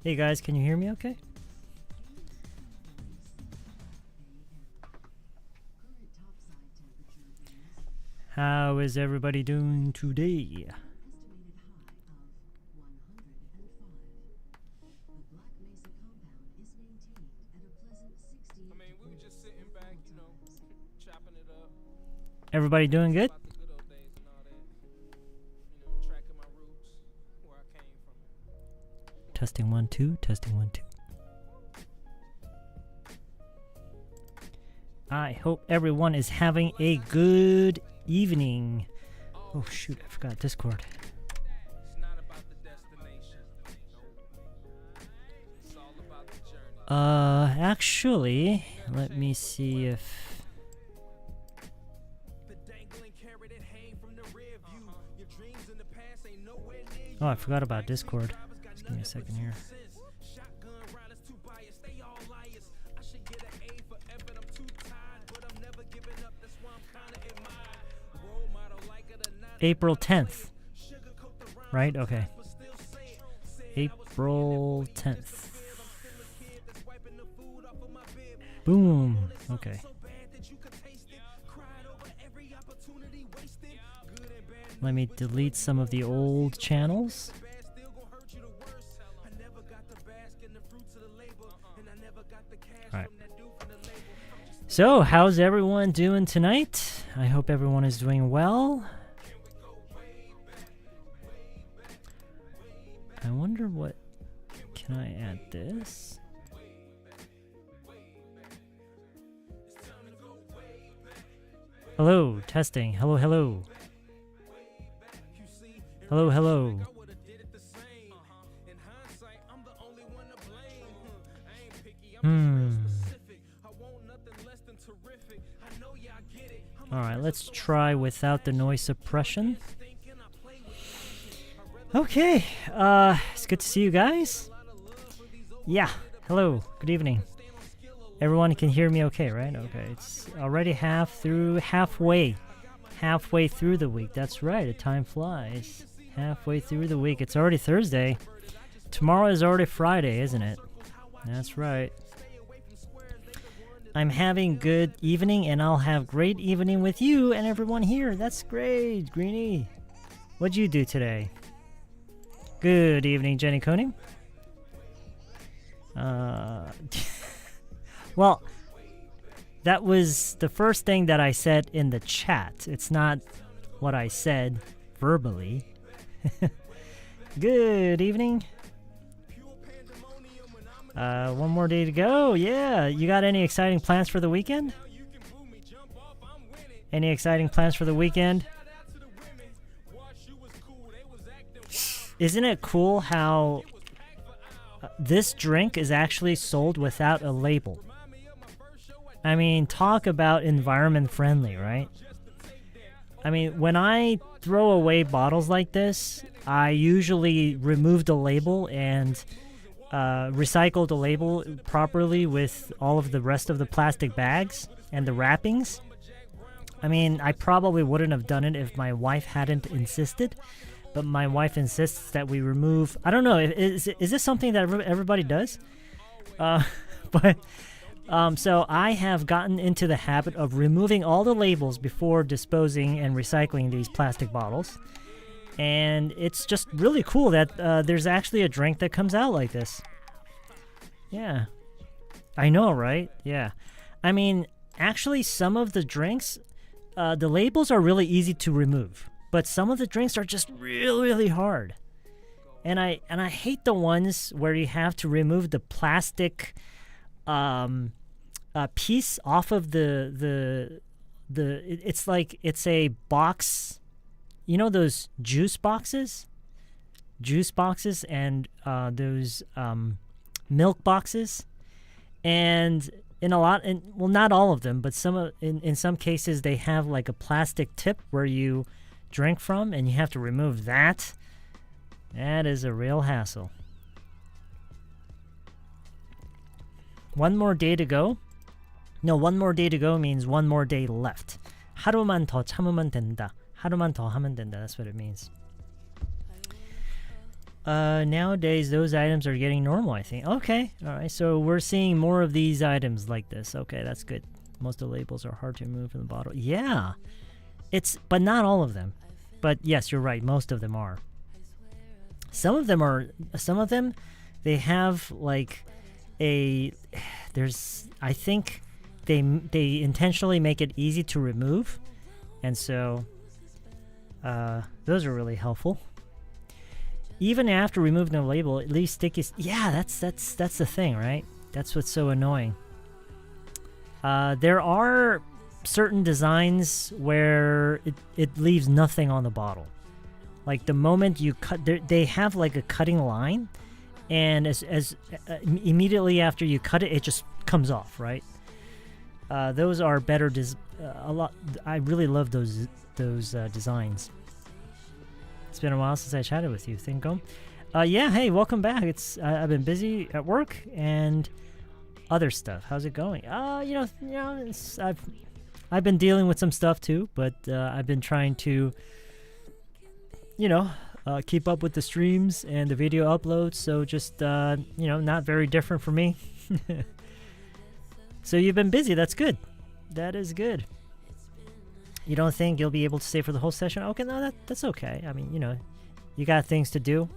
Hey guys, can you hear me okay? How is everybody doing today? Everybody doing good? Testing 1 2, testing 1 2. I hope everyone is having a good evening. Oh shoot, I forgot Discord. Actually, let me see if oh, I forgot about Discord. Just give me a second here. April 10th. Right? Okay. April 10th. Boom. Okay. Let me delete some of the old channels. Alright. So, how's everyone doing tonight? I hope everyone is doing well. I wonder what... Can I add this? Hello, testing. Hello, hello. Hello, hello. Alright, let's try without the noise suppression. Okay, it's good to see you guys. Yeah, hello, good evening. Everyone can hear me okay, right? Okay, it's already halfway through the week. That's right, the time flies. Halfway through the week. It's already Thursday. Tomorrow is already Friday, isn't it? That's right. I'm having good evening, and I'll have great evening with you and everyone here. That's great, Greenie. What'd you do today? Good evening, Jenny Koning. Well, that was the first thing that I said in the chat. It's not what I said verbally. Good evening. One more day to go. Yeah, you got any exciting plans for the weekend? Any exciting plans for the weekend? Isn't it cool how this drink is actually sold without a label? I mean, talk about environment friendly, right? I mean, when I throw away bottles like this, I usually remove the label and recycle the label properly with all of the rest of the plastic bags and the wrappings. I mean, I probably wouldn't have done it if my wife hadn't insisted, but my wife insists that we remove... I don't know, is this something that everybody does? So I have gotten into the habit of removing all the labels before disposing and recycling these plastic bottles. And it's just really cool that there's actually a drink that comes out like this. Yeah. I know, right? Yeah. I mean, actually, some of the drinks, the labels are really easy to remove. But some of the drinks are just really, really hard. And I hate the ones where you have to remove the plastic piece off of it's like it's a box. You know those juice boxes? Juice boxes and those milk boxes. And well, not all of them, but in some cases they have like a plastic tip where you drink from, and you have to remove that. That is a real hassle. One more day to go? No, one more day to go means one more day left. 하루만 더 참으면 된다. 하루만 더 하면 된다. That's what it means. Nowadays, those items are getting normal, I think. Okay, all right. So we're seeing more of these items like this. Okay, that's good. Most of the labels are hard to remove from the bottle. Yeah, but not all of them. But yes, you're right. Most of them are. Some of them, they have like I think they intentionally make it easy to remove, and so those are really helpful. Even after removing the label, it leaves sticky. Yeah, that's the thing, right? That's what's so annoying. There are certain designs where it leaves nothing on the bottle. Like the moment you cut, they have like a cutting line, and as immediately after you cut it, it just comes off, right? Those are better. A lot. I really love those designs. It's been a while since I chatted with you, Thinko. Yeah, hey, welcome back. I've been busy at work and other stuff. How's it going? I've been dealing with some stuff too, but I've been trying to, keep up with the streams and the video uploads. So just not very different for me. So you've been busy. That's good. That is good. You don't think you'll be able to stay for the whole session? Okay, no, that's okay. I mean, you got things to do.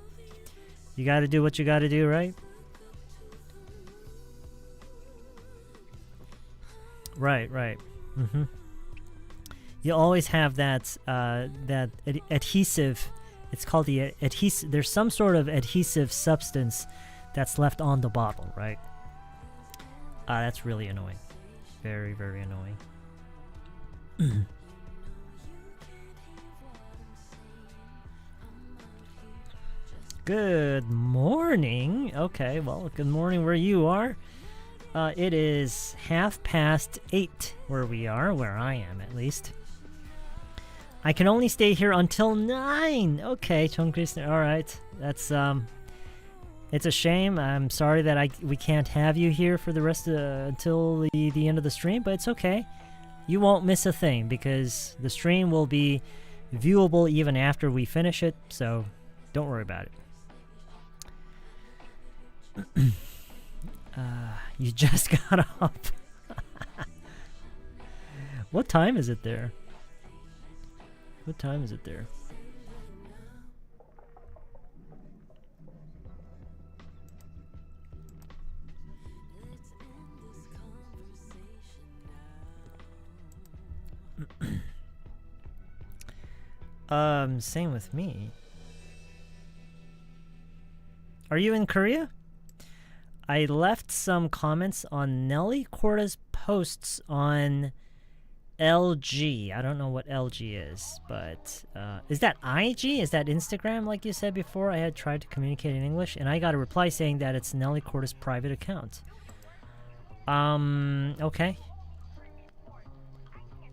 You got to do what you got to do, right? Right. Mm-hmm. You always have that adhesive. It's called the adhesive. There's some sort of adhesive substance that's left on the bottle, right? That's really annoying. Very, very annoying. Good morning. Okay, well, good morning where you are. It is 8:30 where I am at least. I can only stay here until 9. Okay, Chongkristen. All right, that's it's a shame. I'm sorry that we can't have you here for the rest of until the end of the stream, but it's okay. You won't miss a thing because the stream will be viewable even after we finish it. So don't worry about it. You just got up. What time is it there? What time is it there? Same with me. Are you in Korea? I left some comments on Nelly Corda's posts on LG. I don't know what LG is, but is that IG? Is that Instagram like you said before? I had tried to communicate in English, and I got a reply saying that it's Nelly Corda's private account. Okay.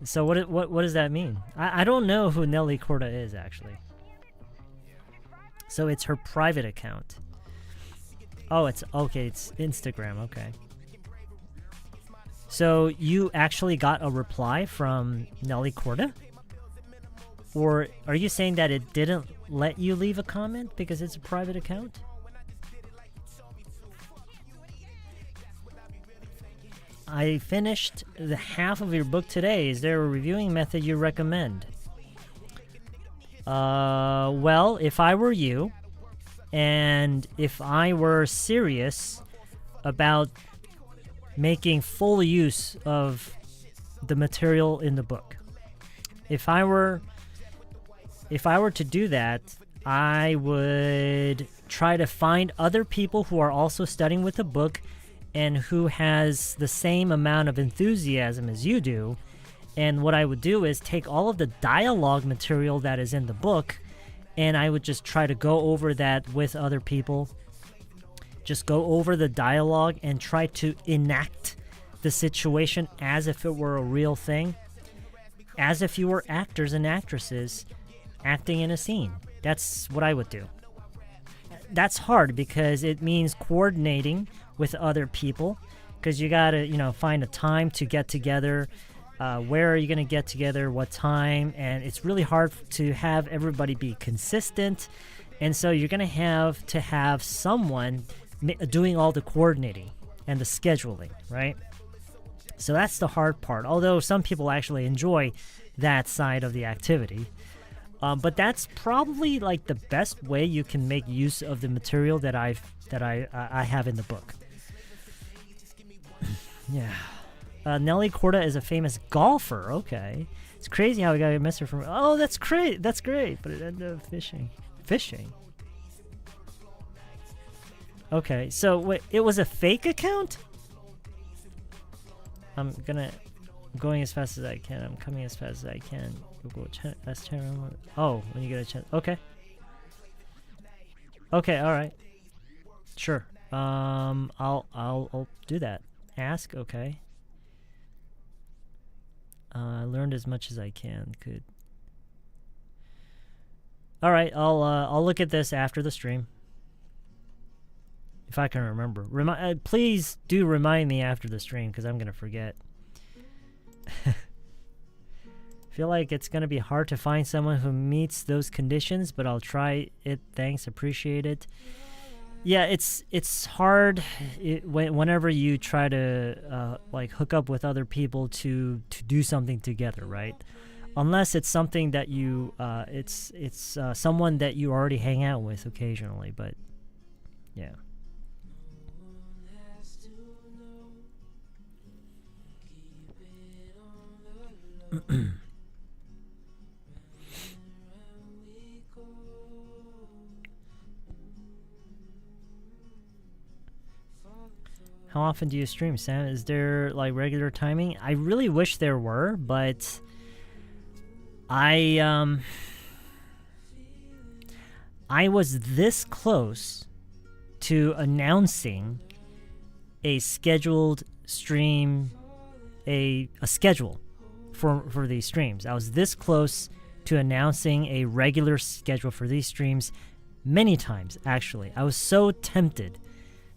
So what does that mean? I don't know who Nelly Corda is, actually. So it's her private account. Oh, it's okay. It's Instagram. Okay. So you actually got a reply from Nelly Corda? Or are you saying that it didn't let you leave a comment because it's a private account? I finished the half of your book today. Is there a reviewing method you recommend? Well, if I were you, and if I were serious about making full use of the material in the book, if I were to do that, I would try to find other people who are also studying with the book and who has the same amount of enthusiasm as you do. And what I would do is take all of the dialogue material that is in the book, and I would just try to go over that with other people. Just go over the dialogue and try to enact the situation as if it were a real thing. As if you were actors and actresses acting in a scene. That's what I would do. That's hard because it means coordinating with other people, because you gotta, find a time to get together. Where are you gonna get together? What time? And it's really hard to have everybody be consistent And so you're going to have someone doing all the coordinating and the scheduling, right? So that's the hard part, although some people actually enjoy that side of the activity. But that's probably like the best way you can make use of the material that I have in the book. Yeah. Nelly Corda is a famous golfer. Okay. It's crazy how we got a mister from... Oh, that's great. That's great. But it ended up fishing. Fishing? Okay, so wait, it was a fake account? I'm going as fast as I can. I'm coming as fast as I can. Google Oh, when you get a chance. Okay. Okay, alright. Sure. I'll do that. Ask, okay. I learned as much as I can. Good. All right, I'll look at this after the stream, if I can remember. Please do remind me after the stream, because I'm gonna forget. Feel like it's gonna be hard to find someone who meets those conditions, but I'll try it. Thanks, appreciate it. Yeah, it's hard whenever you try to like hook up with other people to do something together, right? Unless it's something that you it's someone that you already hang out with occasionally, but yeah. How often do you stream, Sam? Is there like regular timing? I really wish there were, but I was this close to announcing a scheduled stream, a schedule for these streams. I was this close to announcing a regular schedule for these streams many times, actually. I was so tempted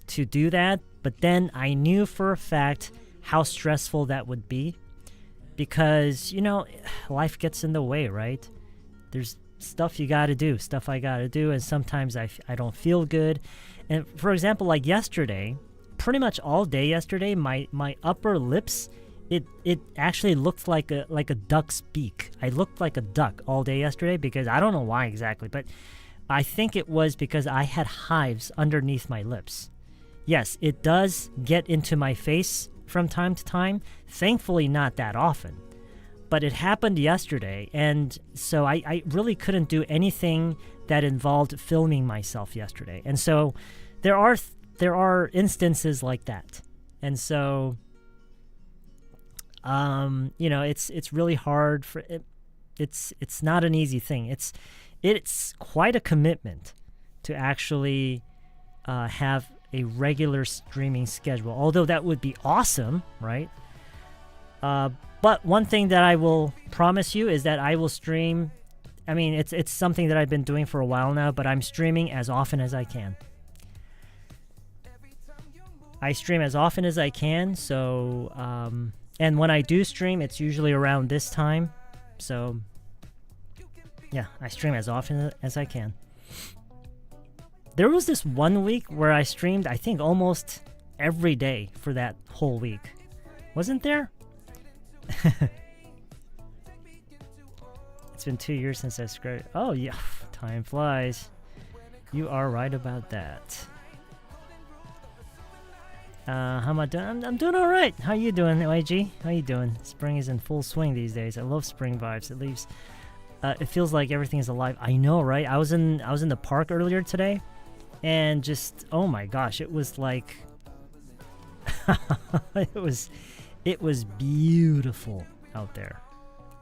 to do that, but then I knew for a fact how stressful that would be, because, you know, life gets in the way, right? There's stuff you gotta do, stuff I gotta do, and sometimes I don't feel good. And for example, like yesterday, pretty much all day yesterday, my upper lips, it actually looked like a duck's beak. I looked like a duck all day yesterday, because I don't know why exactly, but I think it was because I had hives underneath my lips. Yes, it does get into my face from time to time. Thankfully, not that often. But it happened yesterday, and so I really couldn't do anything that involved filming myself yesterday. And so there are instances like that. And so, you know, it's really hard for it. It's not an easy thing. It's quite a commitment to actually have a regular streaming schedule, although that would be awesome, right? But one thing that I will promise you is that I will stream. I mean, it's something that I've been doing for a while now, but I'm streaming as often as I can. I stream as often as I can, so and when I do stream, it's usually around this time. So yeah, I stream as often as I can. There was this 1 week where I streamed, I think, almost every day for that whole week. Wasn't there? It's been 2 years since I subscribed. Oh, yeah. Time flies. You are right about that. How am I doing? I'm doing all right. How you doing, YG? How you doing? Spring is in full swing these days. I love spring vibes. It feels like everything is alive. I know, right? I was in the park earlier today. And just, oh my gosh, it was like, it was beautiful out there.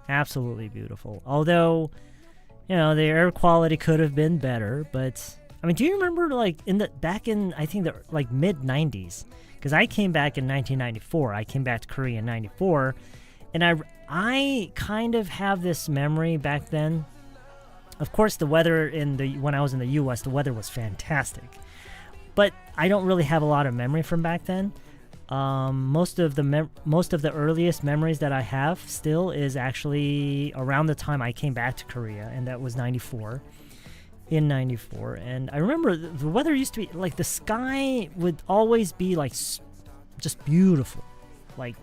Absolutely beautiful. Although, you know, the air quality could have been better, but I mean, do you remember like back in I think the like mid 90s? Because I came back in 1994. I came back to Korea in 94, and I kind of have this memory back then. Of course, the weather when I was in the U.S., the weather was fantastic, but I don't really have a lot of memory from back then. Most of the earliest memories that I have still is actually around the time I came back to Korea, and that was 94. in 94, and I remember the weather used to be like the sky would always be like just beautiful, like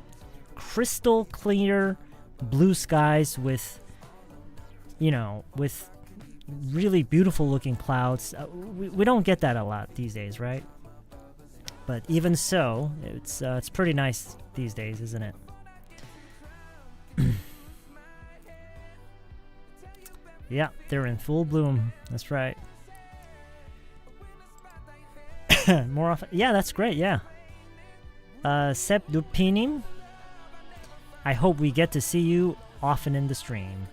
crystal clear blue skies with, you know, with really beautiful looking clouds. We don't get that a lot these days, right? But even so, it's pretty nice these days, isn't it? Yeah, they're in full bloom. That's right. More often. Yeah, that's great. Yeah. Sep Lupinim. I hope we get to see you often in the stream.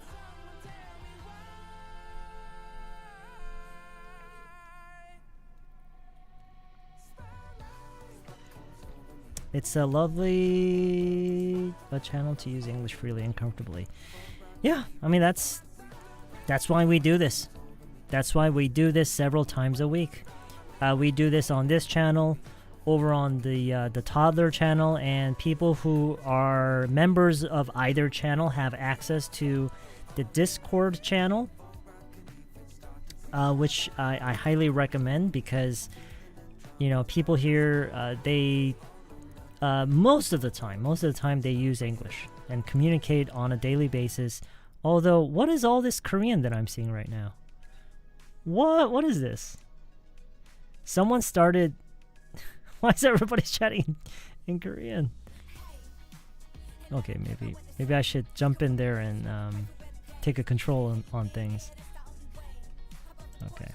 It's a lovely channel to use English freely and comfortably. Yeah, I mean that's why we do this. That's why we do this several times a week. We do this on this channel, over on the toddler channel, and people who are members of either channel have access to the Discord channel, which I highly recommend because, you know, people here they most of the time they use English and communicate on a daily basis. Although, what is all this Korean that I'm seeing right now? What is this? Someone started. Why is everybody chatting in Korean? Okay, maybe I should jump in there and take a control on things. Okay.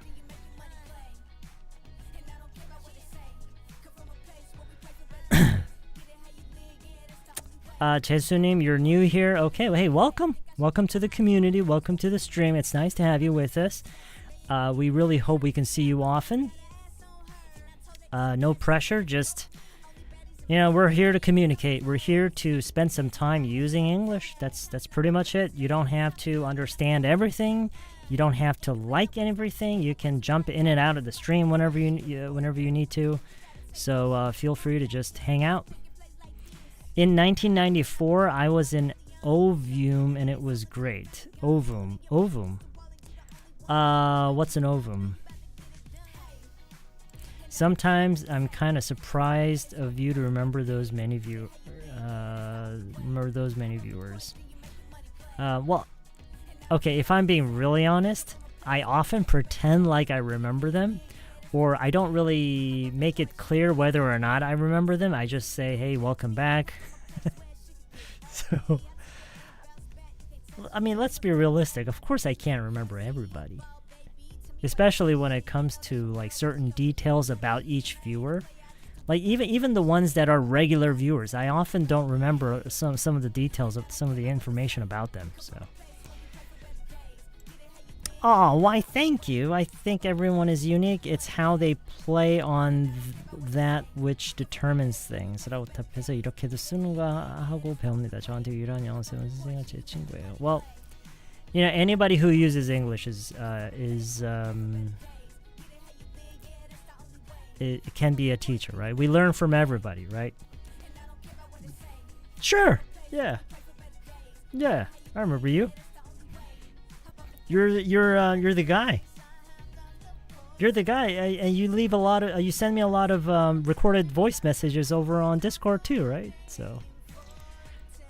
Jesunim, you're new here. Okay, well, hey, welcome. Welcome to the community. Welcome to the stream. It's nice to have you with us. We really hope we can see you often. No pressure, just, you know, we're here to communicate. We're here to spend some time using English. That's pretty much it. You don't have to understand everything. You don't have to like everything. You can jump in and out of the stream whenever you need to. So feel free to just hang out. In 1994, I was in Ovum, and it was great. Ovum. What's an ovum? Sometimes I'm kind of surprised of you to remember those many viewers. Well, okay, if I'm being really honest, I often pretend like I remember them, or I don't really make it clear whether or not I remember them. I just say, hey, welcome back. So, I mean, let's be realistic. Of course I can't remember everybody. Especially when it comes to like certain details about each viewer. Like even the ones that are regular viewers, I often don't remember some of the details of some of the information about them. So, oh, why thank you. I think everyone is unique. It's how they play on that which determines things. 라고 답해서 이렇게도 쓰는가 하고 배웁니다. 저한테 유일한 영어 선생님은 제 친구예요. Well, you know, anybody who uses English it can be a teacher, right? We learn from everybody, right? Sure. Yeah. I remember you. You're the guy. You're the guy, and you leave a lot of. You send me a lot of recorded voice messages over on Discord too, right? So,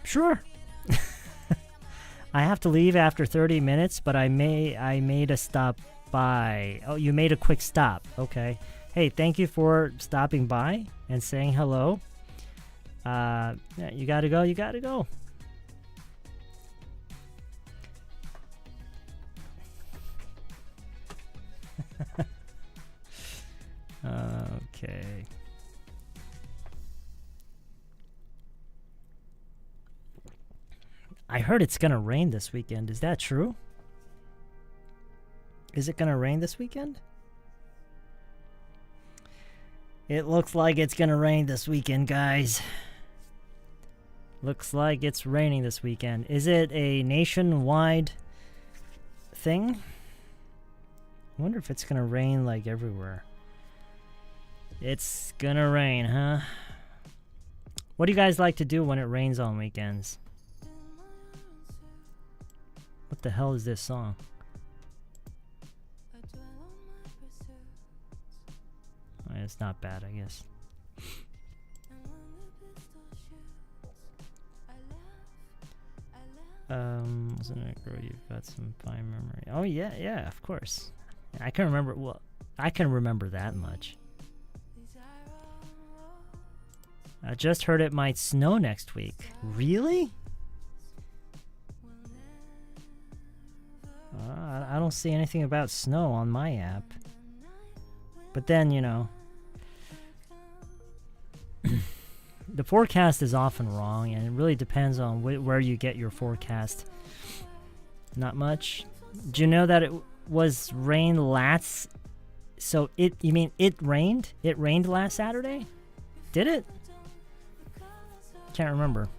sure. I have to leave after 30 minutes, but I made a stop by. Oh, you made a quick stop. Okay. Hey, thank you for stopping by and saying hello. Yeah, you gotta go. Okay. I heard it's gonna rain this weekend. Is that true? Is it gonna rain this weekend? It looks like it's gonna rain this weekend, guys. Looks like it's raining this weekend. Is it a nationwide thing? I wonder if it's gonna rain like everywhere. It's gonna rain, huh? What do you guys like to do when it rains on weekends? What the hell is this song? it's not bad, I guess. Wasn't it, girl? You've got some fine memory. Oh yeah, of course. I can remember. Well, I can remember that much. I just heard it might snow next week. Really? I don't see anything about snow on my app. But then, you know, the forecast is often wrong, and it really depends on where you get your forecast. Not much. Do you know that it was rain last? So you mean it rained? It rained last Saturday? Did it? Can't remember.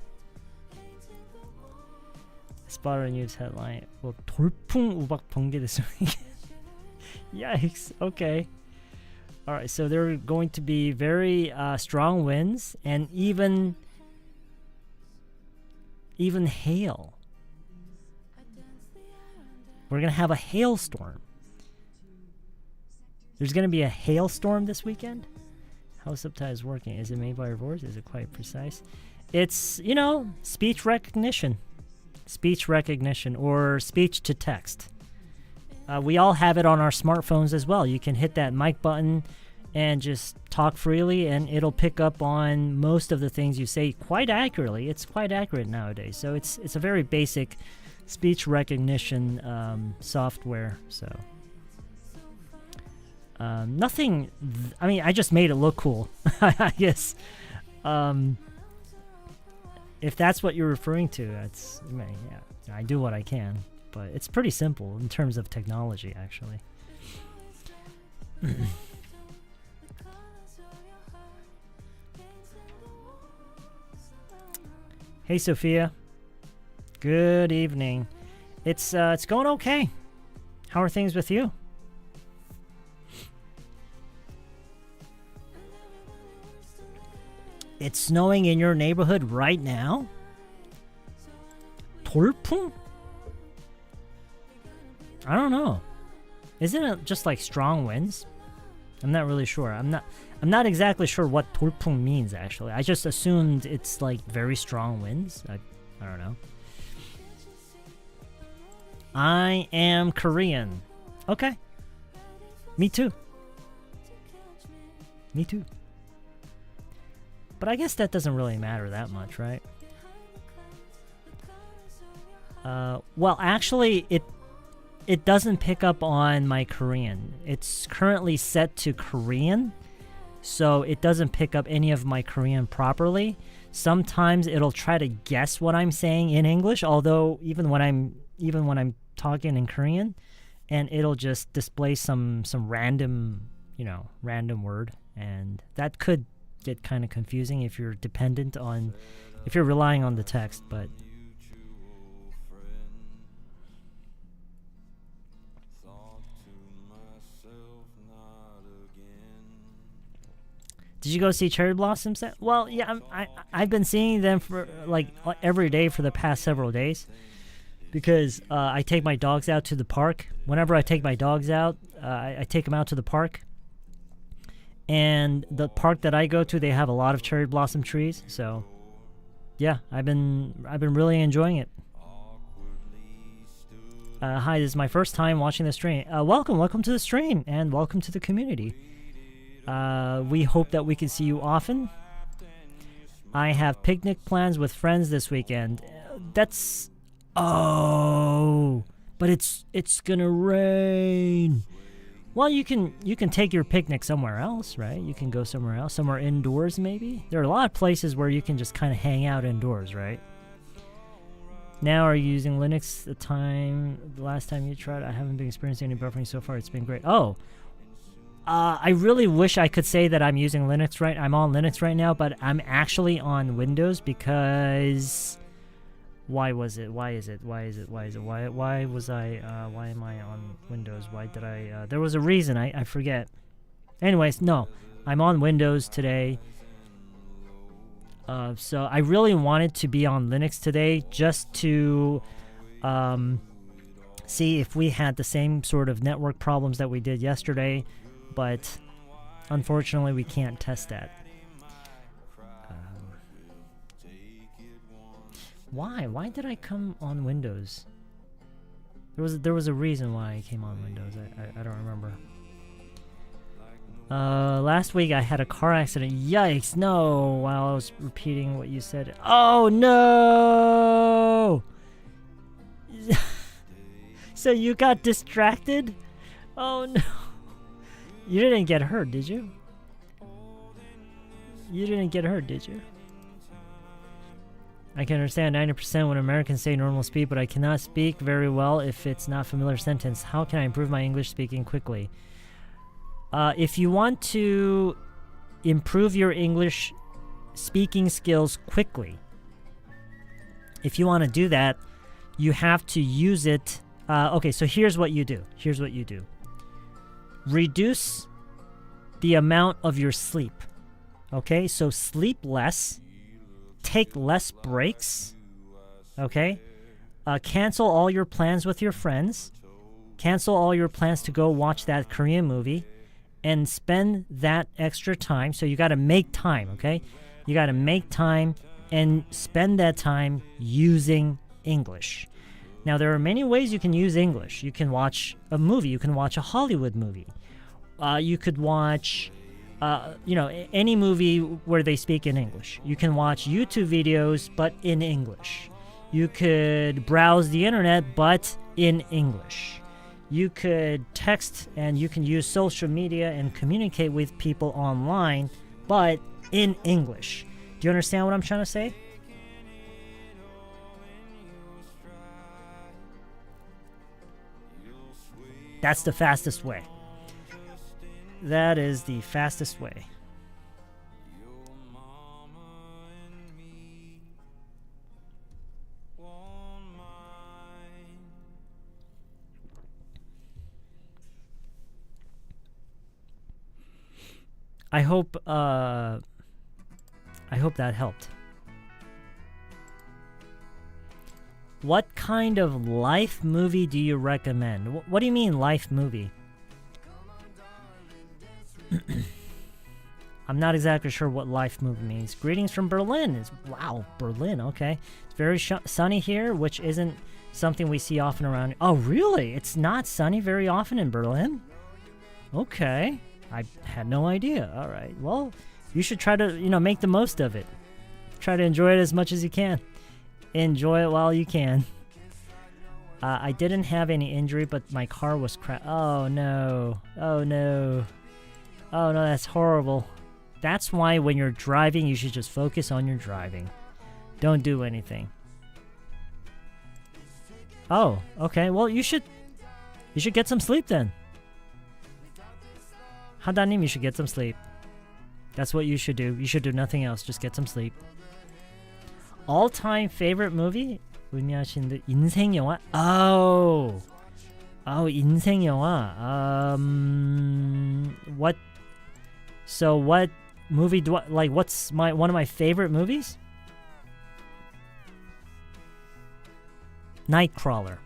Spotted a news headline. Well, 돌풍 우박 번개 this week. Yikes. Okay. All right. So there are going to be very strong winds and even hail. We're gonna have a hailstorm. There's gonna be a hailstorm this weekend. How subtitles working? Is it made by your voice? Is it quite precise? It's, you know, speech recognition or speech to text. We all have it on our smartphones as well. You can hit that mic button and just talk freely, and it'll pick up on most of the things you say quite accurately. It's quite accurate nowadays. So it's a very basic speech recognition software. So nothing. I mean, I just made it look cool. I guess. If that's what you're referring to, that's, yeah, I do what I can, but it's pretty simple in terms of technology, actually. Hey, Sophia. Good evening. It's going okay. How are things with you? It's snowing in your neighborhood right now? 돌풍? I don't know. Isn't it just like strong winds? I'm not really sure. I'm not exactly sure what 돌풍 means, actually. I just assumed it's like very strong winds. I don't know. I am Korean. Okay. Me too. Me too. But I guess that doesn't really matter that much, right? Well, actually, it doesn't pick up on my Korean. It's currently set to Korean, so it doesn't pick up any of my Korean properly. Sometimes it'll try to guess what I'm saying in English, although even when I'm talking in Korean, and it'll just display some random word, and that could get kind of confusing if you're relying on the text. But did you go see cherry blossoms? Well, yeah, I've been seeing them for like every day for the past several days, because I take my dogs out to the park. Whenever I take my dogs out, I take them out to the park. And the park that I go to, they have a lot of cherry blossom trees. So, yeah, I've been really enjoying it. Hi, this is my first time watching the stream. Welcome to the stream, and welcome to the community. We hope that we can see you often. I have picnic plans with friends this weekend. But it's gonna rain. Well, you can take your picnic somewhere else, right? You can go somewhere else, somewhere indoors maybe. There are a lot of places where you can just kind of hang out indoors, right? Now, are you using Linux the last time you tried? I haven't been experiencing any buffering so far. It's been great. Oh, I really wish I could say that I'm using Linux I'm on Linux right now, but I'm actually on Windows because... Why am I on Windows? Why did I... there was a reason, I forget. Anyways, no. I'm on Windows today. So I really wanted to be on Linux today just to see if we had the same sort of network problems that we did yesterday. But Unfortunately, we can't test that. Why? Why did I come on Windows? There was a reason why I came on Windows. I don't remember. Last week I had a car accident. Yikes! No. While I was repeating what you said. Oh no! So you got distracted? Oh no! You didn't get hurt, did you? You didn't get hurt, did you? I can understand 90% when Americans say normal speed, but I cannot speak very well if it's not a familiar sentence. How can I improve my English speaking quickly? If you want to improve your English speaking skills quickly, if you want to do that, you have to use it. Okay, so here's what you do. Here's what you do. Reduce the amount of your sleep. Okay, so sleep less. Take less breaks. Okay? Cancel all your plans with your friends. Cancel all your plans to go watch that Korean movie. And spend that extra time. So you got to make time, okay? You got to make time and spend that time using English. Now, there are many ways you can use English. You can watch a movie. You can watch a Hollywood movie. You could watch, any movie where they speak in English. You can watch YouTube videos, but in English. You could browse the internet, but in English. You could text and you can use social media and communicate with people online, but in English. Do you understand what I'm trying to say? That's the fastest way. That is the fastest way. I hope that helped. What kind of life movie do you recommend? What do you mean life movie? I'm not exactly sure what life movie means. Greetings from Berlin. Wow, Berlin, okay. It's very sunny here, which isn't something we see often around. Oh, really? It's not sunny very often in Berlin? Okay. I had no idea. All right. Well, you should try to, make the most of it. Try to enjoy it as much as you can. Enjoy it while you can. I didn't have any injury, but my car was crashed. Oh, no. Oh, no. Oh, no, that's horrible. That's why when you're driving, you should just focus on your driving. Don't do anything. Oh, okay. Well, you should get some sleep then. 하다님, you should get some sleep. That's what you should do. You should do nothing else. Just get some sleep. All-time favorite movie? 의미하시는데 인생 영화? Oh, 인생 영화. What? So what movie do I like? What's one of my favorite movies? Nightcrawler.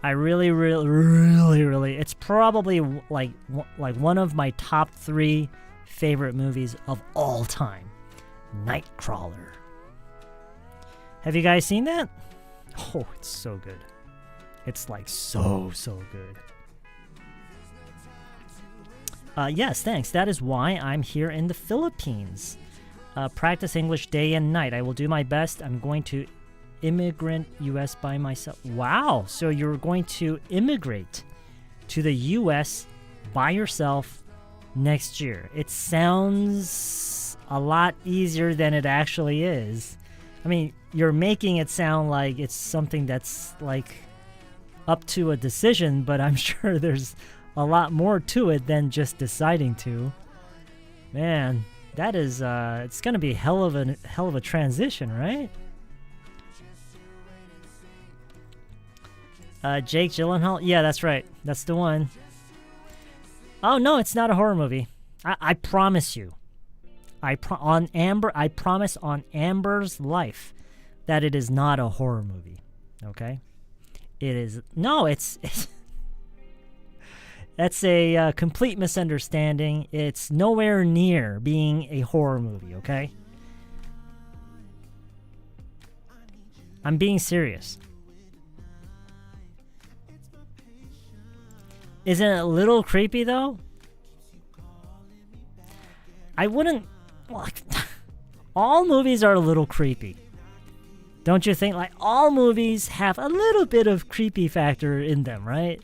I really, it's probably like one of my top 3 favorite movies of all time. Nightcrawler. Have you guys seen that? Oh, it's so good. It's like so good. Yes, thanks. That is why I'm here in the Philippines. Practice English day and night. I will do my best. I'm going to immigrant US by myself. Wow, so you're going to immigrate to the US by yourself next year. It sounds a lot easier than it actually is. I mean, you're making it sound like it's something that's like up to a decision, but I'm sure there's a lot more to it than just deciding to. Man, that is it's gonna be hell of a transition, right? Jake Gyllenhaal? Yeah, that's right. That's the one. Oh, no, it's not a horror movie. I promise you. I promise on Amber's life that it is not a horror movie. Okay? It is. No, it's That's a complete misunderstanding. It's nowhere near being a horror movie, okay? I'm being serious. Isn't it a little creepy, though? I wouldn't... Well, all movies are a little creepy. Don't you think? Like, all movies have a little bit of creepy factor in them, right?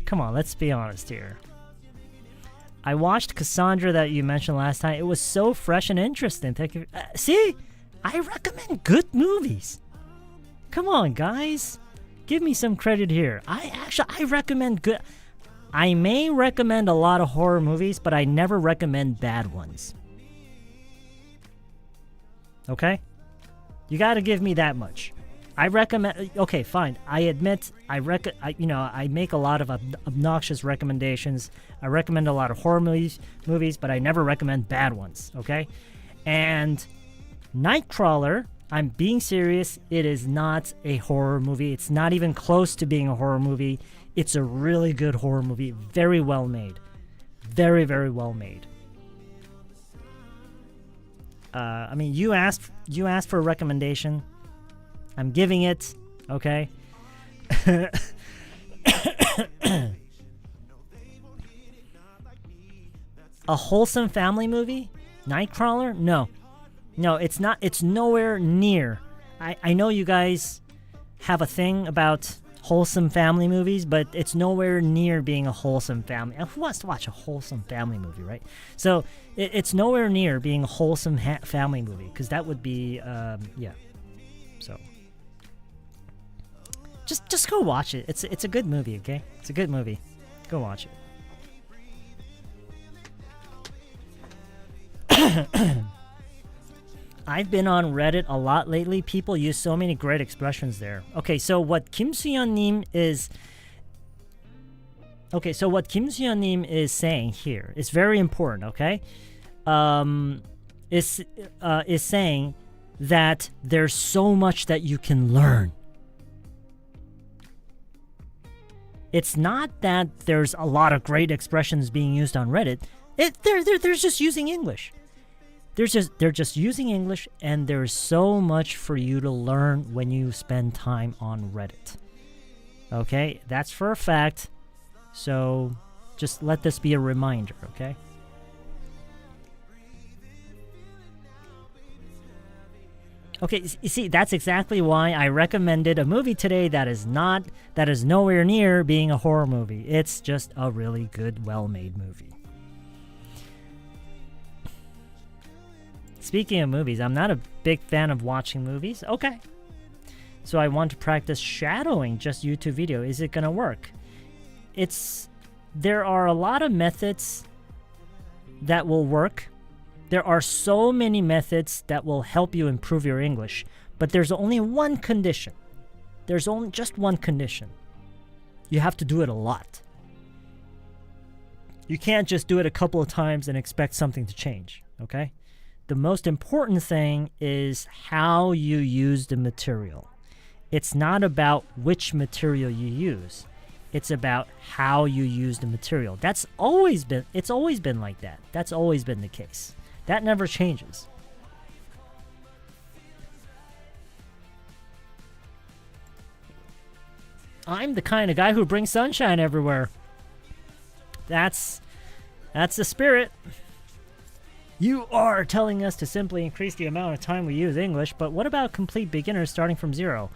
Come on, let's be honest here. I watched Cassandra that you mentioned last time. It was so fresh and interesting. Thank you. See? I recommend good movies. Come on, guys. Give me some credit here. I recommend good... I may recommend a lot of horror movies, but I never recommend bad ones. Okay? You gotta give me that much. I recommend... Okay, fine. I admit I make a lot of obnoxious recommendations. I recommend a lot of horror movies, but I never recommend bad ones, okay? And Nightcrawler, I'm being serious, it is not a horror movie. It's not even close to being a horror movie. It's a really good horror movie. Very well made. Very, very well made. I mean, you asked for a recommendation. I'm giving it, okay? A wholesome family movie? Nightcrawler? No. No, it's not. It's nowhere near. I know you guys have a thing about wholesome family movies, but it's nowhere near being a wholesome family. Who wants to watch a wholesome family movie, right? So it's nowhere near being a wholesome family movie, because that would be, yeah. So just go watch it. It's a good movie, okay? It's a good movie. Go watch it. I've been on Reddit a lot lately. People use so many great expressions there. Okay, so what Kim Suyeon-nim is... Okay, so what Kim Suyeon-nim is saying here is very important, okay? Is saying that there's so much that you can learn. It's not that there's a lot of great expressions being used on Reddit. They're just using English. They're just using English, and there's so much for you to learn when you spend time on Reddit. Okay, that's for a fact. So just let this be a reminder, okay? Okay, you see, that's exactly why I recommended a movie today that is nowhere near being a horror movie. It's just a really good, well-made movie. Speaking of movies, I'm not a big fan of watching movies. Okay. So I want to practice shadowing just YouTube video. Is it going to work? There are a lot of methods that will work. There are so many methods that will help you improve your English. But there's only one condition. There's only just one condition. You have to do it a lot. You can't just do it a couple of times and expect something to change. Okay? The most important thing is how you use the material. It's not about which material you use. It's about how you use the material. It's always been like that. That's always been the case. That never changes. I'm the kind of guy who brings sunshine everywhere. That's the spirit. You are telling us to simply increase the amount of time we use English, but what about complete beginners starting from zero?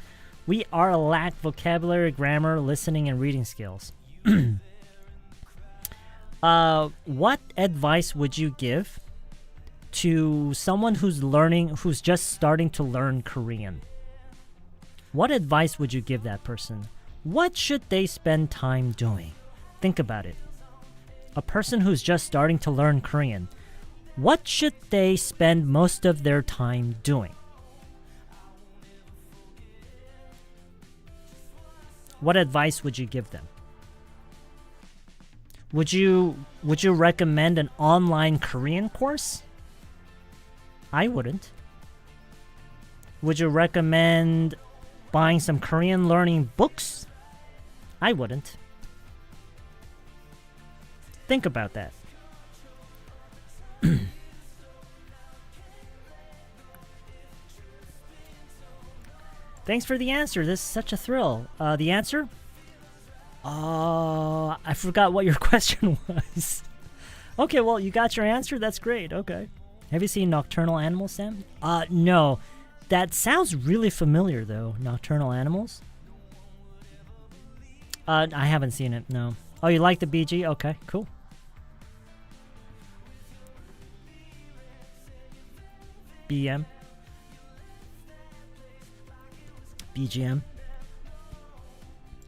We are lack vocabulary, grammar, listening, and reading skills. What advice would you give to someone who's just starting to learn Korean? What advice would you give that person? What should they spend time doing? Think about it. A person who's just starting to learn Korean. What should they spend most of their time doing? What advice would you give them? Would you recommend an online Korean course? I wouldn't. Would you recommend buying some Korean learning books? I wouldn't. think about that. Thanks for the answer. This is such a thrill. The answer? I forgot what your question was. Okay, well, you got your answer? That's great. Okay. Have you seen Nocturnal Animals, Sam? No. That sounds really familiar, though. Nocturnal Animals? I haven't seen it, no. Oh, you like the BG? Okay, cool. BM? BGM?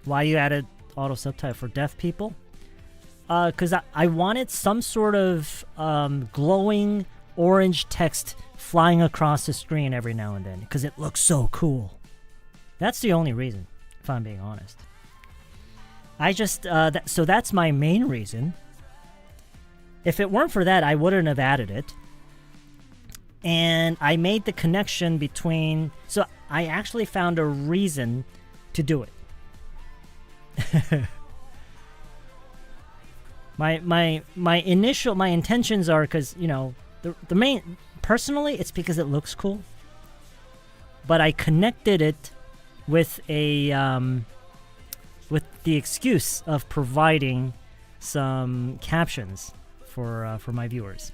Why you added auto subtitle for deaf people? Because I wanted some sort of glowing orange text flying across the screen every now and then, because it looks so cool. That's the only reason, if I'm being honest. I just, so that's my main reason. If it weren't for that, I wouldn't have added it. And I made the connection between, so I actually found a reason to do it. My intentions are because, you know, the main, personally, it's because it looks cool. But I connected it with with the excuse of providing some captions for my viewers.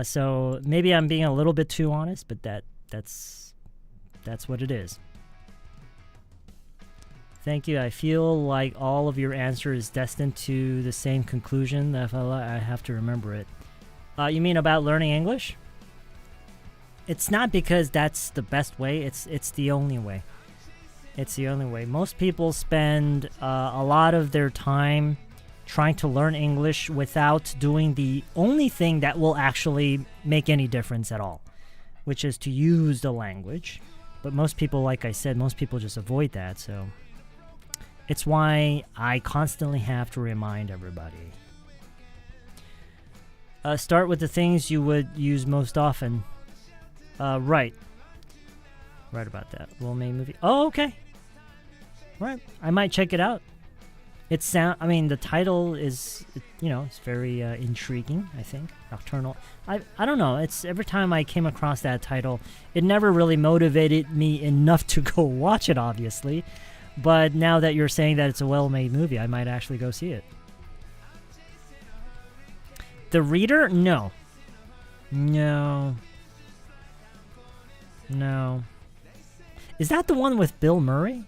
So maybe I'm being a little bit too honest, but that's what it is. Thank you. I feel like all of your answer is destined to the same conclusion. I have to remember it. You mean about learning English? It's not because that's the best way. It's the only way. It's the only way. Most people spend a lot of their time trying to learn English without doing the only thing that will actually make any difference at all, which is to use the language. But most people, like I said, most people just avoid that. So it's why I constantly have to remind everybody. Start with the things you would use most often. Right. Right about that. Well-made movie. Oh, okay. Right. I might check it out. I mean, the title is, you know, it's very intriguing, I think. Nocturnal. I don't know. It's every time I came across that title, it never really motivated me enough to go watch it, obviously. But now that you're saying that it's a well-made movie, I might actually go see it. The Reader? No. No. No. Is that the one with Bill Murray?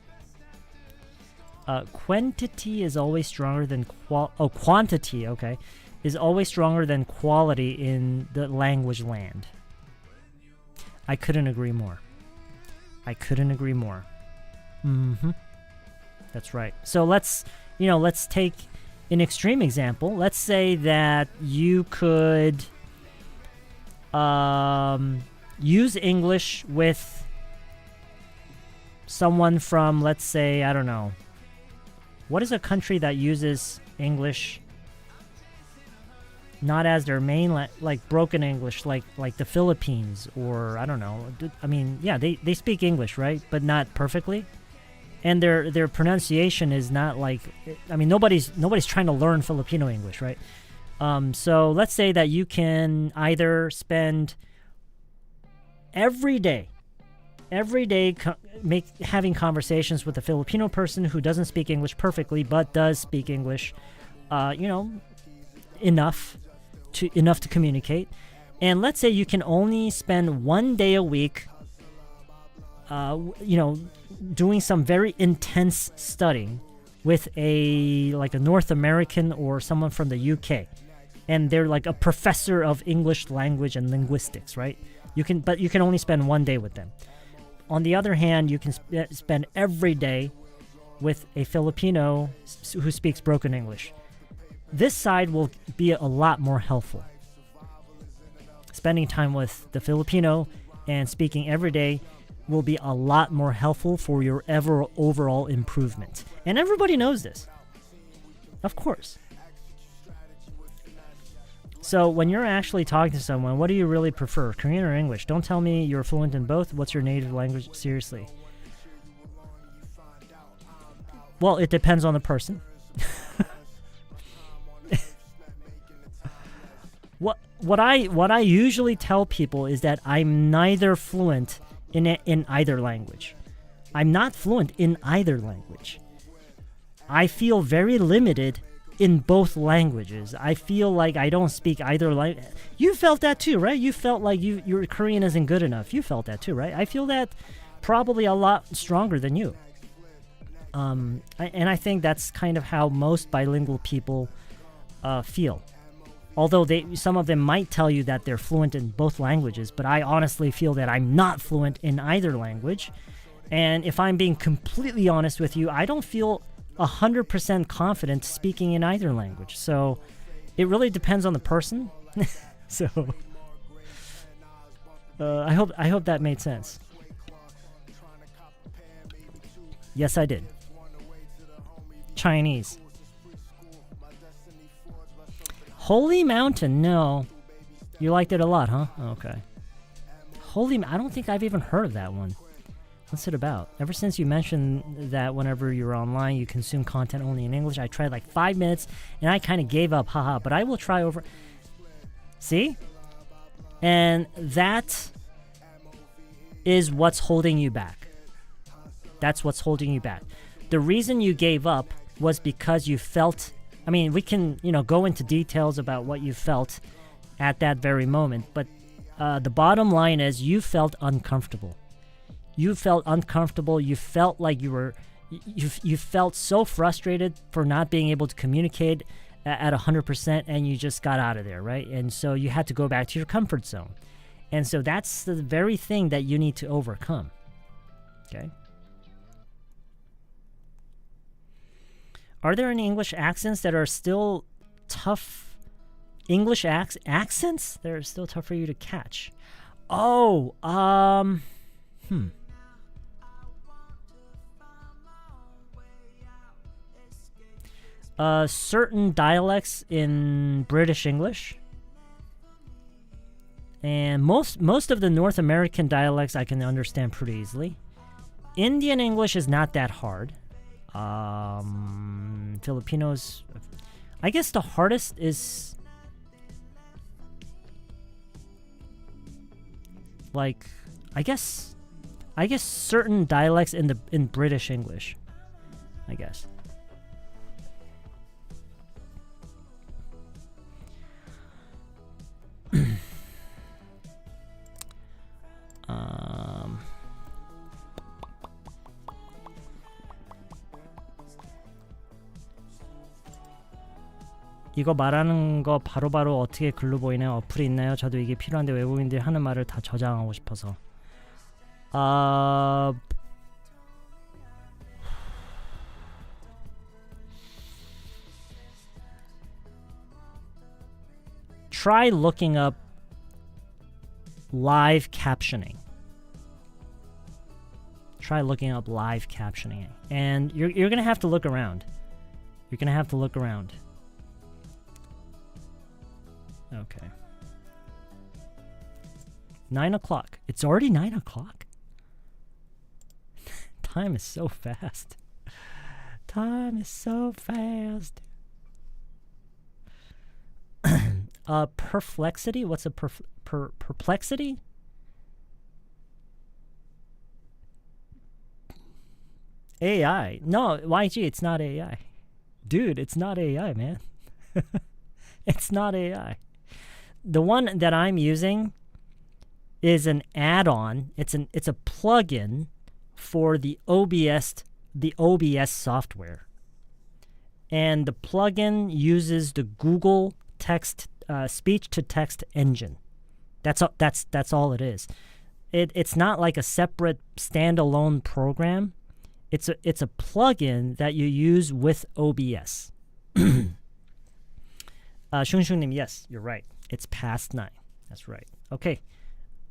Quantity is always stronger than quantity, okay, is always stronger than quality in the language land. I couldn't agree more. I couldn't agree more. Mm-hmm. That's right. So let's take an extreme example. Let's say that you could use English with someone from, let's say, I don't know. What is a country that uses English not as their main, like broken English, like the Philippines, or I don't know. I mean, yeah, they speak English, right? But not perfectly. And their pronunciation is not like, I mean, nobody's trying to learn Filipino English, right? So let's say that you can either spend every day having conversations with a Filipino person who doesn't speak English perfectly but does speak English, enough to communicate. And let's say you can only spend 1 day a week, doing some very intense studying with a North American or someone from the UK, and they're like a professor of English language and linguistics, right? But you can only spend 1 day with them. On the other hand, you can spend every day with a Filipino who speaks broken English. This side will be a lot more helpful. Spending time with the Filipino and speaking every day will be a lot more helpful for your overall improvement. And everybody knows this. Of course. So when you're actually talking to someone, what do you really prefer, Korean or English? Don't tell me you're fluent in both. What's your native language? Seriously. Well, it depends on the person. What I usually tell people is that I'm neither fluent in either language. I'm not fluent in either language. I feel very limited in both languages. I feel like I don't speak either language. You felt that too, right? You felt like your Korean isn't good enough. You felt that too, right? I feel that probably a lot stronger than you. And I think that's kind of how most bilingual people feel. Although some of them might tell you that they're fluent in both languages, but I honestly feel that I'm not fluent in either language. And if I'm being completely honest with you, I don't feel 100% confident speaking in either language. So it really depends on the person. So I hope that made sense. Yes, I did. Chinese. Holy Mountain, no. You liked it a lot, huh? Okay. I don't think I've even heard of that one. What's it about? Ever since you mentioned that whenever you're online, you consume content only in English, I tried like 5 minutes and I kind of gave up, haha, but I will try over. See? And that is what's holding you back. That's what's holding you back. The reason you gave up was because you felt, I mean, we can, go into details about what you felt at that very moment, but the bottom line is you felt uncomfortable. You felt uncomfortable. You felt like you felt so frustrated for not being able to communicate at 100%, and you just got out of there, right? And so you had to go back to your comfort zone. And so that's the very thing that you need to overcome. Okay? Are there any English accents that are still tough? English accents that are still tough for you to catch? Oh, certain dialects in British English, and most of the North American dialects I can understand pretty easily. Indian English is not that hard. Filipinos, I guess the hardest is like I guess certain dialects in British English, I guess. 이거 말하는 거 바로바로 어떻게 글로 보이나요? 어플이 있나요? 저도 이게 필요한데 외국인들이 하는 말을 다 저장하고 싶어서. Try looking up live captioning. Try looking up live captioning. And you're going to have to look around. You're going to have to look around. Okay. 9 o'clock. It's already 9 o'clock? Time is so fast. Time is so fast. Perplexity? What's a perplexity? AI. No, YG, it's not AI. Dude, it's not AI, man. It's not AI. The one that I'm using is an add-on. It's a plugin for the OBS software. And the plugin uses the Google text speech-to-text engine. That's all it is. It's not like a separate standalone program. It's a plugin that you use with OBS. Shunshunnim, yes, you're right. It's past 9. That's right. Okay.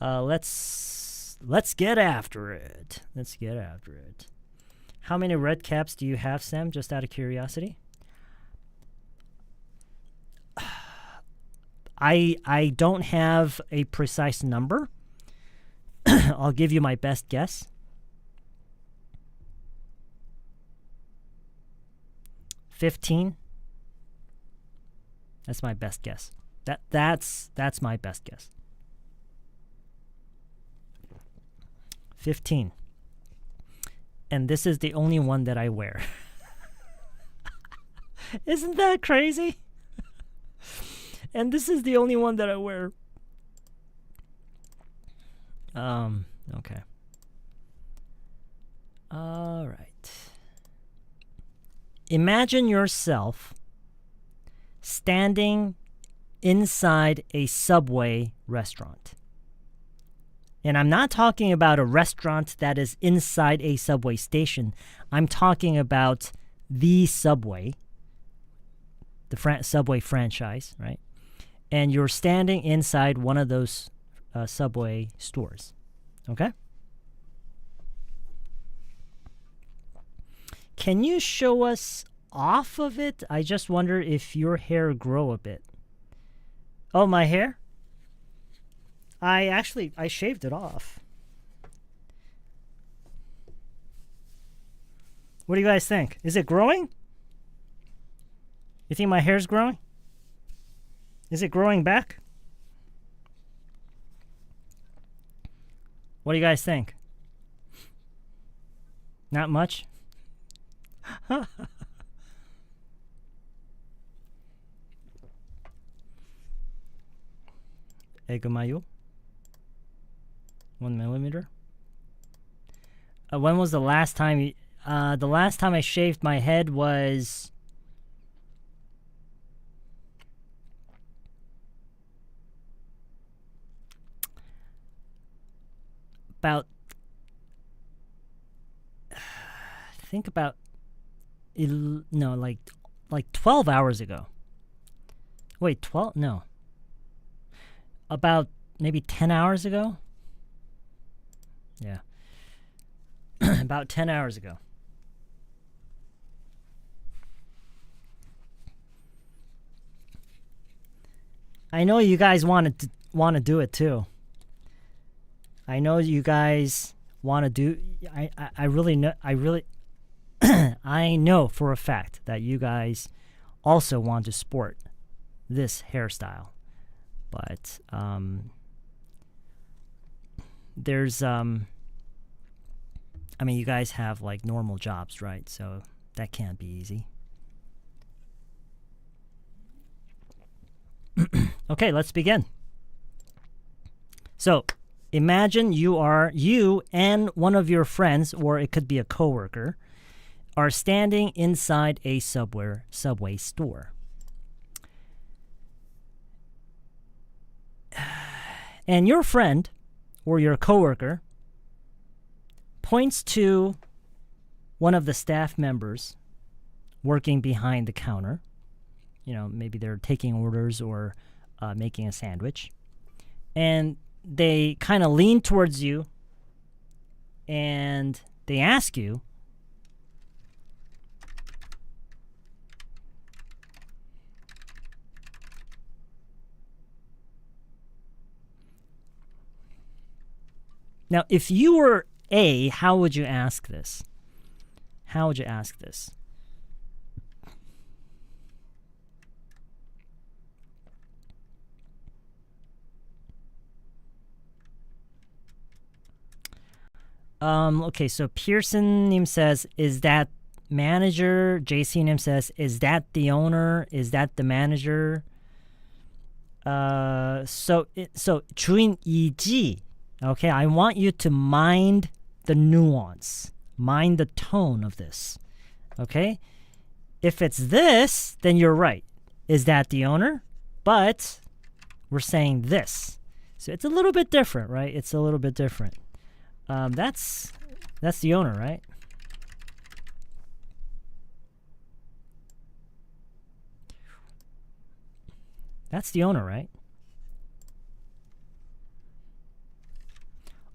Let's get after it. Let's get after it. How many red caps do you have, Sam? Just out of curiosity. I don't have a precise number. I'll give you my best guess. 15. That's my best guess. That's my best guess. 15. And this is the only one that I wear. Isn't that crazy? And this is the only one that I wear. Okay. All right. Imagine yourself standing inside a Subway restaurant. And I'm not talking about a restaurant that is inside a subway station. I'm talking about the Subway, the Subway franchise, right? And you're standing inside one of those Subway stores, okay? Can you show us off of it? I just wonder if your hair grow a bit. Oh, my hair? I shaved it off. What do you guys think? Is it growing? You think my hair's growing? Is it growing back? What do you guys think? Not much? Egumayo? 1 millimeter? When was the last time the last time I shaved my head was about like 12 hours ago. Wait, 12? No. About maybe 10 hours ago? Yeah. About 10 hours ago. I know you guys want to do it too. I know you guys want to do. I really know. I know for a fact that you guys also want to sport this hairstyle, but there's I mean, you guys have like normal jobs, right? So that can't be easy. Okay, let's begin. So imagine you and one of your friends, or it could be a coworker, are standing inside a subway store. And your friend or your coworker points to one of the staff members working behind the counter. You know, maybe they're taking orders or making a sandwich. And they kind of lean towards you and they ask you, now, if you were A, how would you ask this? How would you ask this? Okay, so Pearson Nim says, is that manager? JC Nim says, is that the owner? Is that the manager? So 주인이지. Okay, I want you to mind the nuance, mind the tone of this. Okay? If it's this, then you're right. Is that the owner? But we're saying this. So it's a little bit different, right? It's a little bit different. That's the owner, right? That's the owner, right?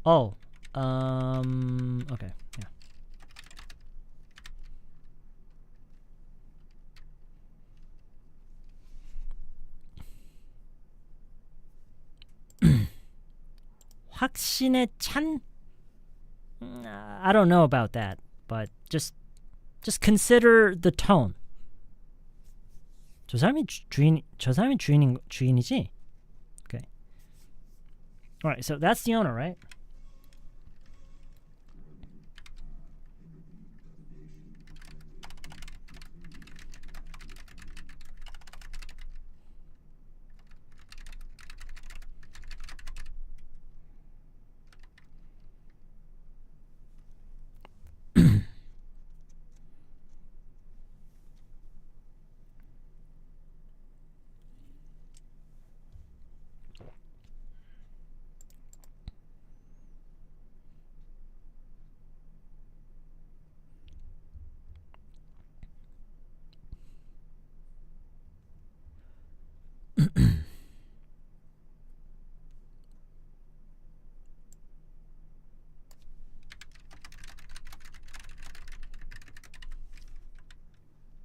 Oh, okay, yeah. 확신에 찬? I don't know about that, but just consider the tone. 저 사람이 주인이지? Okay. All right, so that's the owner, right?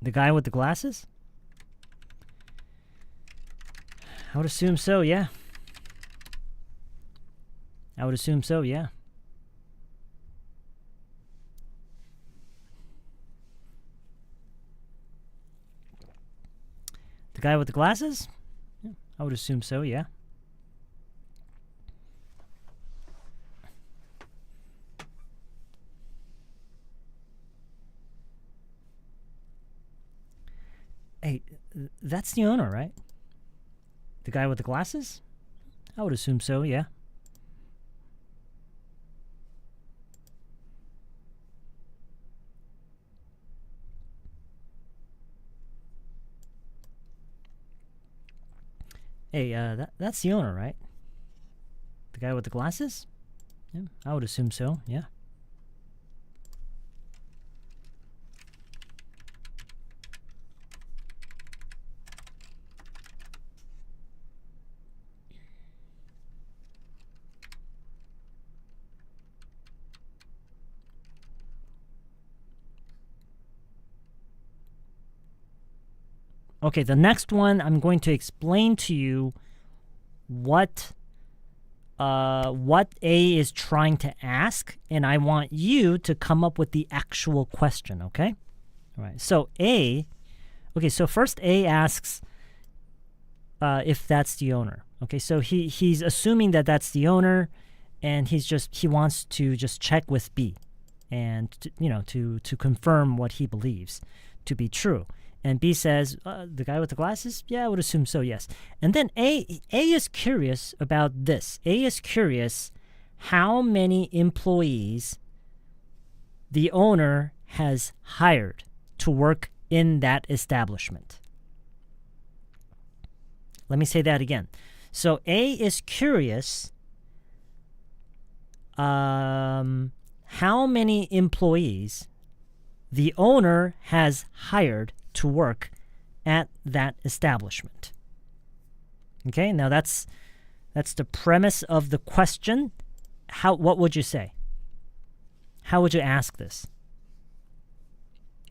The guy with the glasses? I would assume so, yeah. I would assume so, yeah. The guy with the glasses? Yeah, I would assume so, yeah. Hey, that's the owner, right? The guy with the glasses? I would assume so, yeah. Hey, that's the owner, right? The guy with the glasses? Yeah, I would assume so, yeah. Okay, the next one, I'm going to explain to you what A is trying to ask, and I want you to come up with the actual question, okay? All right, so so first A asks if that's the owner. Okay, so he's assuming that that's the owner, and he wants to just check with B, and to confirm what he believes to be true. And B says, the guy with the glasses? Yeah, I would assume so, yes. And then A is curious about this. A is curious how many employees the owner has hired to work in that establishment. Let me say that again. So A is curious how many employees the owner has hired to work at that establishment. Okay, now that's the premise of the question. What would you say? How would you ask this?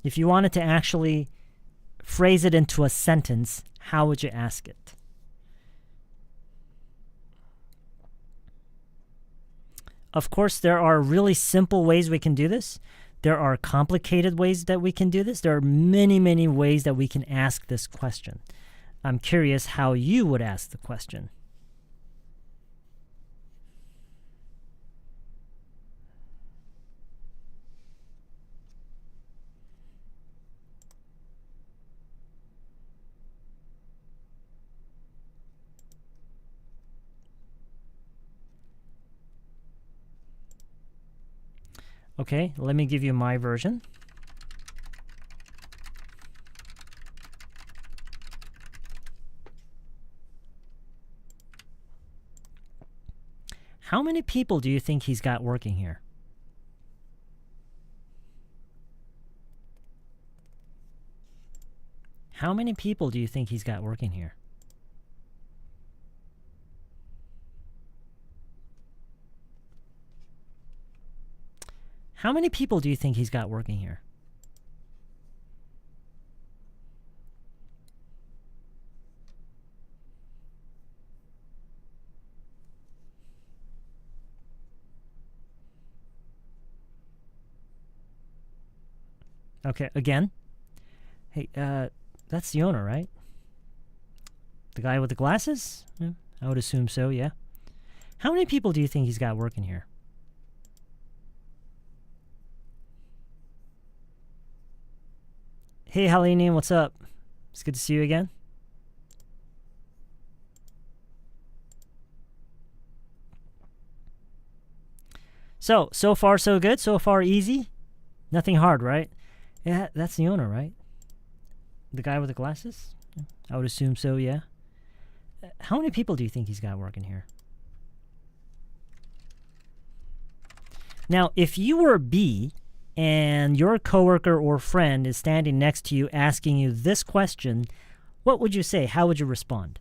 If you wanted to actually phrase it into a sentence, how would you ask it? Of course, there are really simple ways we can do this. There are complicated ways that we can do this. There are many, many ways that we can ask this question. I'm curious how you would ask the question. Okay, let me give you my version. How many people do you think he's got working here? How many people do you think he's got working here? How many people do you think he's got working here? Okay, again. Hey, that's the owner, right? The guy with the glasses? I would assume so, yeah. How many people do you think he's got working here? Hey, Halini, what's up? It's good to see you again. So far so good? So far easy? Nothing hard, right? Yeah, that's the owner, right? The guy with the glasses? I would assume so, yeah. How many people do you think he's got working here? Now, if you were B and your coworker or friend is standing next to you asking you this question, what would you say? How would you respond?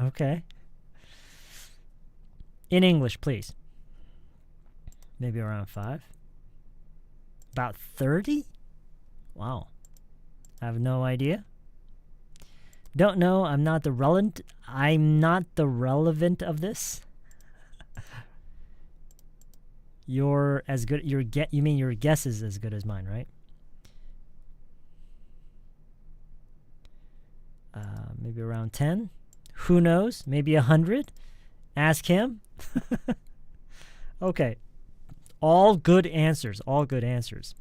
Okay. In English, please. Maybe around 5. About 30? Wow. I have no idea. Don't know. I'm not the relevant of this. You're as good. You mean your guess is as good as mine, right? Maybe around 10. Who knows? Maybe 100. Ask him. Okay. All good answers. All good answers.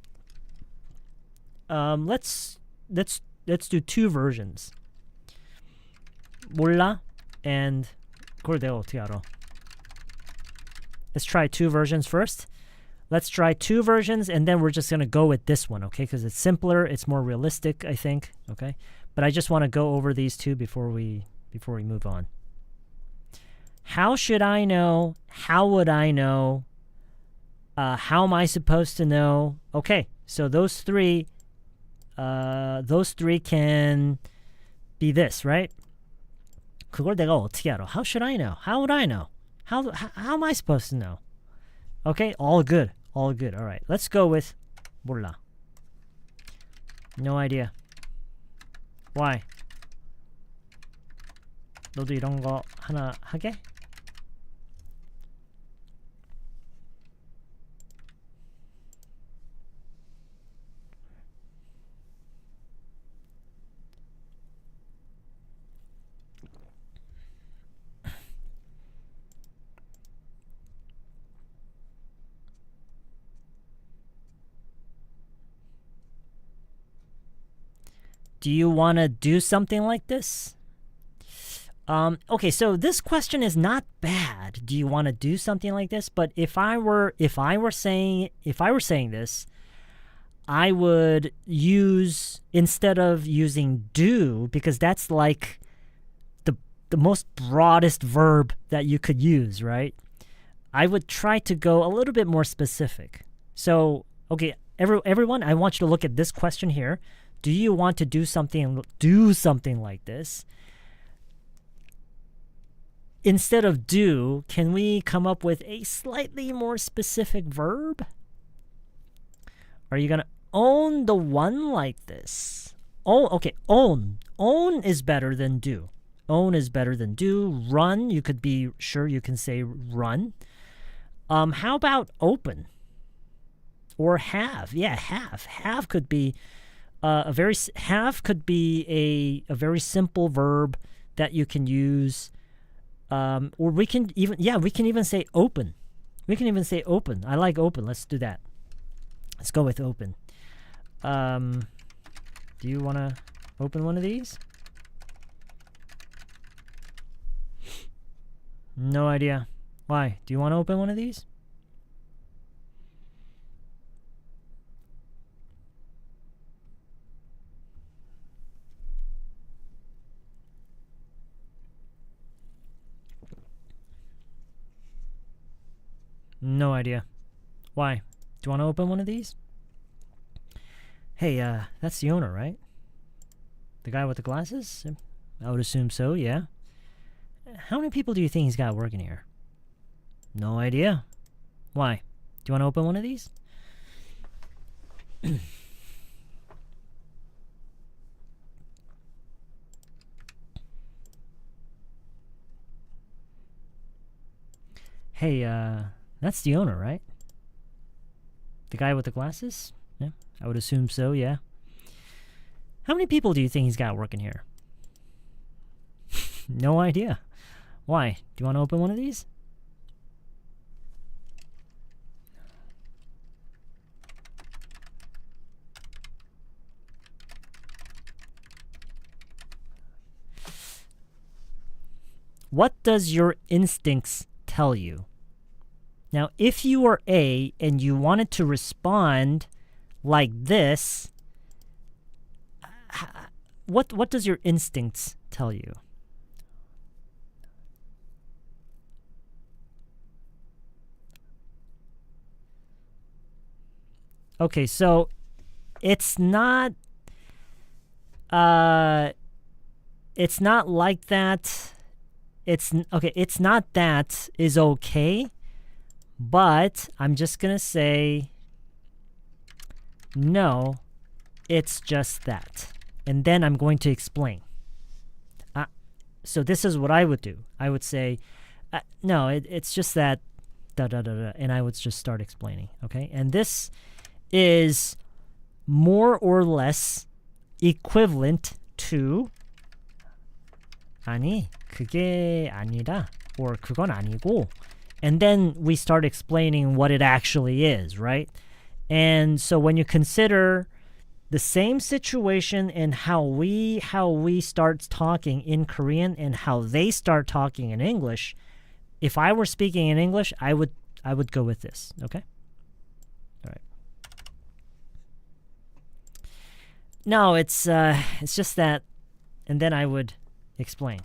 Let's do 2 versions. 몰라 and 그걸 내가 어떻게 알아? Let's try 2 versions first. Let's try 2 versions and then we're just going to go with this one, okay? Because it's simpler, it's more realistic, I think, okay? But I just want to go over these 2 before we move on. How should I know? How would I know? How am I supposed to know? Okay, so those 3 can be this, right? 그걸 내가 어떻게 알아? How should I know? How would I know? How am I supposed to know? Okay, all good. All good. All right, let's go with 몰라. No idea. Why? 너도 이런 거 하나 하게? Do you want to do something like this? Okay, so this question is not bad. Do you want to do something like this? But if I were saying this, I would use, instead of using do, because that's like the most broadest verb that you could use, right? I would try to go a little bit more specific. So, okay, everyone, I want you to look at this question here. Do you want to do something like this? Instead of do, can we come up with a slightly more specific verb? Are you going to own the one like this? Oh, okay, own. Own is better than do. Own is better than do. Run, you could be sure you can say run. How about open? Or have? Yeah, have. Have could be a very simple verb that you can use. Or we can even say open. We can even say open. I like open. Let's do that. Let's go with open. Do you want to open one of these? No idea. Why? Do you want to open one of these? No idea. Why? Do you want to open one of these? Hey, that's the owner, right? The guy with the glasses? I would assume so, yeah. How many people do you think he's got working here? No idea. Why? Do you want to open one of these? Hey, that's the owner, right? The guy with the glasses? Yeah, I would assume so, yeah. How many people do you think he's got working here? No idea. Why? Do you want to open one of these? What does your instincts tell you? Now, if you are A and you wanted to respond like this, what does your instincts tell you? Okay, so it's not like that. It's not that is okay, but I'm just gonna say no, it's just that. And then I'm going to explain. So this is what I would do. I would say, no, it's just that, and I would just start explaining, okay? And this is more or less equivalent to 아니, 그게 아니라, or 그건 아니고, and then we start explaining what it actually is, right? And so when you consider the same situation and how we start talking in Korean and how they start talking in English, if I were speaking in English, I would go with this, okay? All right. No, it's just that, and then I would explain.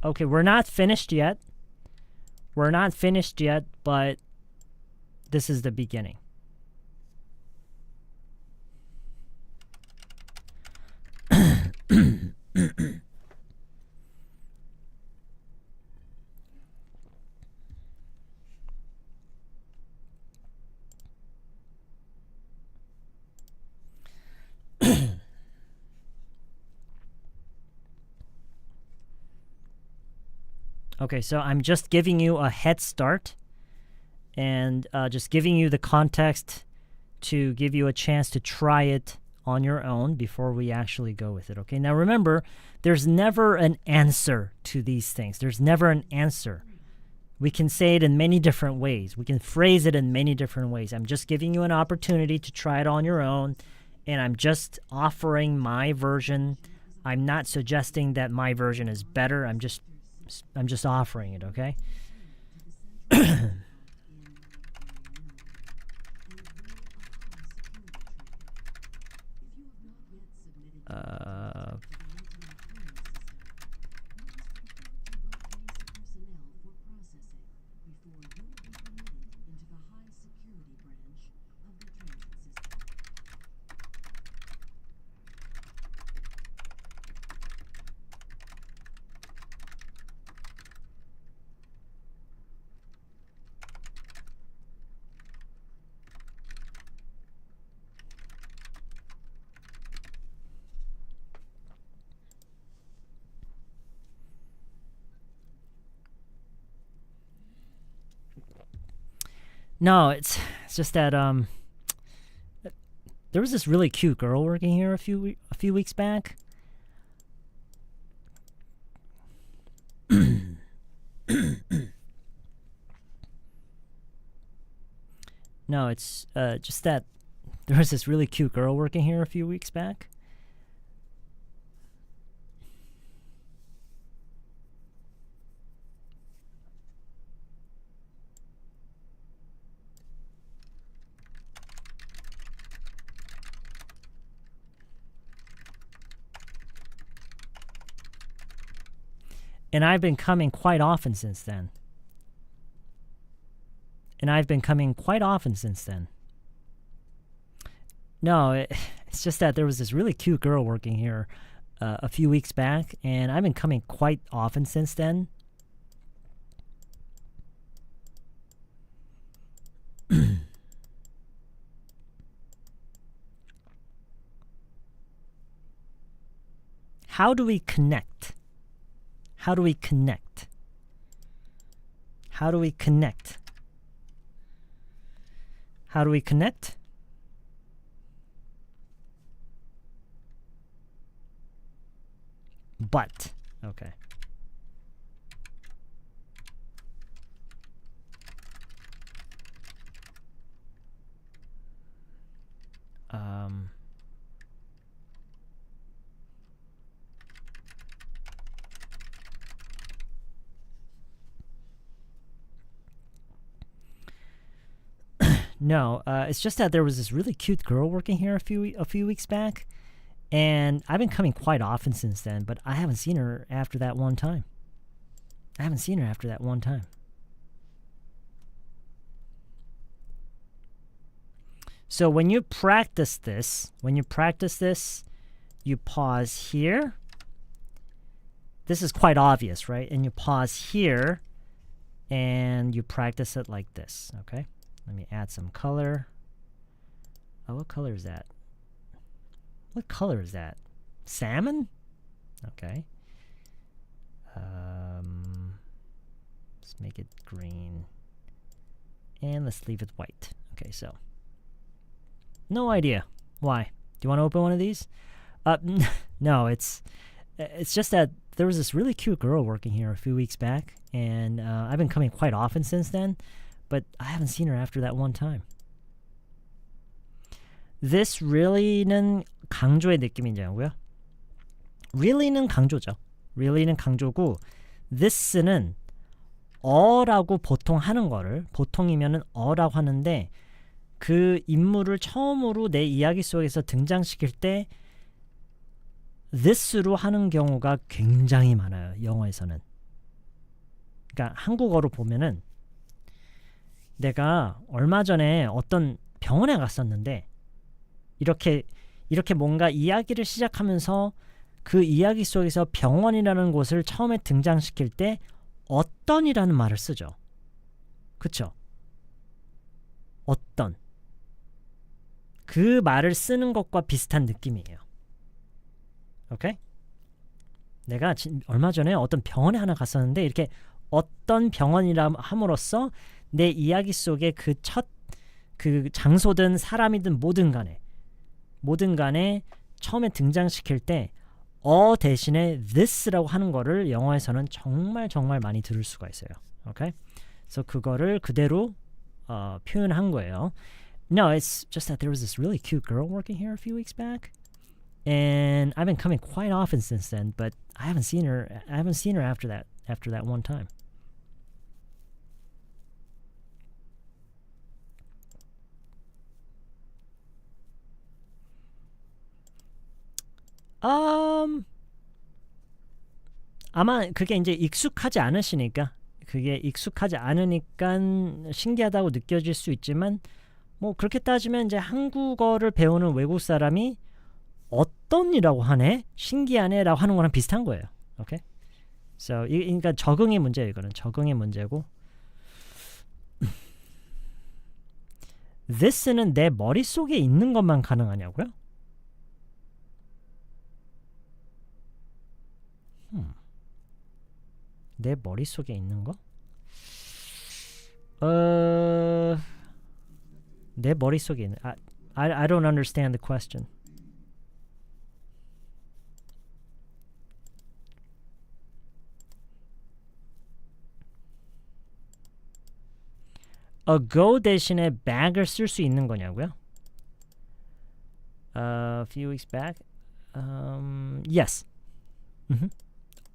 Okay, we're not finished yet. We're not finished yet, but this is the beginning. Okay, so I'm just giving you a head start and just giving you the context to give you a chance to try it on your own before we actually go with it, okay? Now remember, there's never an answer to these things. There's never an answer. We can say it in many different ways. We can phrase it in many different ways. I'm just giving you an opportunity to try it on your own, and I'm just offering my version. I'm not suggesting that my version is better. I'm just offering it, okay? No, it's just that there was this really cute girl working here a few weeks back. No, it's just that there was this really cute girl working here a few weeks back. And I've been coming quite often since then. No, it's just that there was this really cute girl working here a few weeks back, and I've been coming quite often since then. How do we connect? How do we connect? How do we connect? How do we connect? But. Okay. No, it's just that there was this really cute girl working here a few weeks back, and I've been coming quite often since then, but I haven't seen her after that one time. So when you practice this, you pause here. This is quite obvious, right? And you pause here, and you practice it like this, okay? Let me add some color. Oh, what color is that? What color is that? Salmon? Okay. Let's make it green. And let's leave it white. Okay, so. No idea. Why? Do you want to open one of these? No, it's just that there was this really cute girl working here a few weeks back, and I've been coming quite often since then, but I haven't seen her after that one time. This really는 강조의 느낌이냐고요? really는 강조죠. really는 강조고 this는 어라고 보통 하는 거를 보통이면은 어라고 하는데 그 인물을 처음으로 내 이야기 속에서 등장시킬 때 this로 하는 경우가 굉장히 많아요. 영어에서는. 그러니까 한국어로 보면은 내가 얼마 전에 어떤 병원에 갔었는데 이렇게 뭔가 이야기를 시작하면서 그 이야기 속에서 병원이라는 곳을 처음에 등장시킬 때 어떤이라는 말을 쓰죠. 그쵸? 어떤. 그 말을 쓰는 것과 비슷한 느낌이에요. 오케이? 내가 얼마 전에 어떤 병원에 하나 갔었는데 이렇게 어떤 병원이라 함으로써 내 이야기 속에 그 장소든 사람이든 뭐든 간에 처음에 등장시킬 때 대신에 this라고 하는 거를 영어에서는 정말 많이 들을 수가 있어요. 오케이? 그래서 그거를 그대로 표현한 거예요. No, it's just that there was this really cute girl working here a few weeks back, and I've been coming quite often since then, but I haven't seen her after that one time. 아마 그게 이제 익숙하지 않으니까 신기하다고 느껴질 수 있지만 뭐 그렇게 따지면 이제 한국어를 배우는 외국 사람이 어떤이라고 하네, 신기하네라고 하는 거랑 비슷한 거예요. 오케이? So 그러니까 적응의 문제예요. 이거는 적응의 문제고. this는 내 머릿속에 있는 것만 가능하냐고요? 내 머릿속에 있는 거? 내 머릿속에 있는 I don't understand the question. go 대신에 back을 쓸 수 있는 거냐고요? A few weeks back? Yes.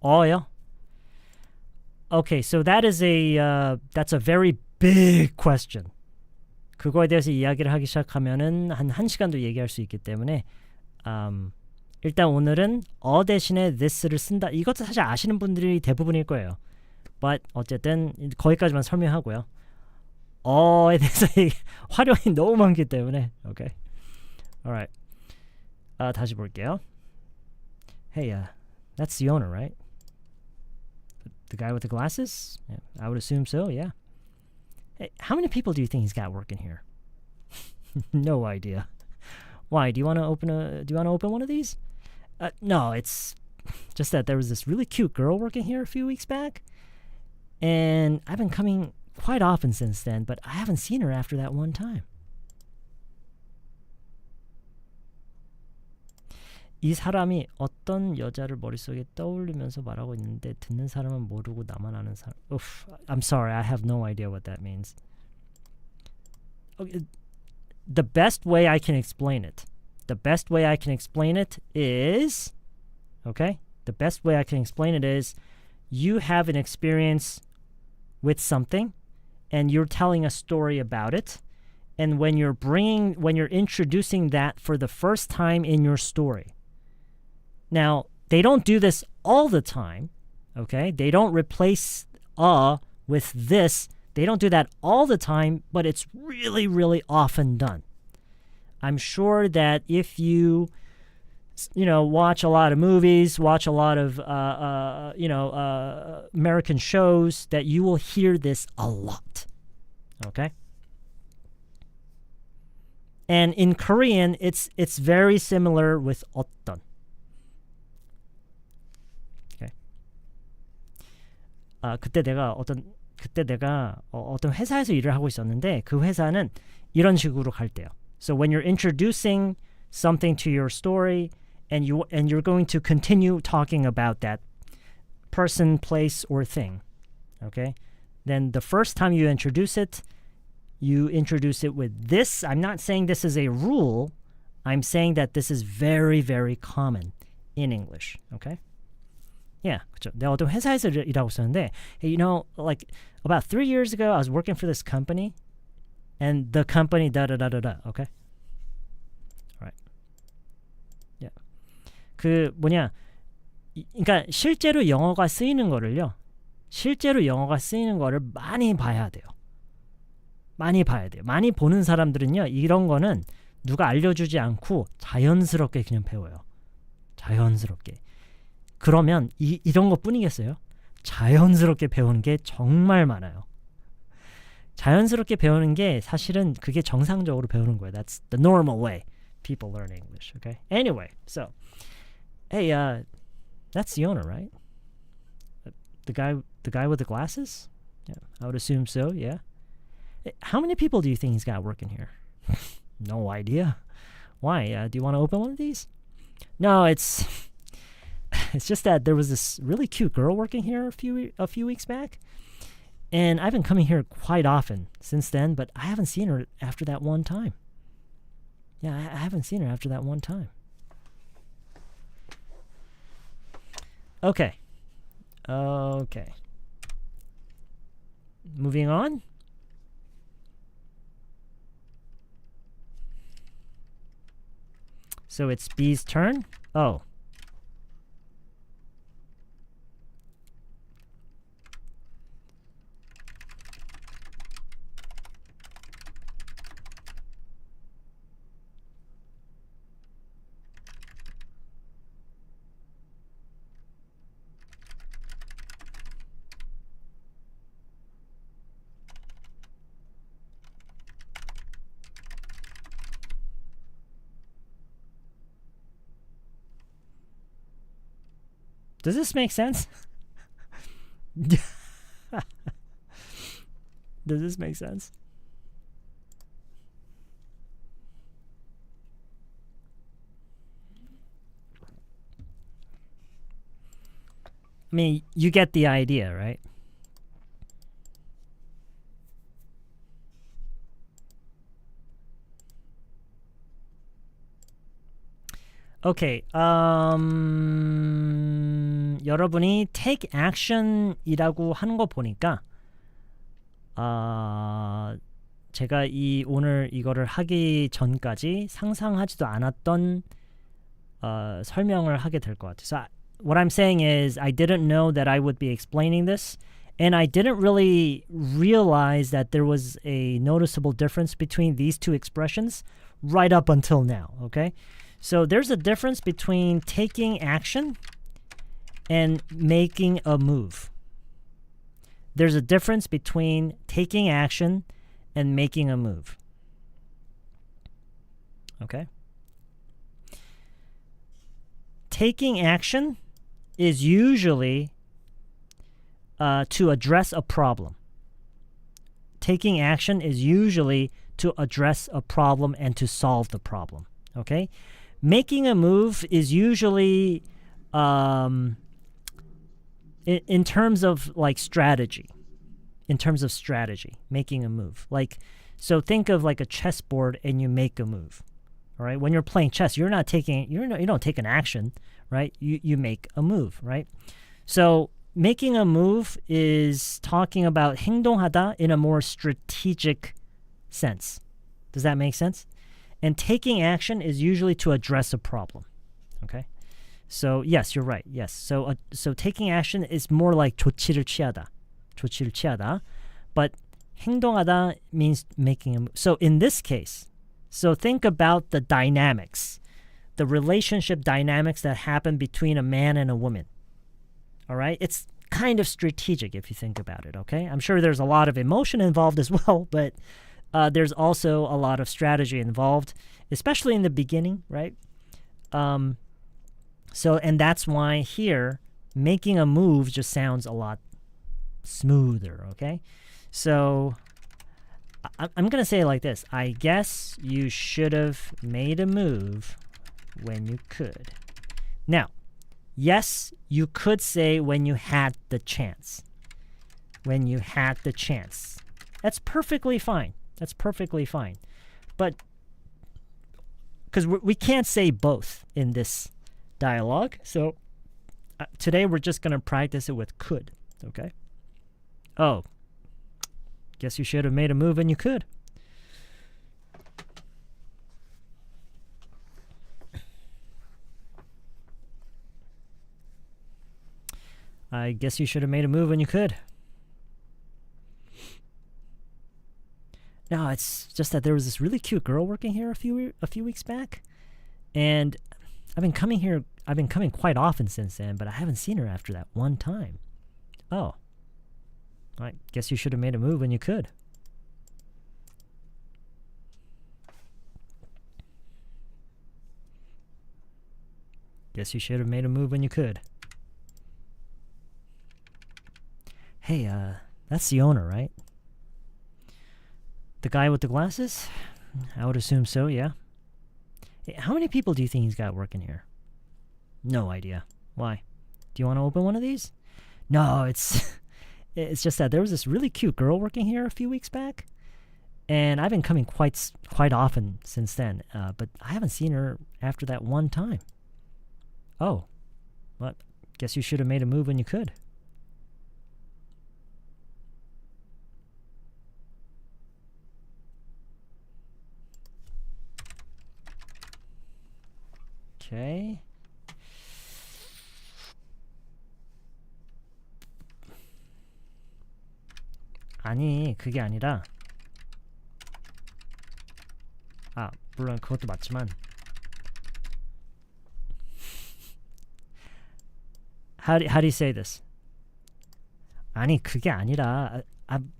어요? Okay, so that's a very big question. 그거에 대해서 이야기를 하기 시작하면은 한 1시간도 얘기할 수 있기 때문에 일단 오늘은 대신에 this를 쓴다. 이것도 사실 아시는 분들이 대부분일 거예요. But 어쨌든 거기까지만 설명하고요. 에 대해서 활용이 너무 많기 때문에. Okay. Alright. 다시 볼게요. Hey, that's the owner, right? The guy with the glasses? Yeah, I would assume so, yeah. Hey, how many people do you think he's got working here? No idea. Why? Do you want to open one of these? No, it's just that there was this really cute girl working here a few weeks back, and I've been coming quite often since then, but I haven't seen her after that one time. 이 사람이 어떤 여자를 머릿속에 떠올리면서 말하고 있는데 듣는 사람은 모르고 나만 아는 사람. Oof, I'm sorry, I have no idea what that means. Okay, the best way I can explain it. The best way I can explain it is, okay? The best way I can explain it is you have an experience with something and you're telling a story about it. And when you're introducing that for the first time in your story. Now, they don't do this all the time, okay? They don't replace with this. They don't do that all the time, but it's really, really often done. I'm sure that if you watch a lot of movies, watch a lot of, American shows, that you will hear this a lot, okay? And in Korean, it's very similar with 어떤. Okay. 그때 내가 어떤 회사에서 일을 하고 있었는데 그 회사는 이런 식으로 갈대요. So when you're introducing something to your story and you're going to continue talking about that person, place, or thing, okay? Then the first time you introduce it with this. I'm not saying this is a rule. I'm saying that this is very, very common in English, okay? Yeah, 그렇죠. 내가 어떤 회사에서 일하고 있었는데, hey, like about 3 years ago, I was working for this company, and the company da-da-da-da-da, okay? All right. Yeah. 그러니까 실제로 영어가 쓰이는 거를 많이 봐야 돼요. 많이 보는 사람들은요, 이런 거는 누가 알려주지 않고 자연스럽게 그냥 배워요. 자연스럽게. 그러면 이런 것뿐이겠어요? 자연스럽게 배우는 게 정말 많아요. 자연스럽게 배우는 게 사실은 그게 정상적으로 배우는 거예요. That's the normal way people learn English, okay? Anyway, so, hey, that's the owner, right? The guy with the glasses? Yeah, I would assume so, yeah. How many people do you think he's got working here? No idea. Why? Do you want to open one of these? No, it's just that there was this really cute girl working here a few weeks back, and I've been coming here quite often since then, but I haven't seen her after that one time. Yeah, I haven't seen her after that one time. Okay. Moving on. So it's B's turn. Oh. Does this make sense? Does this make sense? I mean, you get the idea, right? Okay, 여러분이 take action이라고 하는 거 보니까 제가 오늘 이거를 하기 전까지 상상하지도 않았던 설명을 하게 될 것 같아요. So what I'm saying is I didn't know that I would be explaining this, and I didn't really realize that there was a noticeable difference between these two expressions right up until now, okay? So there's a difference between taking action and making a move. There's a difference between taking action and making a move. Okay? Taking action is usually to address a problem. Taking action is usually to address a problem and to solve the problem. Okay? Making a move is usually in terms of like strategy. In terms of strategy, making a move. Like, so think of like a chessboard and you make a move. All right? When you're playing chess, you don't take an action, right? You make a move, right? So making a move is talking about 행동하다 in a more strategic sense. Does that make sense? And taking action is usually to address a problem. Okay? So yes, you're right. Yes. So taking action is more like 조치를 취하다. 조치를 취하다. But 행동하다 means making a move. So in this case, so think about the dynamics, the relationship dynamics that happen between a man and a woman. All right? It's kind of strategic if you think about it, okay? I'm sure there's a lot of emotion involved as well, but there's also a lot of strategy involved, especially in the beginning, right? So, and that's why here, making a move just sounds a lot smoother, okay? So, I'm going to say it like this. I guess you should have made a move when you could. Now, yes, you could say when you had the chance. When you had the chance. That's perfectly fine. That's perfectly fine. But, because we can't say both in this dialogue, so today we're just going to practice it with could, okay? Oh, guess you should have made a move when you could. I guess you should have made a move when you could. No, it's just that there was this really cute girl working here a few weeks back, and I've been coming quite often since then, but I haven't seen her after that one time. Oh. I guess you should have made a move when you could. Guess you should have made a move when you could. Hey, that's the owner, right? The guy with the glasses? I would assume so, yeah. Hey, how many people do you think he's got working here? No idea. Why? Do you want to open one of these? No, it's just that there was this really cute girl working here a few weeks back, and I've been coming quite often since then, but I haven't seen her after that one time. Oh, well, guess you should have made a move when you could. Okay. 아니, 그게 아니라 물론 그것도 맞지만 How do you say this? 아니, 그게 아니라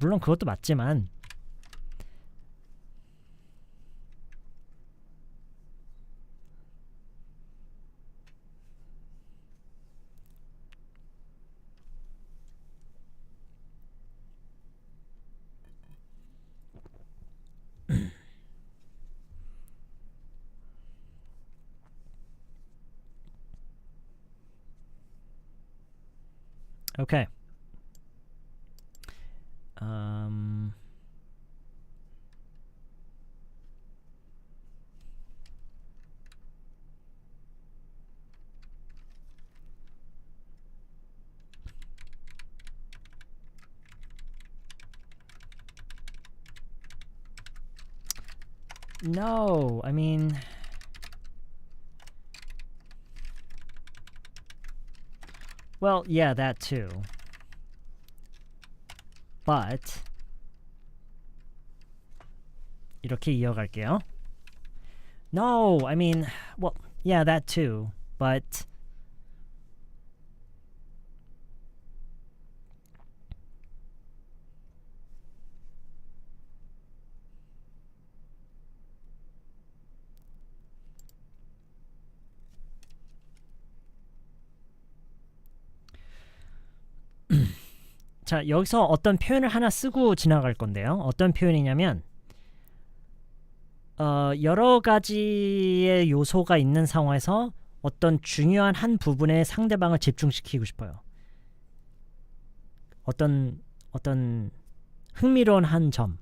물론 그것도 맞지만 Okay. No, I mean, well, yeah, that too. But 이렇게 이어갈게요. No, I mean, well, yeah, that too. But 자, 여기서 어떤 표현을 하나 쓰고 지나갈 건데요. 어떤 표현이냐면 여러 가지의 요소가 있는 상황에서 어떤 중요한 한 부분에 상대방을 집중시키고 싶어요. 어떤 흥미로운 한 점.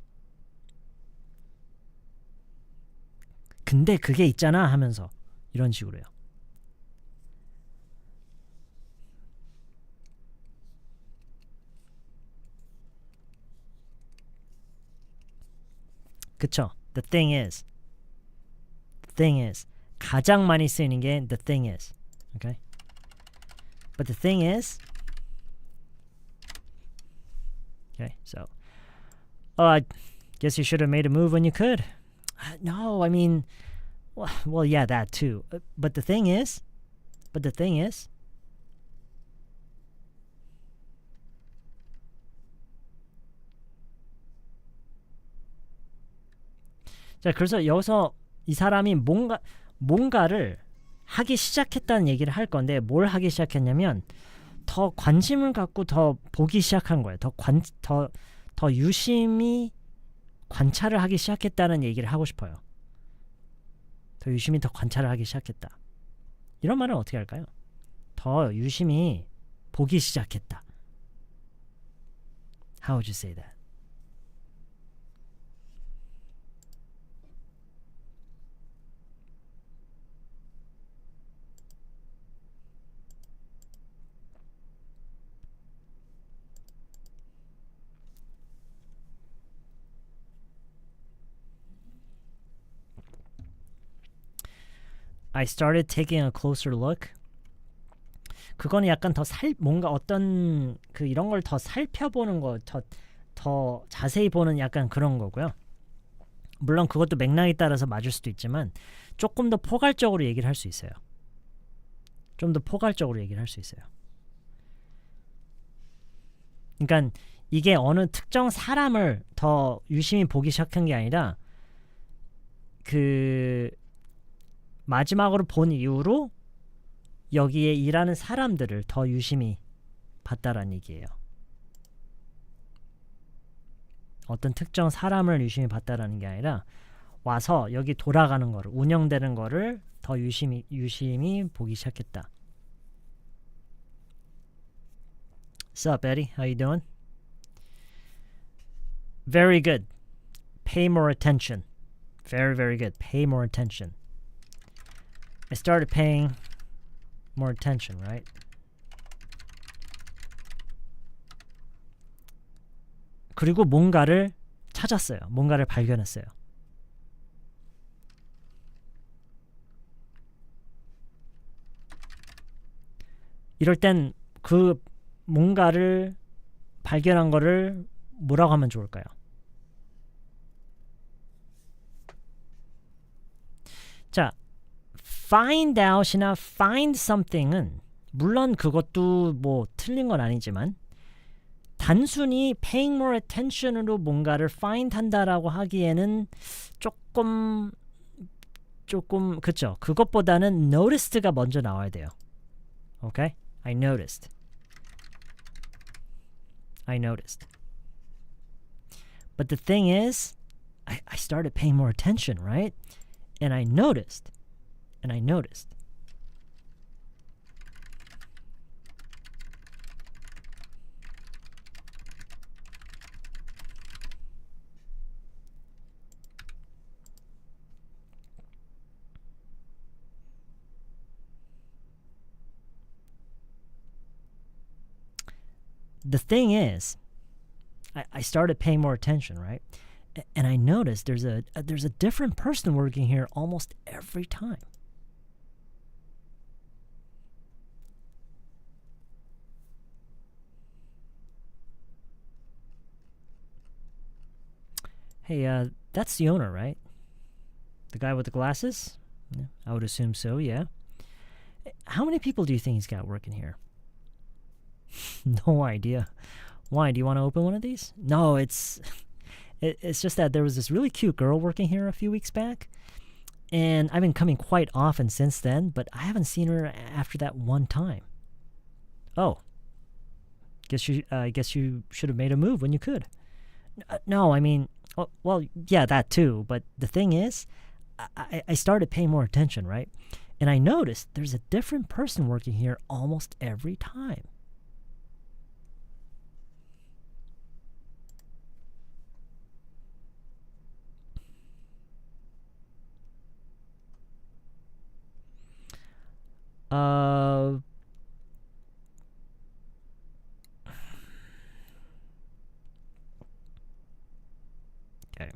근데 그게 있잖아 하면서 이런 식으로요. 그쵸? The thing is 가장 많이 쓰이는 게 the thing is. Okay? But the thing is okay, so I guess you should have made a move when you could. No, I mean well yeah, that too. But the thing is 자, 그래서 여기서 이 사람이 뭔가를 하기 시작했다는 얘기를 할 건데 뭘 하기 시작했냐면 더 관심을 갖고 더 보기 시작한 거예요. 더 유심히 관찰을 하기 시작했다는 얘기를 하고 싶어요. 더 유심히 더 관찰을 하기 시작했다. 이런 말은 어떻게 할까요? 더 유심히 보기 시작했다. How would you say that? I started taking a closer look. 그거는 약간 뭔가 어떤 이런 걸 더 살펴보는 거, 더 자세히 보는 약간 그런 거고요. 물론 그것도 맥락에 따라서 맞을 수도 있지만 조금 더 포괄적으로 얘기를 할 수 있어요. 좀 더 포괄적으로 얘기를 할 수 있어요. 그러니까 이게 어느 특정 사람을 더 유심히 보기 시작한 게 아니라 마지막으로 본 이후로 여기에 일하는 사람들을 더 유심히 봤다라는 얘기예요. 어떤 특정 사람을 유심히 봤다라는 게 아니라 와서 여기 돌아가는 거를, 운영되는 거를 더 유심히 보기 시작했다. What's up, Eddie? How you doing? Very good. Pay more attention. Very, very good. Pay more attention. I started paying more attention, right? 그리고 뭔가를 찾았어요. 뭔가를 발견했어요. 이럴 땐 그 뭔가를 발견한 거를 뭐라고 하면 좋을까요? 자, find out이나 find something은 물론 그것도 뭐 틀린 건 아니지만 단순히 paying more attention으로 뭔가를 find 한다라고 하기에는 조금 그쵸? 그것보다는 noticed가 먼저 나와야 돼요. Okay? I noticed. But the thing is, I started paying more attention, right? And I noticed. The thing is, I started paying more attention, right? And I noticed there's a different person working here almost every time. Hey, that's the owner, right? The guy with the glasses? I would assume so, yeah. How many people do you think he's got working here? No idea. Why? Do you want to open one of these? No, it's just that there was this really cute girl working here a few weeks back, and I've been coming quite often since then, but I haven't seen her after that one time. Oh. I guess you should have made a move when you could. No, I mean, well, yeah, that too, but the thing is, I started paying more attention, right? And I noticed there's a different person working here almost every time. Okay.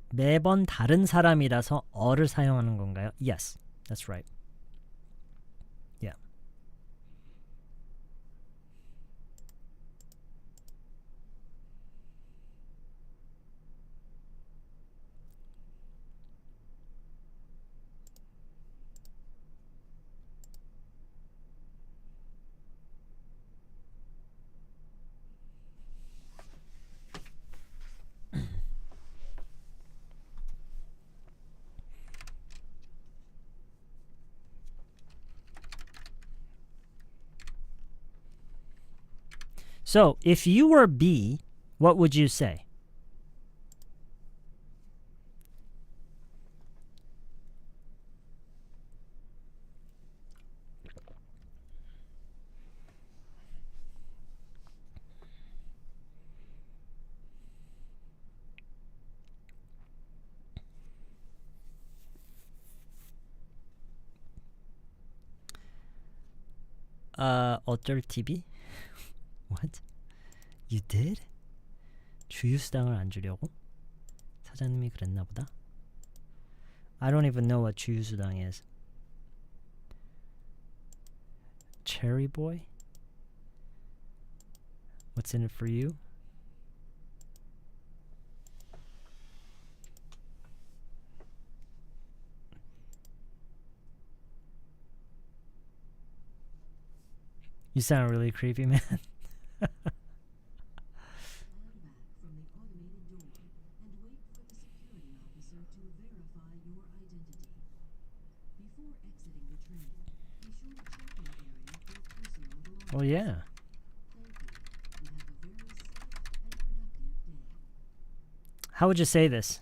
매번 다른 사람이라서 어를 사용하는 건가요? Yes, that's right. Yeah. So, if you were B, what would you say? 어쩔 TV? What? You did? 주유수당을 안 주려고? 사장님이 그랬나 보다. I don't even know what 주유수당 is. Cherry boy? What's in it for you? You sound really creepy, man. Well, yeah. How would you say this?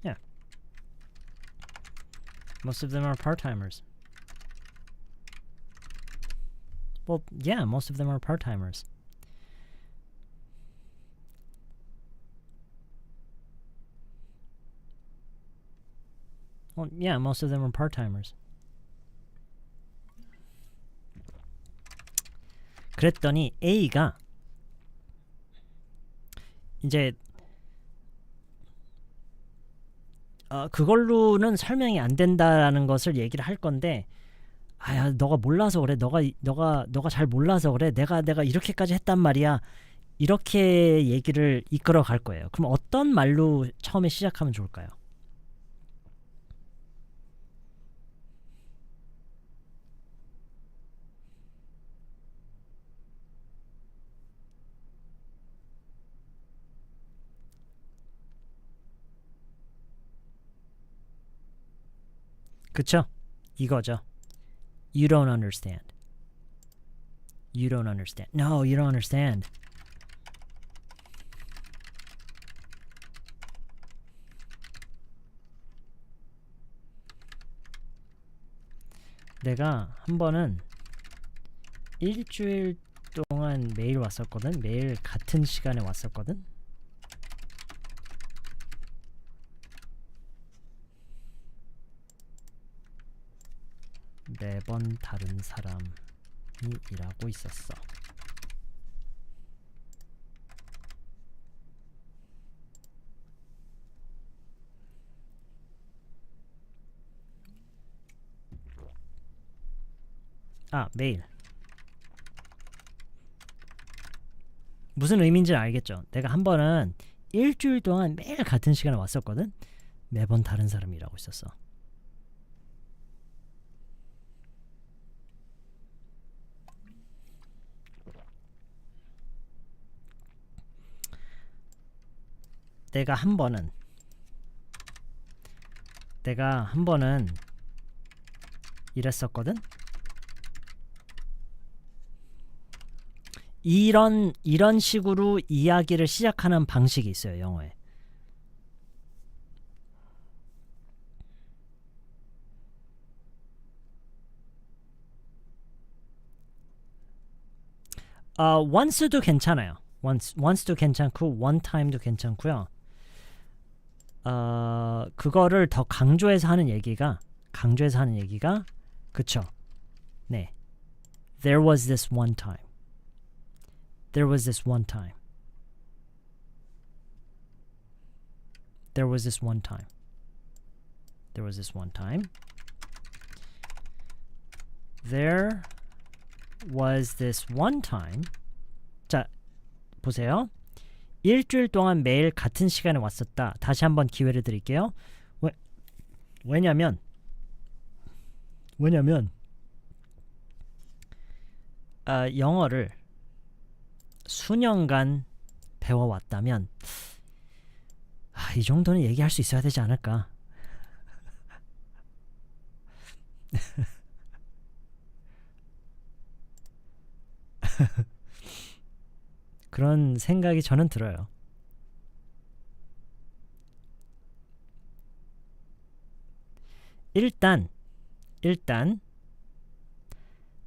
Yeah. Most of them are part-timers. Well, yeah, most of them are part-timers. Well, yeah, most of them are part-timers. 그랬더니 A가 이제 그걸로는 설명이 안 된다라는 것을 얘기를 할 건데, 아야, 너가 몰라서 그래. 너가 잘 몰라서 그래. 내가 이렇게까지 했단 말이야. 이렇게 얘기를 이끌어 갈 거예요. 그럼 어떤 말로 처음에 시작하면 좋을까요? 그쵸? 이거죠. You don't understand. You don't understand. No, you don't understand. 내가 한 번은 일주일 동안 매일 왔었거든. 매일 같은 시간에 왔었거든. 매번 다른 사람이 일하고 있었어. 매일. 무슨 의미인지 알겠죠? 내가 한 번은 일주일 동안 매일 같은 시간에 왔었거든. 매번 다른 사람이 일하고 있었어. 내가 한 번은 이랬었거든. 이런 식으로 이야기를 시작하는 방식이 있어요, 영어에. once도 괜찮아요. once도 괜찮고 one time도 괜찮고요. 그거를 더 강조해서 하는 얘기가 그쵸? 네. There was this one time. There was this one time. There was this one time. There was this one time. There was this one time. 자, 보세요. 일주일 동안 매일 같은 시간에 왔었다. 다시 한번 기회를 드릴게요. 왜냐면 영어를 수년간 배워왔다면 이 정도는 얘기할 수 있어야 되지 않을까. 그런 생각이 저는 들어요. 일단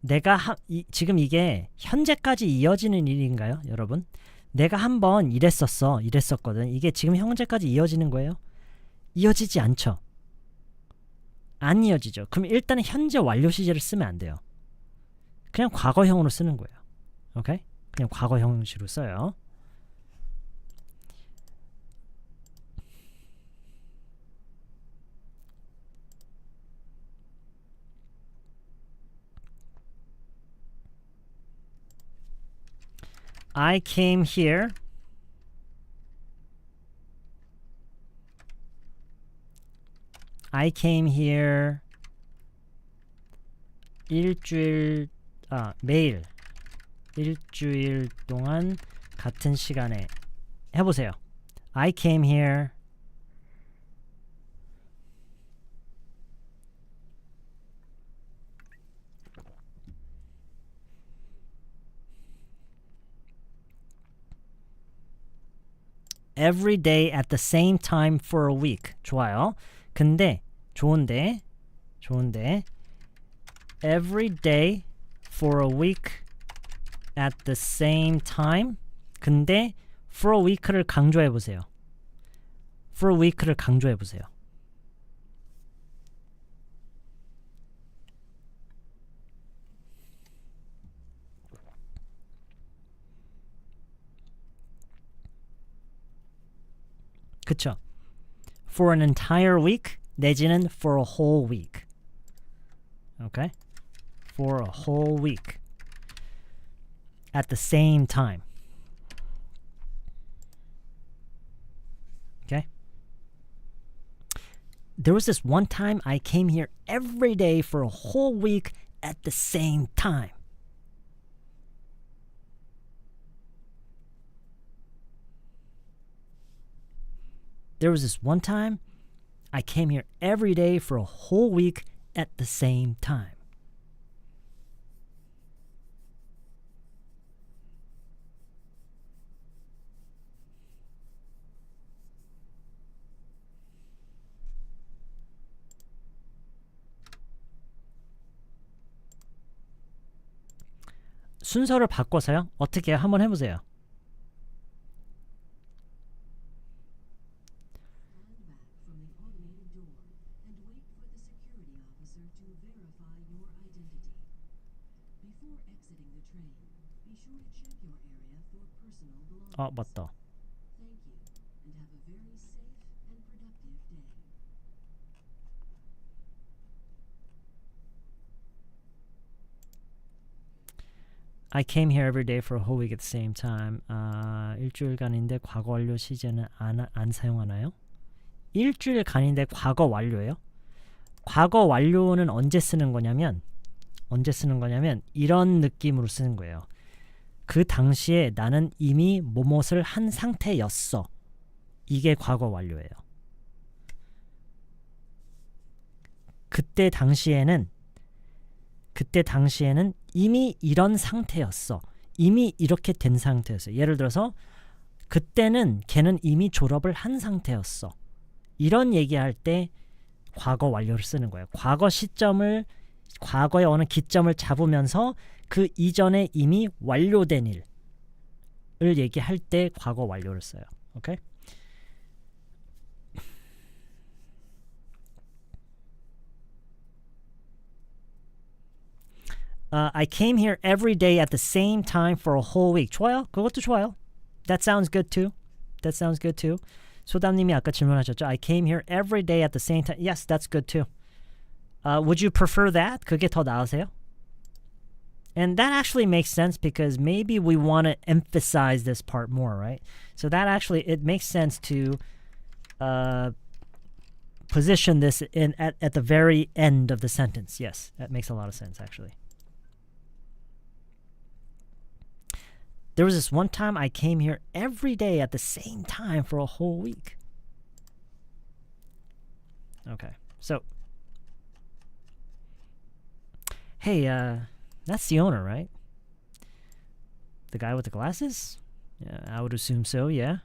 내가 지금 이게 현재까지 이어지는 일인가요, 여러분? 내가 한번 이랬었거든. 이게 지금 현재까지 이어지는 거예요? 이어지지 않죠. 안 이어지죠. 그럼 일단은 현재 완료 시제를 쓰면 안 돼요. 그냥 과거형으로 쓰는 거예요. 오케이? 그냥 과거 형식으로 써요. I came here 매일 일주일 동안 같은 시간에 해보세요. I came here every day at the same time for a week. 좋아요. 근데 좋은데 every day for a week at the same time. 근데 for a week를 강조해 보세요. for a week를 강조해 보세요. 그쵸? For an entire week 내지는 for a whole week. Okay? For a whole week. At the same time. Okay? There was this one time I came here every day for a whole week at the same time. There was this one time I came here every day for a whole week at the same time. 순서를 바꿔서요? 어떻게 해요? 한번 해보세요. 맞다. I came here every day for a whole week at the same time. 일주일간인데 과거 완료 시제는 안 사용하나요? 일주일간인데 과거 완료예요? 과거 완료는 언제 쓰는 거냐면 이런 느낌으로 쓰는 거예요. 그 당시에 나는 이미 뭐뭇을 한 상태였어. 이게 과거 완료예요. 그때 당시에는 이미 이런 상태였어. 이미 이렇게 된 상태였어. 예를 들어서 그때는 걔는 이미 졸업을 한 상태였어. 이런 얘기할 때 과거 완료를 쓰는 거예요. 과거의 어느 기점을 잡으면서 그 이전에 이미 완료된 일을 얘기할 때 과거 완료를 써요. 오케이? I came here every day at the same time for a whole week. 좋아요. 그것도 좋아요. That sounds good too. 소담님이 아까 질문하셨죠. I came here every day at the same time. Yes, that's good too. Would you prefer that? 그게 더 나으세요? And that actually makes sense because maybe we want to emphasize this part more, right? So that actually, it makes sense to position this at the very end of the sentence. Yes, that makes a lot of sense actually. There was this one time I came here every day at the same time for a whole week. Okay, so hey, that's the owner, right? The guy with the glasses? Yeah, I would assume so, yeah.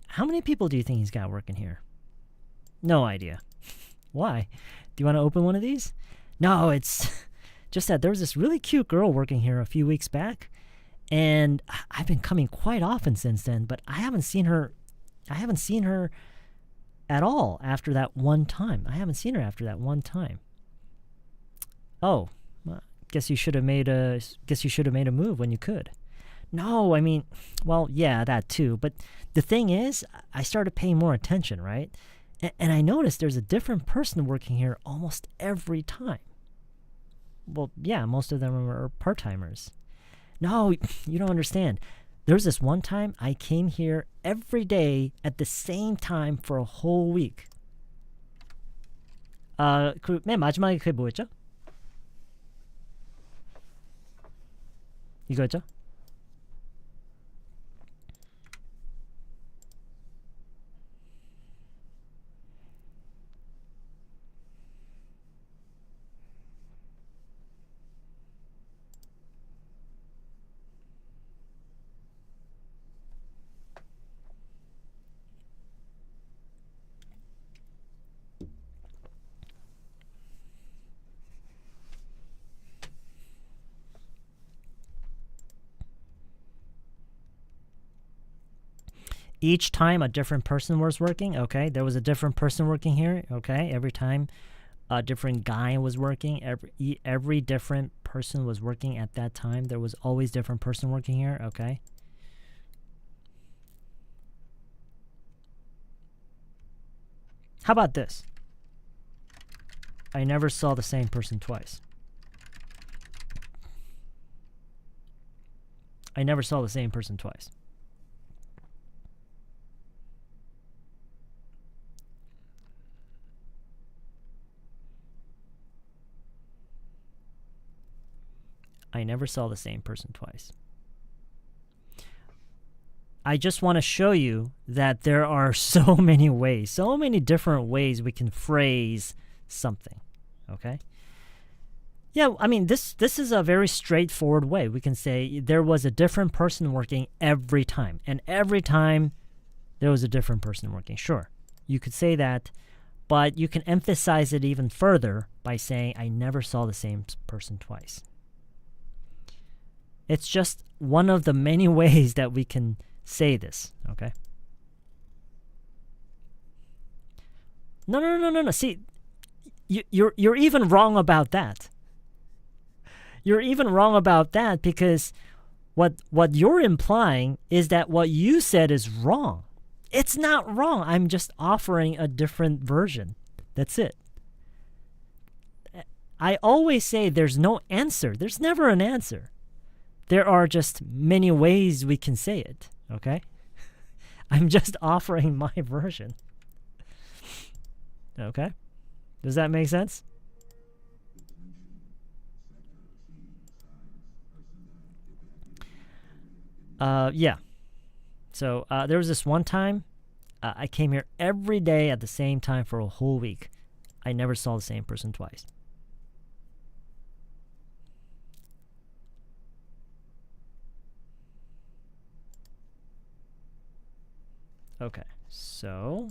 How many people do you think he's got working here? No idea. Why? Do you want to open one of these? No, it's just that there was this really cute girl working here a few weeks back, and I've been coming quite often since then, but I haven't seen her at all after that one time. Oh, guess you should have made a move when you could. No, I mean, well, yeah, that too. But the thing is, I started paying more attention, right? And I noticed there's a different person working here almost every time. Well, yeah, most of them are part-timers. No, you don't understand. There's this one time I came here every day at the same time for a whole week. 맨 마지막에 그게 뭐였죠? 이거죠? Each time a different person was working. Okay, there was a different person working here. Okay, every time a different guy was working. Every different person was working at that time. There was always different person working here. Okay. How about this? I never saw the same person twice. I never saw the same person twice. I never saw the same person twice. I just want to show you that there are so many ways, so many different ways we can phrase something. Okay? Yeah, I mean, this is a very straightforward way. We can say there was a different person working every time. And every time there was a different person working. Sure, you could say that, but you can emphasize it even further by saying, I never saw the same person twice. It's just one of the many ways that we can say this, okay? No. See, you're even wrong about that. You're even wrong about that because what you're implying is that what you said is wrong. It's not wrong. I'm just offering a different version. That's it. I always say there's no answer. There's never an answer. There are just many ways we can say it, okay? I'm just offering my version. Okay? Does that make sense? Yeah. So there was this one time I came here every day at the same time for a whole week. I never saw the same person twice. Okay, so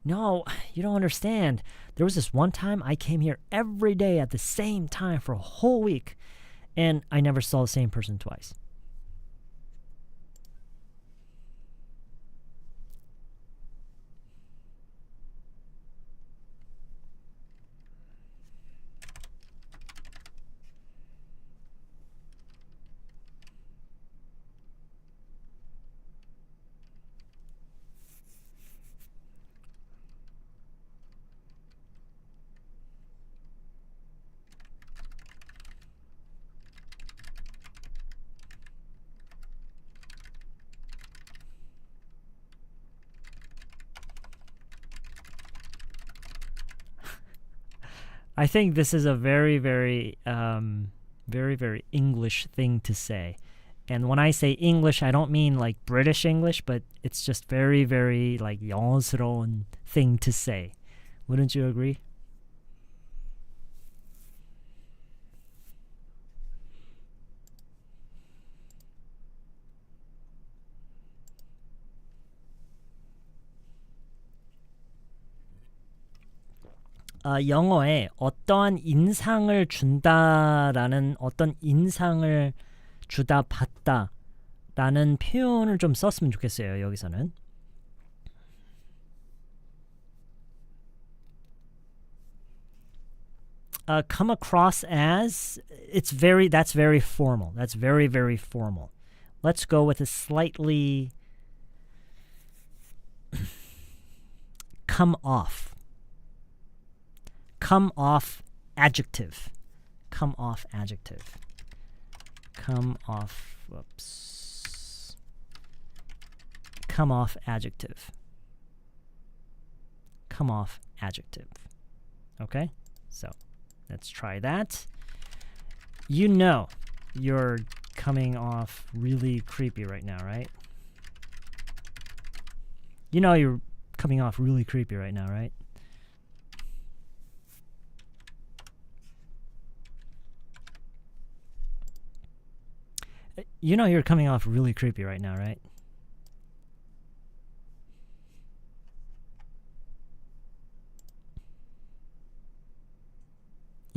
no, you don't understand. There was this one time I came here every day at the same time for a whole week, and I never saw the same person twice. I think this is a very, very English thing to say. And when I say English, I don't mean like British English, but it's just very, very like 영어스러운 thing to say. Wouldn't you agree? 영어에 어떠한 인상을 준다라는 어떤 인상을 주다 받다라는 표현을 좀 썼으면 좋겠어요. 여기서는. Come across as that's very formal. That's very, very formal. Let's go with a slightly come off. Come off adjective. Come off adjective. Come off, whoops. Come off adjective. Come off adjective. Okay? So, let's try that. You know you're coming off really creepy right now, right? You know you're coming off really creepy right now, right? You know you're coming off really creepy right now, right?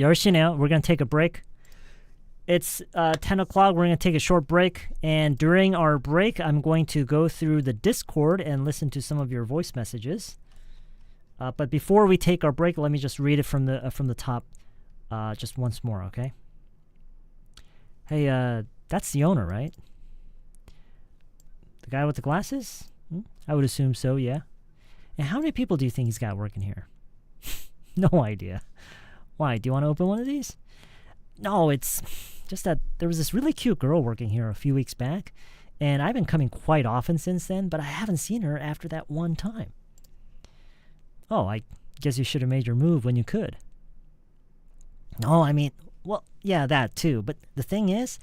열시네요. We're going to take a break. It's 10 o'clock. We're going to take a short break. And during our break, I'm going to go through the Discord and listen to some of your voice messages. But before we take our break, let me just read it from the top just once more, okay? Hey, that's the owner, right? The guy with the glasses? I would assume so, yeah. And how many people do you think he's got working here? No idea. Why? Do you want to open one of these? No, it's just that there was this really cute girl working here a few weeks back, and I've been coming quite often since then, but I haven't seen her after that one time. Oh, I guess you should have made your move when you could. No, I mean, well, yeah, that too. But the thing is,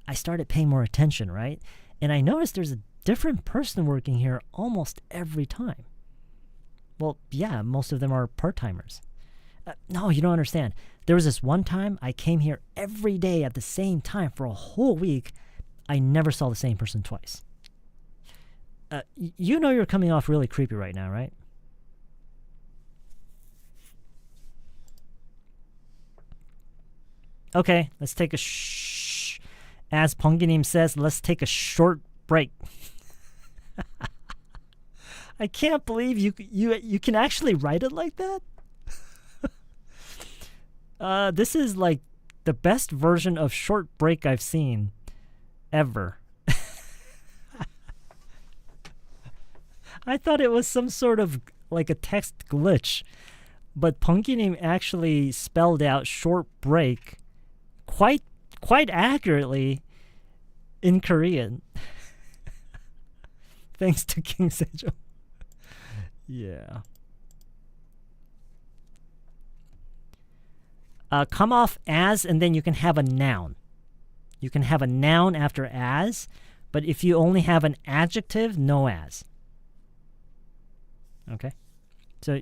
I started paying more attention, right? And I noticed there's a different person working here almost every time. Well, yeah, most of them are part-timers. No, you don't understand. There was this one time I came here every day at the same time for a whole week. I never saw the same person twice. You know you're coming off really creepy right now, right? Okay, let's take a as Punginim says, let's take a short break. I can't believe you can actually write it like that. This is like the best version of short break I've seen ever. I thought it was some sort of like a text glitch, but Punkinim actually spelled out short break quite accurately in Korean. Thanks to King Sejong. Yeah. Come off as, and then you can have a noun. You can have a noun after as, but if you only have an adjective, no as. Okay? So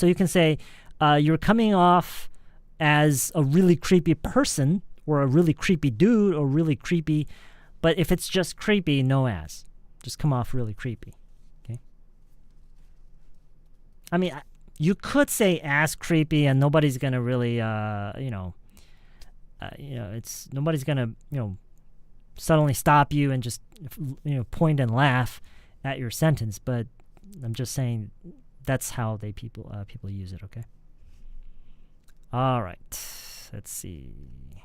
you can say, you're coming off as a really creepy person, or a really creepy dude, or really creepy, but if it's just creepy, no as. Just come off really creepy. Okay? I mean, you could say as creepy, and nobody's gonna really, it's nobody's gonna, suddenly stop you and just, point and laugh at your sentence. But I'm just saying that's how people use it. Okay. All right. Let's see.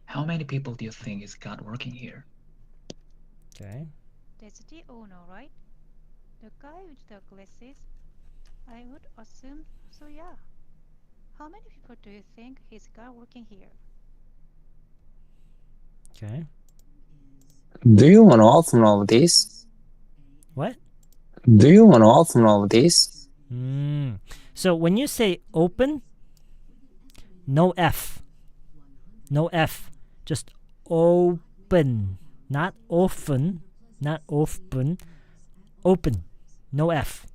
How many people do you think is got working here? Okay. That's the owner, right? The guy with the glasses? I would assume so, yeah. How many people do you think he's got working here? Okay. Do you want to open all of this? What? Do you want to open all of this? So when you say open, no F. No F. Just open. Not often. Not often. Open. No F.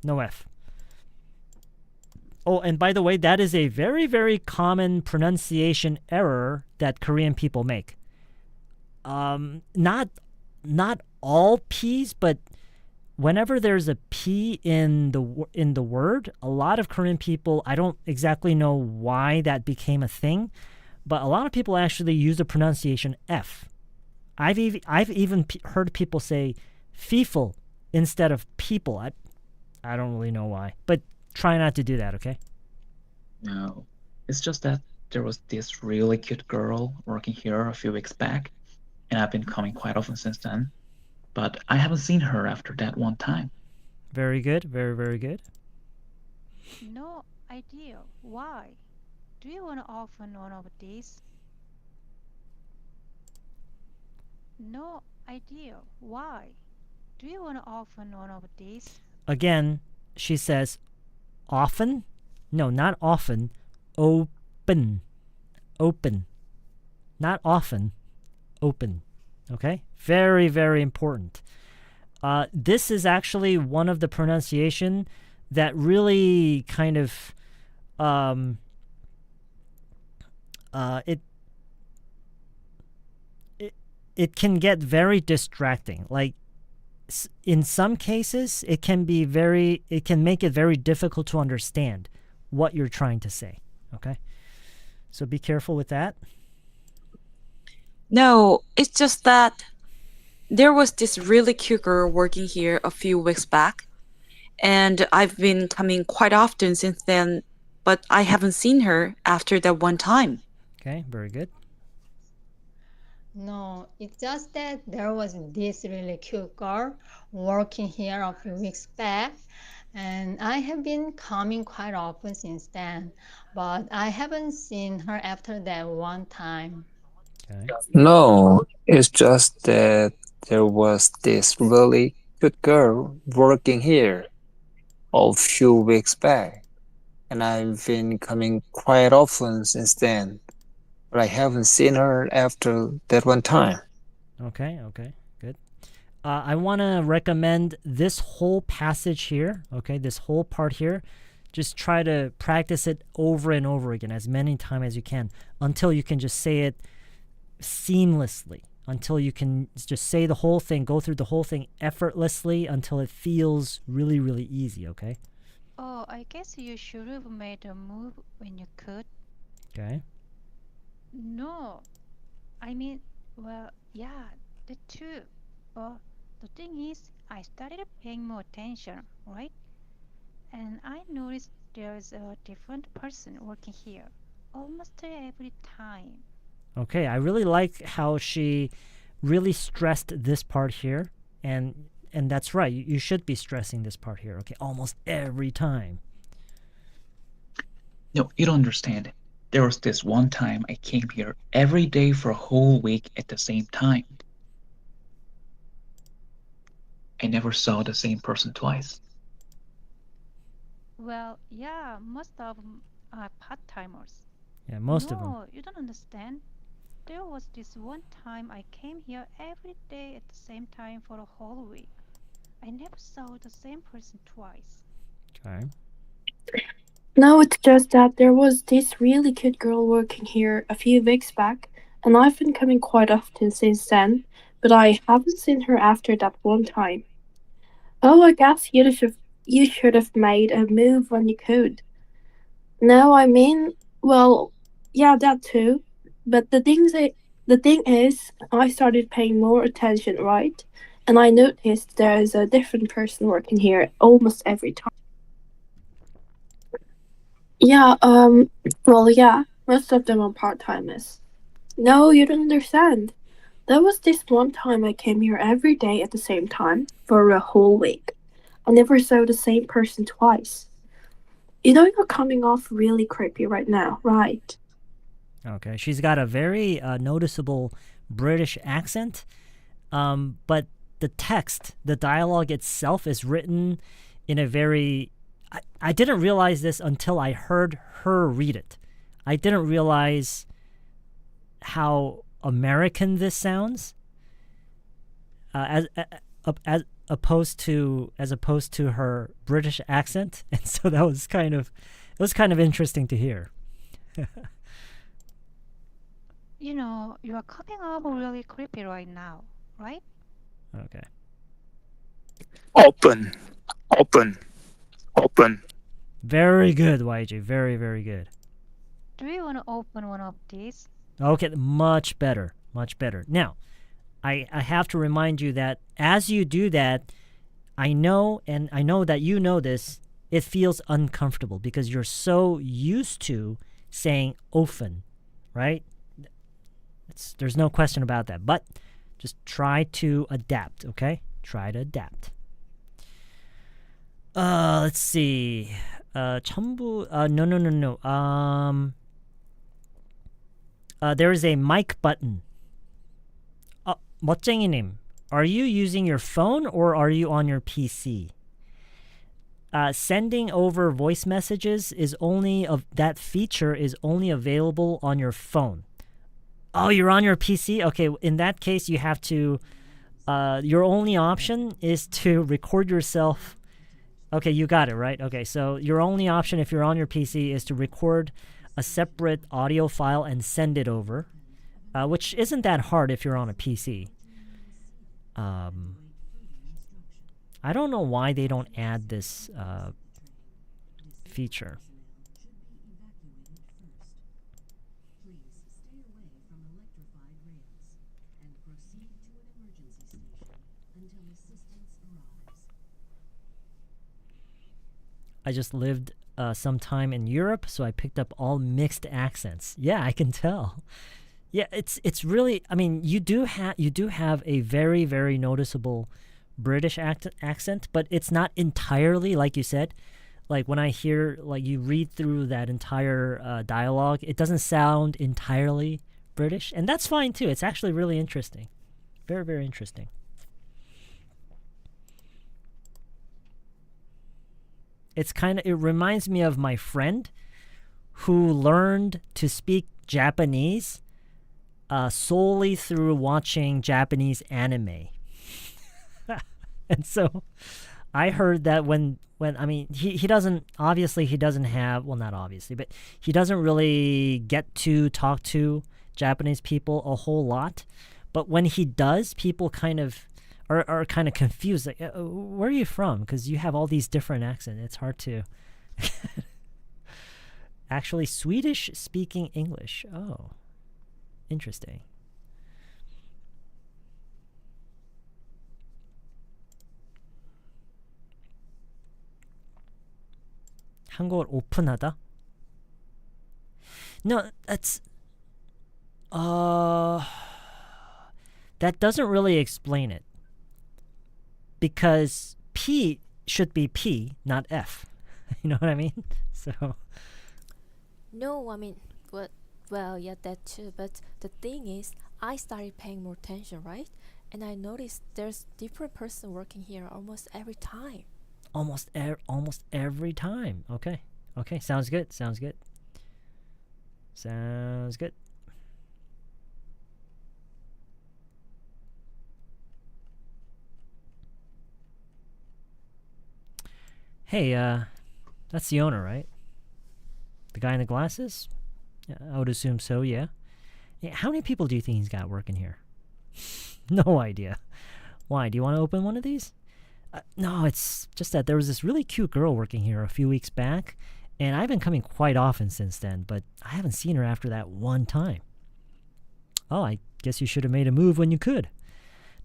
No F. Oh, and by the way, that is a very, very common pronunciation error that Korean people make. Not all P's, but whenever there's a P in the word, a lot of Korean people, I don't exactly know why that became a thing, but a lot of people actually use the pronunciation F. I've even heard people say "feeful" instead of people. I don't really know why, but try not to do that, okay? No, it's just that there was this really cute girl working here a few weeks back, and I've been coming quite often since then. But I haven't seen her after that one time. Very good. Very, very good. No idea. Why? Do you want to open one of these? No idea. Why? Do you want to open one of these? Again, she says often. No, not often. Open. Open. Not often. Open. Okay? Very, very important. This is actually one of the pronunciation that really kind of it can get very distracting. Like in some cases, it can make it very difficult to understand what you're trying to say. Okay? So be careful with that. No, it's just that there was this really cute girl working here a few weeks back, and I've been coming quite often since then, but I haven't seen her after that one time. Okay, very good. No, it's just that there was this really cute girl working here a few weeks back, and I have been coming quite often since then, but I haven't seen her after that one time. Okay. No, it's just that there was this really good girl working here a few weeks back, and I've been coming quite often since then. but I haven't seen her after that one time. Okay, good. I want to recommend this whole passage here, okay, this whole part here. Just try to practice it over and over again as many times as you can until you can just say it seamlessly, until you can just say the whole thing, go through the whole thing effortlessly until it feels really, really easy, okay? Oh, I guess you should have made a move when you could. Okay. No, I mean, well, yeah, the two. But the thing is, I started paying more attention, right? And I noticed there's a different person working here almost every time. Okay, I really like how she really stressed this part here, and that's right. You should be stressing this part here, okay? Almost every time. No, you don't understand. There was this one time I came here every day for a whole week at the same time. I never saw the same person twice. Well, yeah, most of them are part-timers. Yeah, most of them. No, you don't understand. There was this one time I came here every day at the same time for a whole week. I never saw the same person twice. Okay. No, it's just that there was this really cute girl working here a few weeks back, and I've been coming quite often since then, but I haven't seen her after that one time. Oh, I guess you should have made a move when you could. No, I mean, well, yeah, that too. But the thing is, I started paying more attention, right? And I noticed there's a different person working here almost every time. Yeah, well, yeah, most of them are part-timers. No, you don't understand. There was this one time I came here every day at the same time for a whole week. I never saw the same person twice. You know you're coming off really creepy right now, right? Okay. She's got a very noticeable British accent, but the text, the dialogue itself is written in a very... I didn't realize this until I heard her read it. I didn't realize how American this sounds, as opposed to her British accent, and so that was kind of interesting to hear. You know, you are coming off really creepy right now, right? Okay. Open, open, open. Very good, YG. Very, very good. Do you want to open one of these? Okay, much better. Much better. Now, I have to remind you that as you do that, I know that you know this, it feels uncomfortable because you're so used to saying open, right? There's no question about that. But just try to adapt, okay? Try to adapt. Let's see. 전부 no. There is a mic button. 멋쟁이님, are you using your phone or are you on your PC? Sending over voice messages is only that feature is only available on your phone. Oh, you're on your PC? Okay, in that case, you have to. Your only option is to record yourself. Okay, you got it, right? Okay, so your only option if you're on your PC is to record a separate audio file and send it over, which isn't that hard if you're on a PC. I don't know why they don't add this feature. I just lived some time in Europe, so I picked up all mixed accents. Yeah, I can tell. Yeah, it's really. I mean, you do have a very, very noticeable British accent, but it's not entirely like you said. Like when I hear you read through that entire dialogue, it doesn't sound entirely British, and that's fine too. It's actually really interesting, very, very interesting. It reminds me of my friend who learned to speak Japanese solely through watching Japanese anime. And so I heard that when I mean, he doesn't, obviously he doesn't have, well, not obviously, but he doesn't really get to talk to Japanese people a whole lot. But when he does, people kind of are kind of confused. Like, where are you from? Because you have all these different accents. It's hard to... Actually, Swedish speaking English. Oh, interesting. 한국어를 오픈하다? No, that's... That doesn't really explain it. Because P should be P, not F. You know what I mean? So... No, I mean, well, yeah, that too. But the thing is, I started paying more attention, right? And I noticed there's different person working here almost every time. Almost every time. Okay. Okay, sounds good. Sounds good. Sounds good. Hey, that's the owner, right? The guy in the glasses? Yeah, I would assume so, yeah. How many people do you think he's got working here? No idea. Why? Do you want to open one of these? No, it's just that there was this really cute girl working here a few weeks back, and I've been coming quite often since then, but I haven't seen her after that one time. Oh, I guess you should have made a move when you could.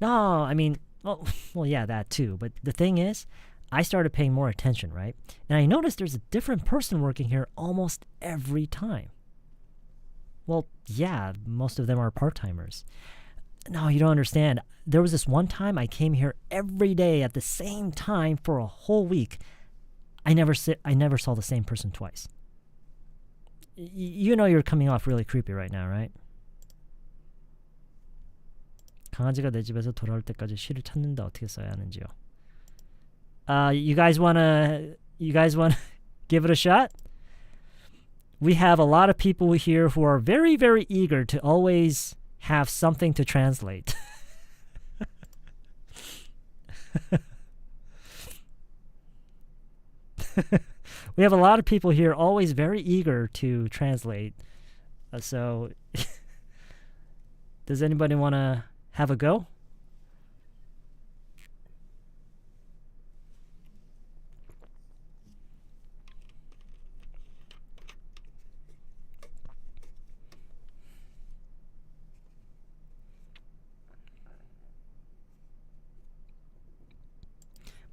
No, I mean, well, yeah, that too. But the thing is, I started paying more attention, right? And I noticed there's a different person working here almost every time. Well, yeah, most of them are part-timers. No, you don't understand. There was this one time I came here every day at the same time for a whole week. I never saw the same person twice. You know you're coming off really creepy right now, right? 강아지가 내 집에서 돌아올 때까지 시를 찾는데 어떻게 써야 하는지요? You guys wanna give it a shot? We have a lot of people here who are very, very eager to always have something to translate. We have a lot of people here always very eager to translate. So, does anybody want to have a go?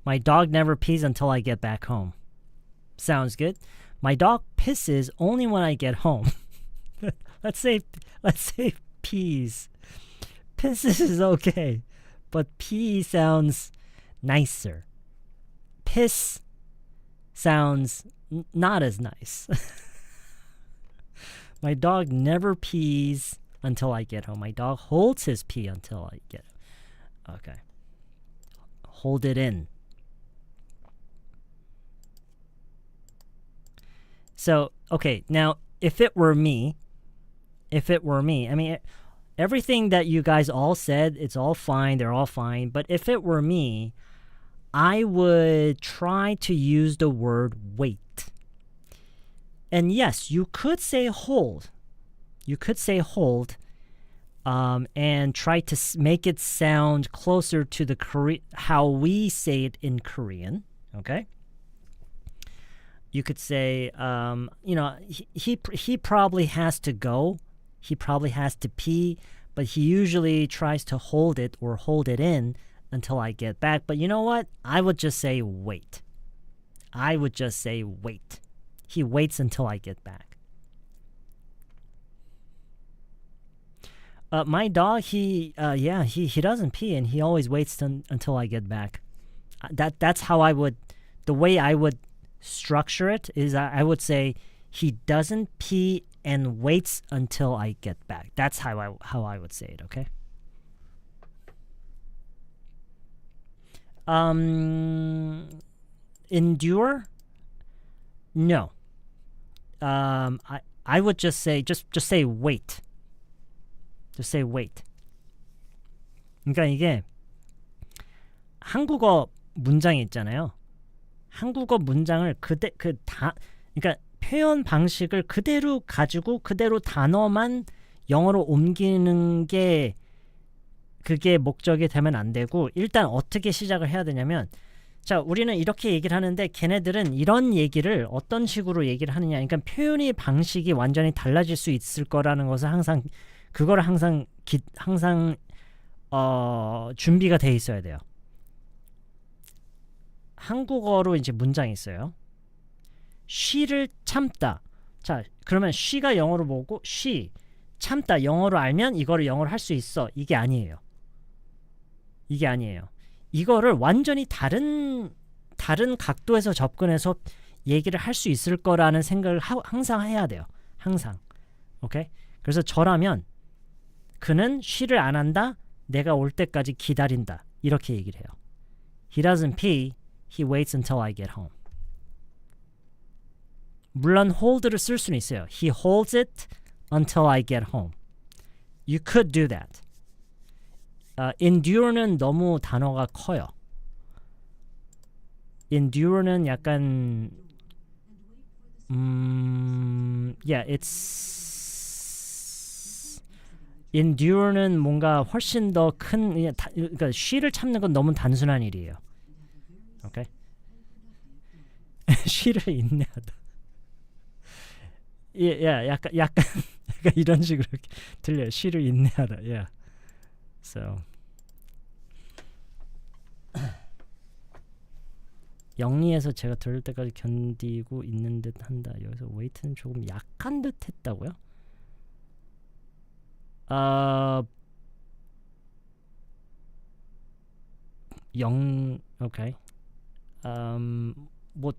My dog never pees until I get back home. Sounds good. My dog pisses only when I get home. let's say pees. Pisses is okay, but pee sounds nicer. Piss sounds not as nice. My dog never pees until I get home. My dog holds his pee until I get home. Okay. Hold it in. So, okay, now, if it were me, I mean, everything that you guys all said, it's all fine, they're all fine, but if it were me, I would try to use the word wait. And yes, you could say hold. You could say hold, and try to make it sound closer to the how we say it in Korean, okay? You could say, you know, he probably has to go. He probably has to pee, but he usually tries to hold it or hold it in until I get back. But you know what? I would just say wait. I would just say wait. He waits until I get back. My dog, he doesn't pee, and he always waits until I get back. That's how I would, the way I would structure it is I would say he doesn't pee and waits until I get back. That's how I would say it, okay? Endure? No. I would just say just say wait. Just say wait. 그러니까 이게 한국어 문장이 있잖아요. 한국어 문장을 그러니까 표현 방식을 그대로 가지고 그대로 단어만 영어로 옮기는 게 그게 목적이 되면 안 되고 일단 어떻게 시작을 해야 되냐면 자, 우리는 이렇게 얘기를 하는데 걔네들은 이런 얘기를 어떤 식으로 얘기를 하느냐. 그러니까 표현의 방식이 완전히 달라질 수 있을 거라는 것을 항상 그거를 항상 준비가 돼 있어야 돼요. 한국어로 이제 문장이 있어요. she를 참다. 자, 그러면 she가 영어로 뭐고 she 참다 영어로 알면 이거를 영어로 할 수 있어. 이게 아니에요. 이게 아니에요. 이거를 완전히 다른 각도에서 접근해서 얘기를 할 수 있을 거라는 생각을 항상 해야 돼요. 항상. 오케이? 그래서 저라면 그는 she를 안 한다. 내가 올 때까지 기다린다. 이렇게 얘기를 해요. He doesn't pee. He waits until I get home. 물론 hold를 쓸 수는 있어요. He holds it until I get home. You could do that. endure는 너무 단어가 커요. endure는 약간 endure는 뭔가 훨씬 더 큰 그러니까 she를 참는 건 너무 단순한 일이에요. 오케이? she를 인내하다. 약간 이런 식으로 들려요. she를 인내하다. Yeah. So 영리해서 제가 들을 때까지 견디고 있는 듯 한다. 여기서 wait는 조금 약한 듯 했다고요? 오케이. 뭐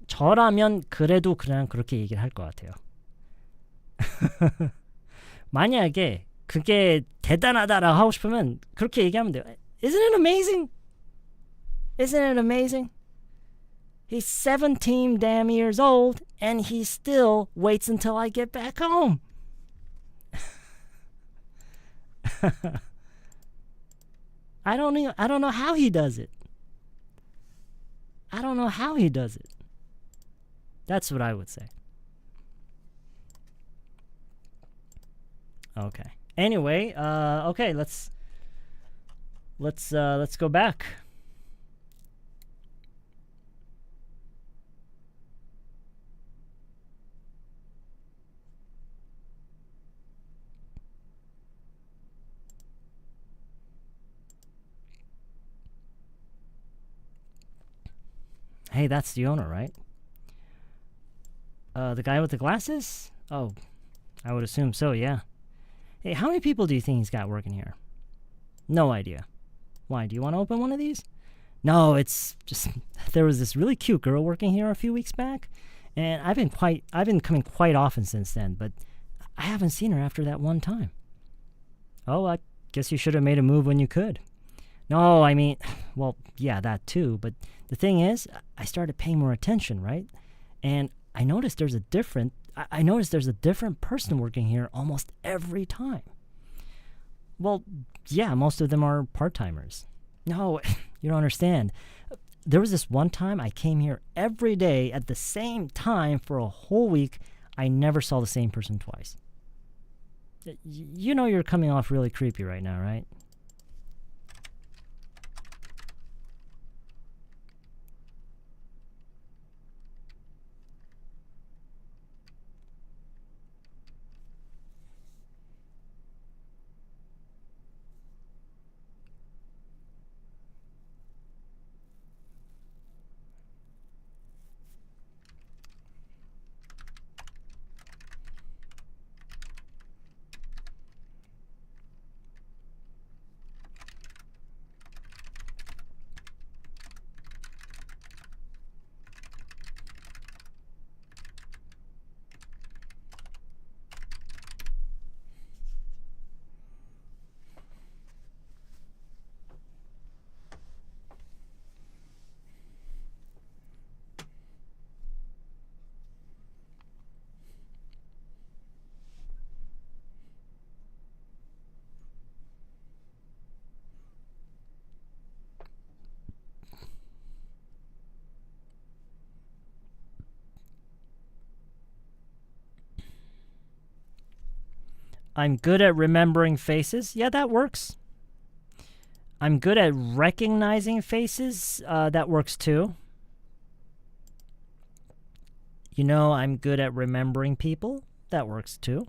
저라면 그래도 그냥 그렇게 얘기를 할 것 같아요. 만약에 그게 대단하다라고 하고 싶으면 그렇게 얘기하면 돼요. Isn't it amazing? Isn't it amazing? He's 17 damn years old and he still waits until I get back home. I don't know how he does it. I don't know how he does it. That's what I would say. Okay. Anyway, okay, let's go back. Hey, that's the owner, right? The guy with the glasses? Oh, I would assume so, yeah. Hey, how many people do you think he's got working here? No idea. Why, do you want to open one of these? No, it's just there was this really cute girl working here a few weeks back, and I've been coming quite often since then, but I haven't seen her after that one time. Oh, I guess you should have made a move when you could. No, I mean, well, yeah, that too, but the thing is, I started paying more attention, right? And I noticed there's a different person working here almost every time. Well, yeah, most of them are part-timers. No, you don't understand. There was this one time I came here every day at the same time for a whole week. I never saw the same person twice. You know you're coming off really creepy right now, right? I'm good at remembering faces. Yeah, that works. I'm good at recognizing faces. That works too. You know, I'm good at remembering people. That works too.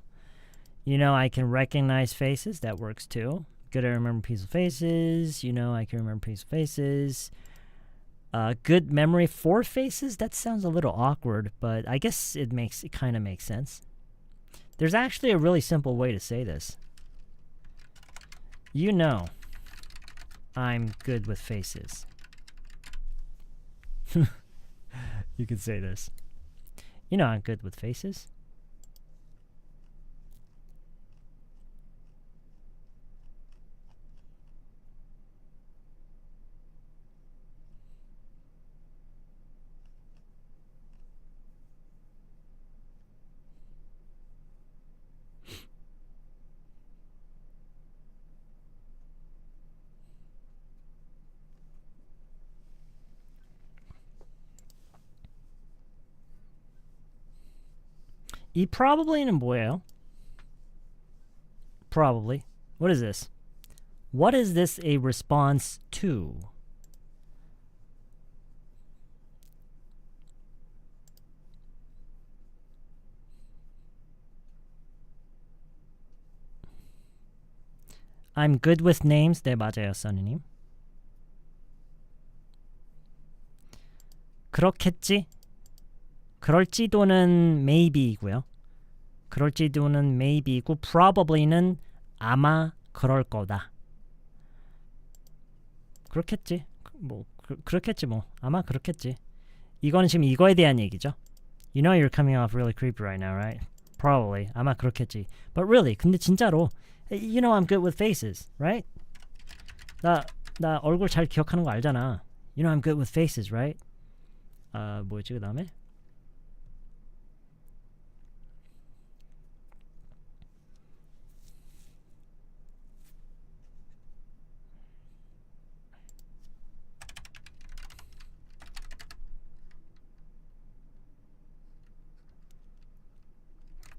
You know, I can recognize faces. That works too. Good at remembering people's faces. You know, I can remember people's faces. Good memory for faces. That sounds a little awkward, but I guess it kind of makes sense. There's actually a really simple way to say this. You know, I'm good with faces. You could say this. You know, I'm good with faces. 이 probably는 뭐예요? Probably. What is this? What is this a response to? I'm good with names. 네, 맞아요, 써니님. 그렇겠지? 그럴지도는 maybe이고요. 그럴지도는 maybe이고 probably는 아마 그럴 거다. 그렇겠지. 뭐 그렇겠지 뭐. 아마 그렇겠지. 이거는 지금 이거에 대한 얘기죠. You know you're coming off really creepy right now, right? Probably. 아마 그렇겠지. But really, 근데 진짜로 You know I'm good with faces, right? 나 얼굴 잘 기억하는 거 알잖아. You know I'm good with faces, right? 뭐였지 그 다음에?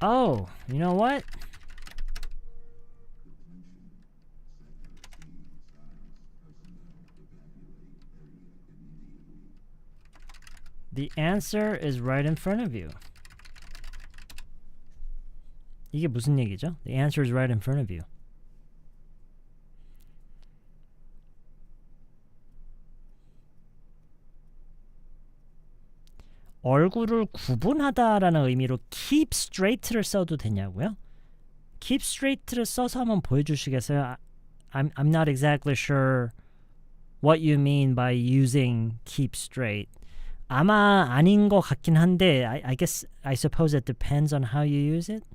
Oh, you know what? The answer is right in front of you. 이게 무슨 얘기죠? The answer is right in front of you. 얼굴을 구분하다라는 의미로 keep straight를 써도 되냐고요? keep straight를 써서 한번 보여주시겠어요? I'm not exactly sure what you mean by using keep straight. 아마 아닌 것 같긴 한데 I guess I suppose it depends on how you use it.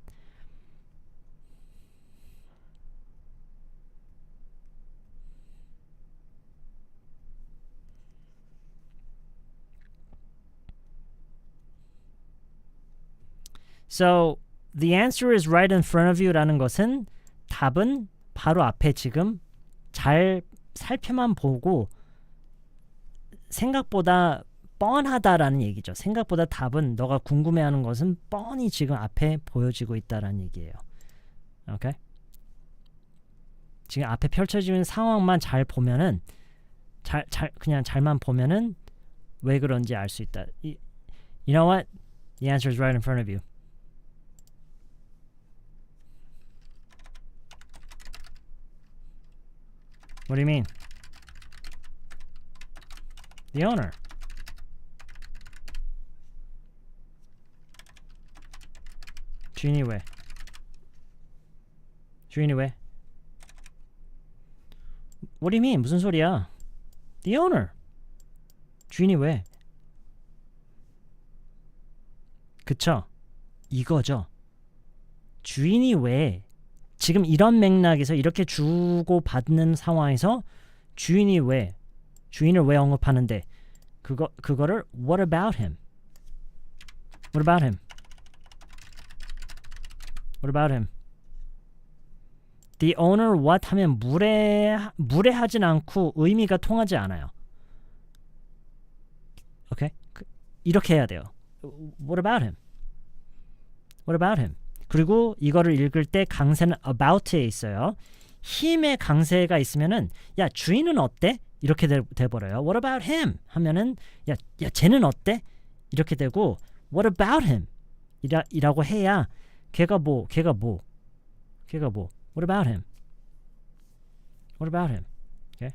So the answer is right in front of you라는 것은 답은 바로 앞에 지금 잘 살펴만 보고 생각보다 뻔하다라는 얘기죠. 생각보다 답은 너가 궁금해하는 것은 뻔히 지금 앞에 보여지고 있다라는 얘기예요. 오케이? 지금 앞에 펼쳐지는 상황만 잘 보면은 그냥 잘만 보면은 왜 그런지 알 수 있다. You know what? The answer is right in front of you. What do you mean? The owner. 주인이 왜? 주인이 왜? What do you mean? 무슨 소리야? The owner. 주인이 왜? 그쵸? 이거죠. 주인이 왜? 지금 이런 맥락에서 이렇게 주고받는 상황에서 주인이 왜? 주인을 왜 언급하는데 그거를 What about him? What about him? What about him? The owner what 하면 무례하진 않고 의미가 통하지 않아요. 오케이? 이렇게 해야 돼요. What about him? What about him? 그리고 이거를 읽을 때 강세는 about에 있어요. him의 강세가 있으면은 야 주인은 어때? 이렇게 돼버려요. What about him? 하면은 야 쟤는 어때? 이렇게 되고 What about him? 이라고 해야 걔가 뭐 What about him? What about him? Okay?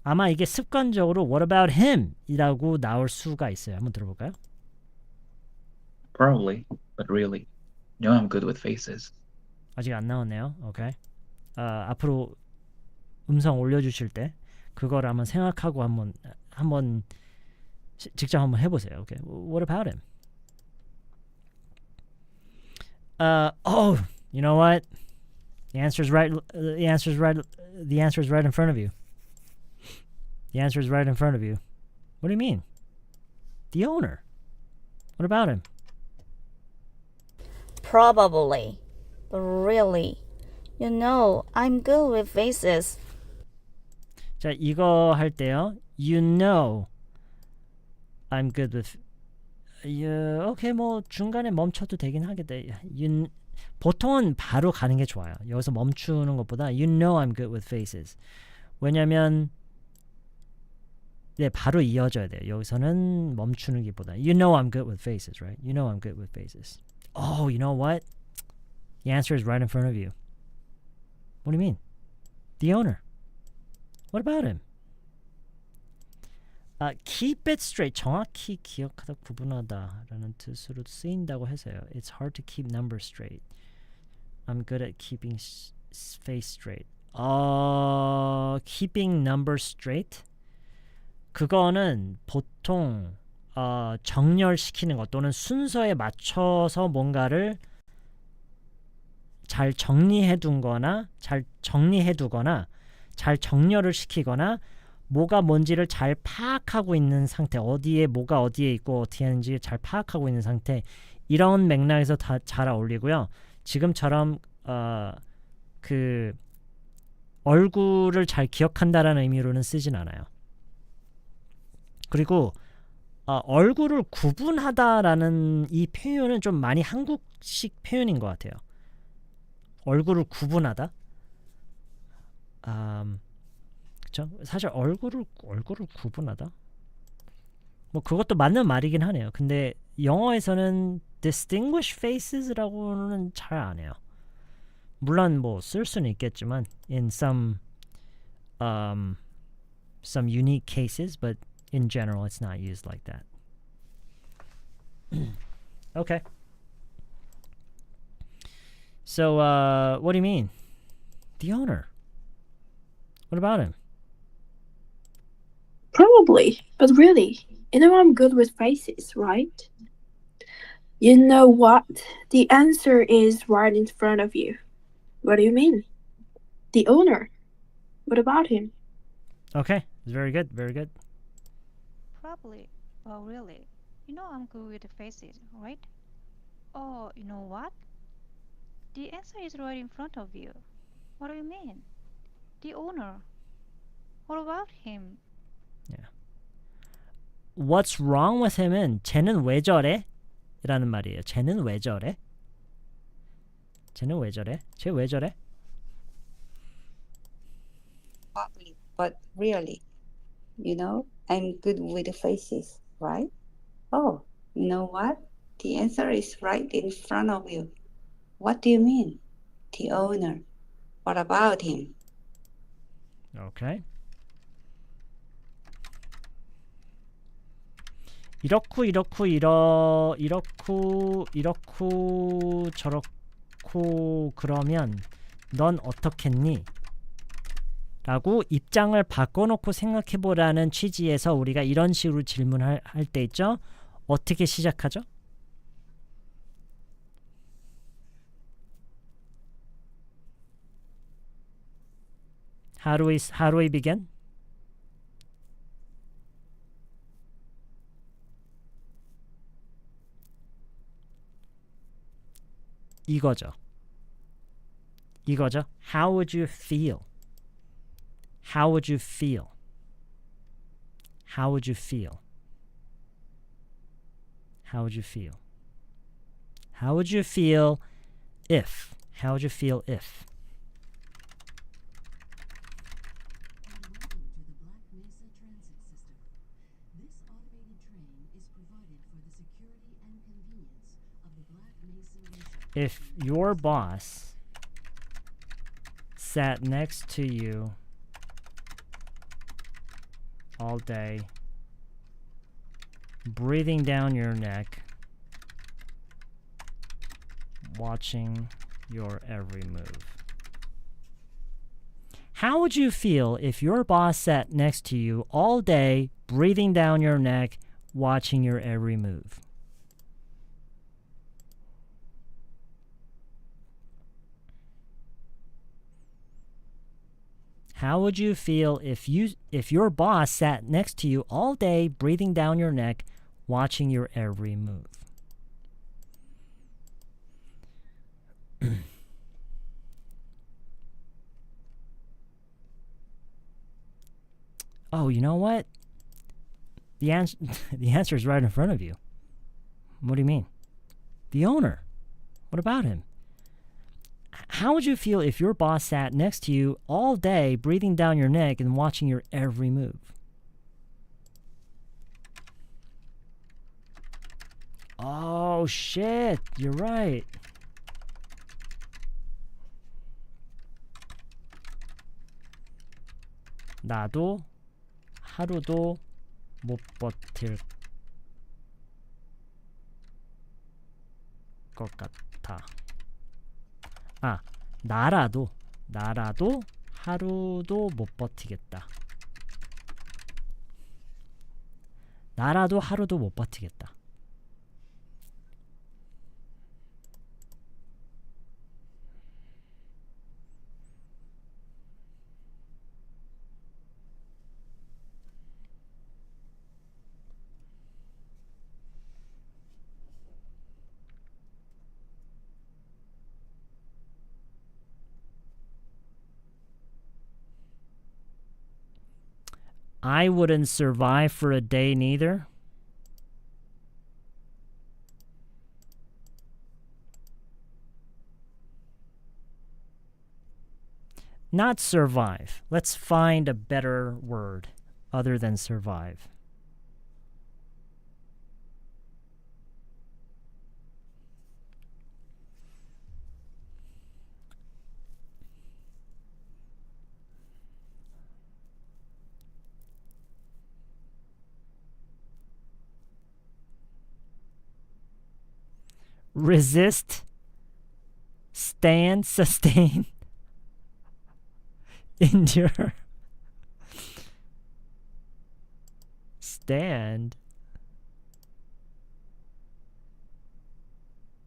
아마 이게 습관적으로 What about him? 이라고 나올 수가 있어요. 한번 들어볼까요? Probably, but really, no, I'm good with faces. 아직 안 나왔네요. 오케이. 앞으로 음성 올려주실 때 그걸 한번 생각하고 한번 직접 한번 해보세요. 오케이. What about him? You know what? The answer is right. The answer is right. The answer is right in front of you. The answer is right in front of you. What do you mean? The owner. What about him? Probably. But really, you know, I'm good with faces. 자, 이거 할 때요. You know, I'm good with. 오케이, 뭐 중간에 멈춰도 되긴 하겠다. 보통은 바로 가는 게 좋아요. 여기서 멈추는 것보다 You know I'm good with faces. 왜냐면 네, 바로 이어져야 돼요. 여기서는 멈추는 게보다 You know I'm good with faces, right? You know I'm good with faces. Oh, you know what? The answer is right in front of you. What do you mean? The owner. What about him? Keep it straight. 정확히 기억하다, 구분하다라는 뜻으로 쓰인다고 해서요. It's hard to keep numbers straight. I'm good at keeping face straight. Keeping numbers straight? 그거는 보통 정렬시키는 것 또는 순서에 맞춰서 뭔가를 잘 정리해두거나 잘 정렬을 시키거나 뭐가 뭔지를 잘 파악하고 있는 상태, 어디에 뭐가 어디에 있고 어떻게 하는지 잘 파악하고 있는 상태, 이런 맥락에서 다 잘 어울리고요. 지금처럼 그 얼굴을 잘 기억한다라는 의미로는 쓰진 않아요. 그리고 얼굴을 구분하다라는 이 표현은 좀 많이 한국식 표현인 것 같아요. 얼굴을 구분하다. 그쵸? 사실 얼굴을 구분하다. 뭐 그것도 맞는 말이긴 하네요. 근데 영어에서는 distinguish faces라고는 잘 안 해요. 물론 뭐 쓸 수는 있겠지만 in some unique cases, but in general it's not used like that. Okay. So what do you mean? The owner. What about him? Probably, but really, you know I'm good with faces, right? You know what? The answer is right in front of you. What do you mean? The owner. What about him? Okay, very good, very good. Probably. Well, really. You know I'm good with the faces, right? Oh, you know what? The answer is right in front of you. What do you mean? The owner. What about him? Yeah. What's wrong with him은 쟤는 왜 저래? 라는 말이에요. 쟤는 왜 저래? 쟤는 왜 저래? 쟤 왜 저래? Probably, but really, you know, I'm good with the faces, right? Oh, you know what? The answer is right in front of you. What do you mean? The owner. What about him? Okay. 이렇고 저렇고 그러면 넌 어떻겠니? 라고 입장을 바꿔놓고 생각해보라는 취지에서 우리가 이런 식으로 질문할 때 있죠? 어떻게 시작하죠? How do we begin? 이거죠. How would you feel? How would you feel? How would you feel? How would you feel? How would you feel if? How would you feel if? If your boss sat next to you all day, breathing down your neck, watching your every move. How would you feel if your boss sat next to you all day, breathing down your neck, watching your every move? How would you feel if your boss sat next to you all day, breathing down your neck, watching your every move? Oh, you know what? The answer is right in front of you. What do you mean? The owner. What about him? How would you feel if your boss sat next to you all day, breathing down your neck and watching your every move? Oh, shit. You're right. 나도 하루도 못 버틸 것 같아. 아, 나라도 하루도 못 버티겠다. 나라도 하루도 못 버티겠다. I wouldn't survive for a day neither. Not survive. Let's find a better word other than survive. Resist, stand, sustain, endure, stand.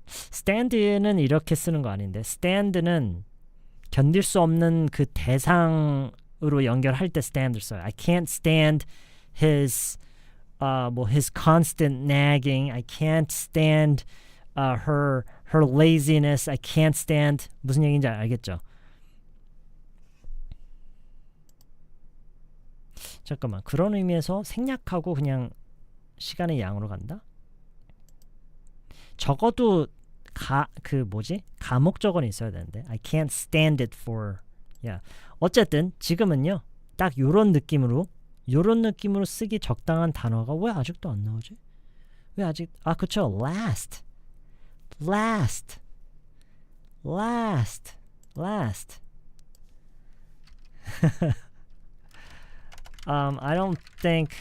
stand는 이렇게 쓰는 거 아닌데, stand는 견딜 수 없는 그 대상으로 연결할 때 stand를 써요. I can't stand his his constant nagging. I can't stand her laziness. I can't stand. 무슨 얘기인지 알겠죠? 잠깐만, 그런 의미에서 생략하고 그냥 시간의 양으로 간다? 적어도 가목적어는 있어야 되는데. I can't stand it for. 어쨌든 지금은요, 딱 요런 느낌으로 쓰기 적당한 단어가 왜 아직도 안 나오지? 왜 아직? 그쵸. last. I don't think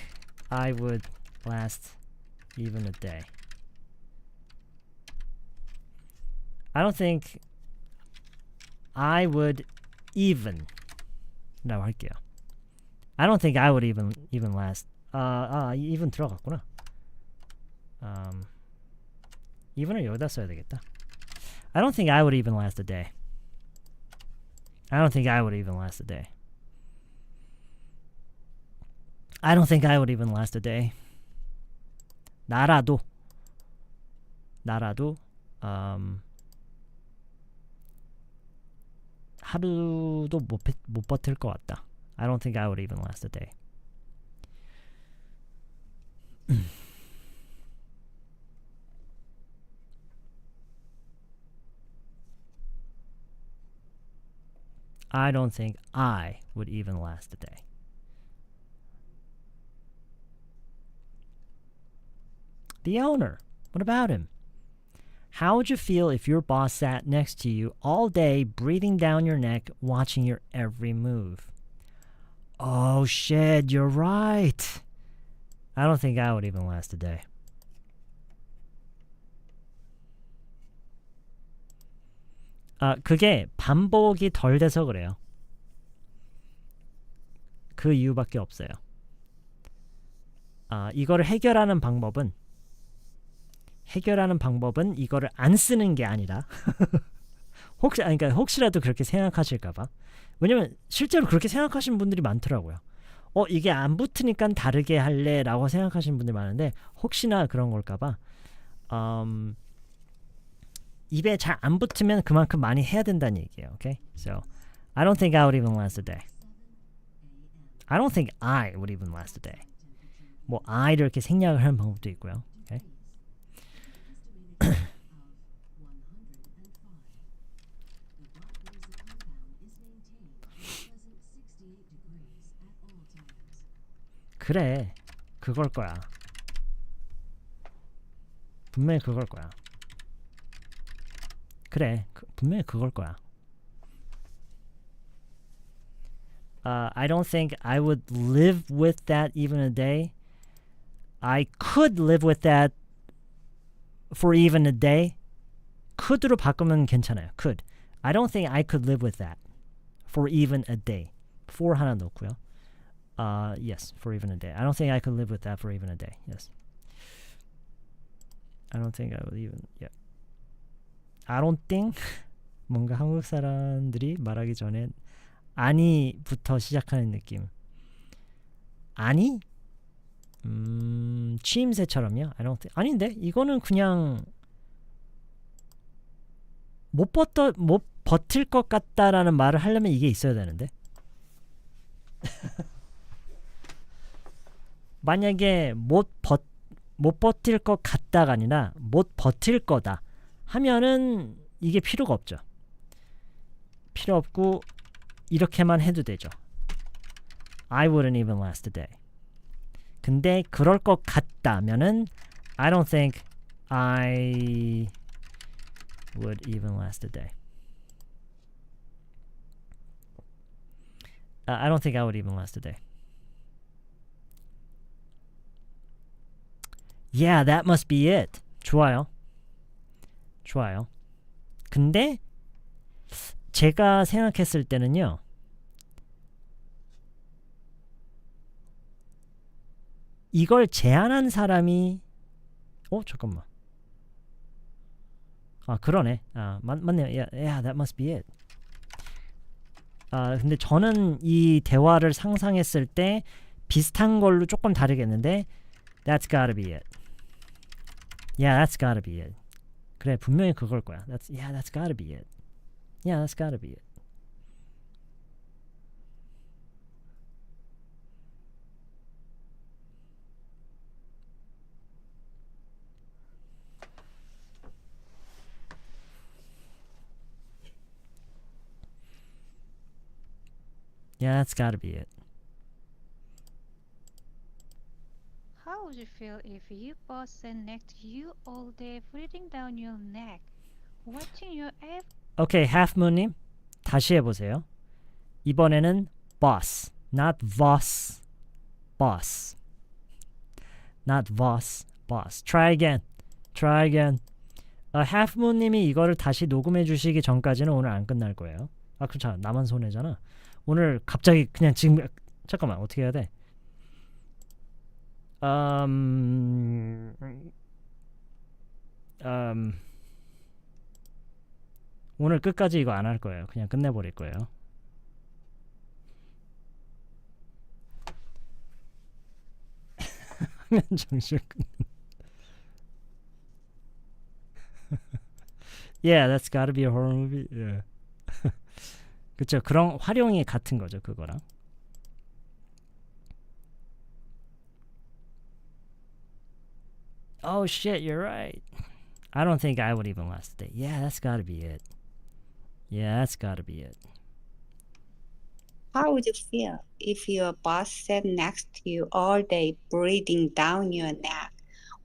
I would last even a day. I don't think I would even. 라고 할게요. I don't think I would even last. even 들어갔구나. even을 여기다 써야 되겠다. I don't think I would even last a day. I don't think I would even last a day. I don't think I would even last a day. 나라도 하루도 못 버틸 것 같다. I don't think I would even last a day. I don't think I would even last a day. The owner, what about him? How would you feel if your boss sat next to you all day, breathing down your neck, watching your every move? Oh shit, you're right. I don't think I would even last a day. 그게 반복이 덜 돼서 그래요. 그 이유밖에 없어요. 이거를 해결하는 방법은 이거를 안 쓰는 게 아니라 그러니까 혹시라도 그렇게 생각하실까봐. 왜냐면 실제로 그렇게 생각하시는 분들이 많더라고요. 이게 안 붙으니까 다르게 할래라고 생각하시는 분들이 많은데 혹시나 그런 걸까봐 입에 잘 안 붙으면 그만큼 많이 해야 된다는 얘기예요. Okay? So I don't think I would even last a day. I don't think I would even last a day. 뭐 I를 이렇게 생략을 하는 방법도 있고요. Okay? 그래, 그걸 거야. 분명히 그걸 거야. 그래, 분명히 그걸 거야. I don't think I would live with that even a day. I could live with that for even a day. could로 바꾸면 괜찮아요. could. I don't think I could live with that for even a day. for 하나 넣고요. Yes, for even a day. I don't think I could live with that for even a day. Yes. I don't think I would even. Yeah. I don't think 뭔가 한국 사람들이 말하기 전에 아니부터 시작하는 느낌. 아니? 취임새처럼요? I don't think. 아닌데? 이거는 그냥 못 버틸 것 같다라는 말을 하려면 이게 있어야 되는데. 만약에 못 버틸 것 같다가 아니라 못 버틸 거다 하면은 이게 필요가 없죠. 필요 없고 이렇게만 해도 되죠. I wouldn't even last a day. 근데 그럴 것 같다면은 I don't think I would even last a day. I don't think I would even last a day. Yeah, that must be it. 좋아요. 좋아요. 근데 제가 생각했을 때는요. 이걸 제안한 사람이 잠깐만. 그러네. 맞네요. Yeah, that must be it. 근데 저는 이 대화를 상상했을 때 비슷한 걸로 조금 다르겠는데 That's gotta be it. Yeah, that's gotta be it. 그래, 분명히 그걸 거야. That's gotta be it. Yeah, that's gotta be it. Yeah, that's gotta be it. How would you feel if your boss sat next to you all day, breathing down your neck, watching your every... Okay, halfmoon님 다시 해보세요. 이번에는 boss, not boss, boss, not boss, boss. Try again, try again. halfmoon님이 이거를 다시 녹음해 주시기 전까지는 오늘 안 끝날 거예요. 그렇죠. 나만 손해잖아. 오늘 갑자기 그냥 지금 잠깐만 어떻게 해야 돼? 오늘 끝까지 이거 안 할 거예요. 그냥 끝내버릴 거예요. 화면 정실 Yeah, that's gotta be a horror movie. Yeah. 그쵸. 그런 활용이 같은 거죠. 그거랑. Oh shit, you're right. I don't think I would even last a day. Yeah, that's gotta be it. Yeah, that's gotta be it. How would you feel if your boss sat next to you all day, breathing down your neck,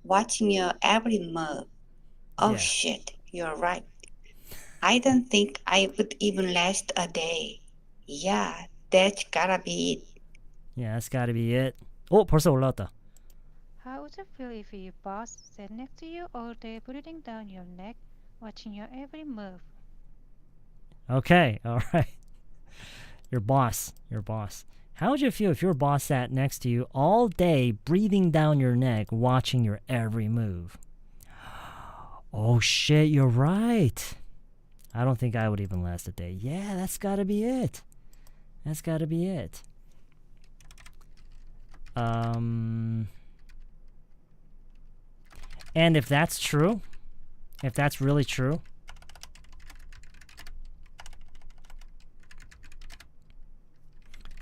watching your every move? Oh Yeah. shit, you're right. I don't think I would even last a day. Yeah, that's gotta be it. Yeah, that's gotta be it. 벌써 올라왔다. How would you feel if your boss sat next to you all day, breathing down your neck, watching your every move? Okay, all right. Your boss. How would you feel if your boss sat next to you all day, breathing down your neck, watching your every move? Oh shit, you're right. I don't think I would even last a day. Yeah, that's gotta be it. And if that's true, if that's really true,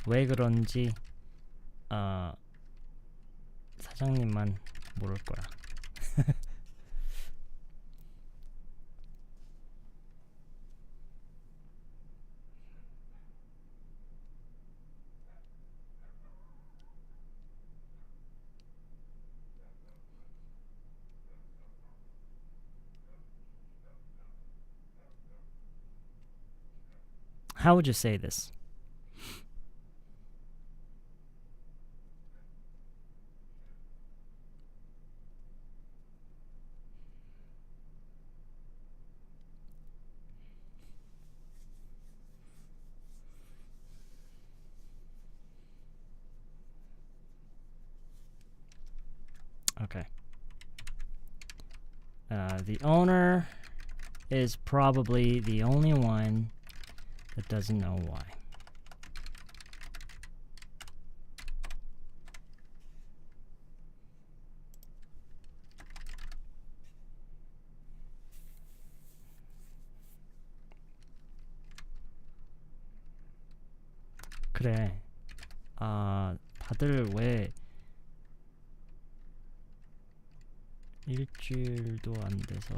왜 그런지 사장님만 모를 거야. How would you say this? Okay. The owner is probably the only one that doesn't know why. 그래. 다들 왜 일주일도 안 돼서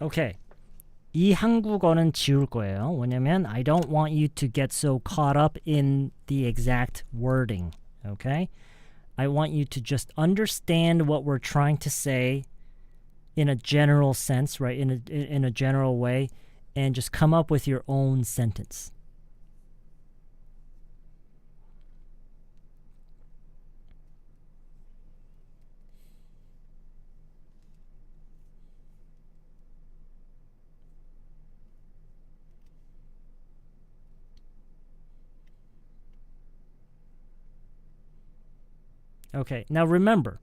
Okay. 이 한국어는 지울 거예요. 왜냐면 I don't want you to get so caught up in the exact wording. Okay? I want you to just understand what we're trying to say in a general sense, right? In a general way, and just come up with your own sentence. Okay, now remember,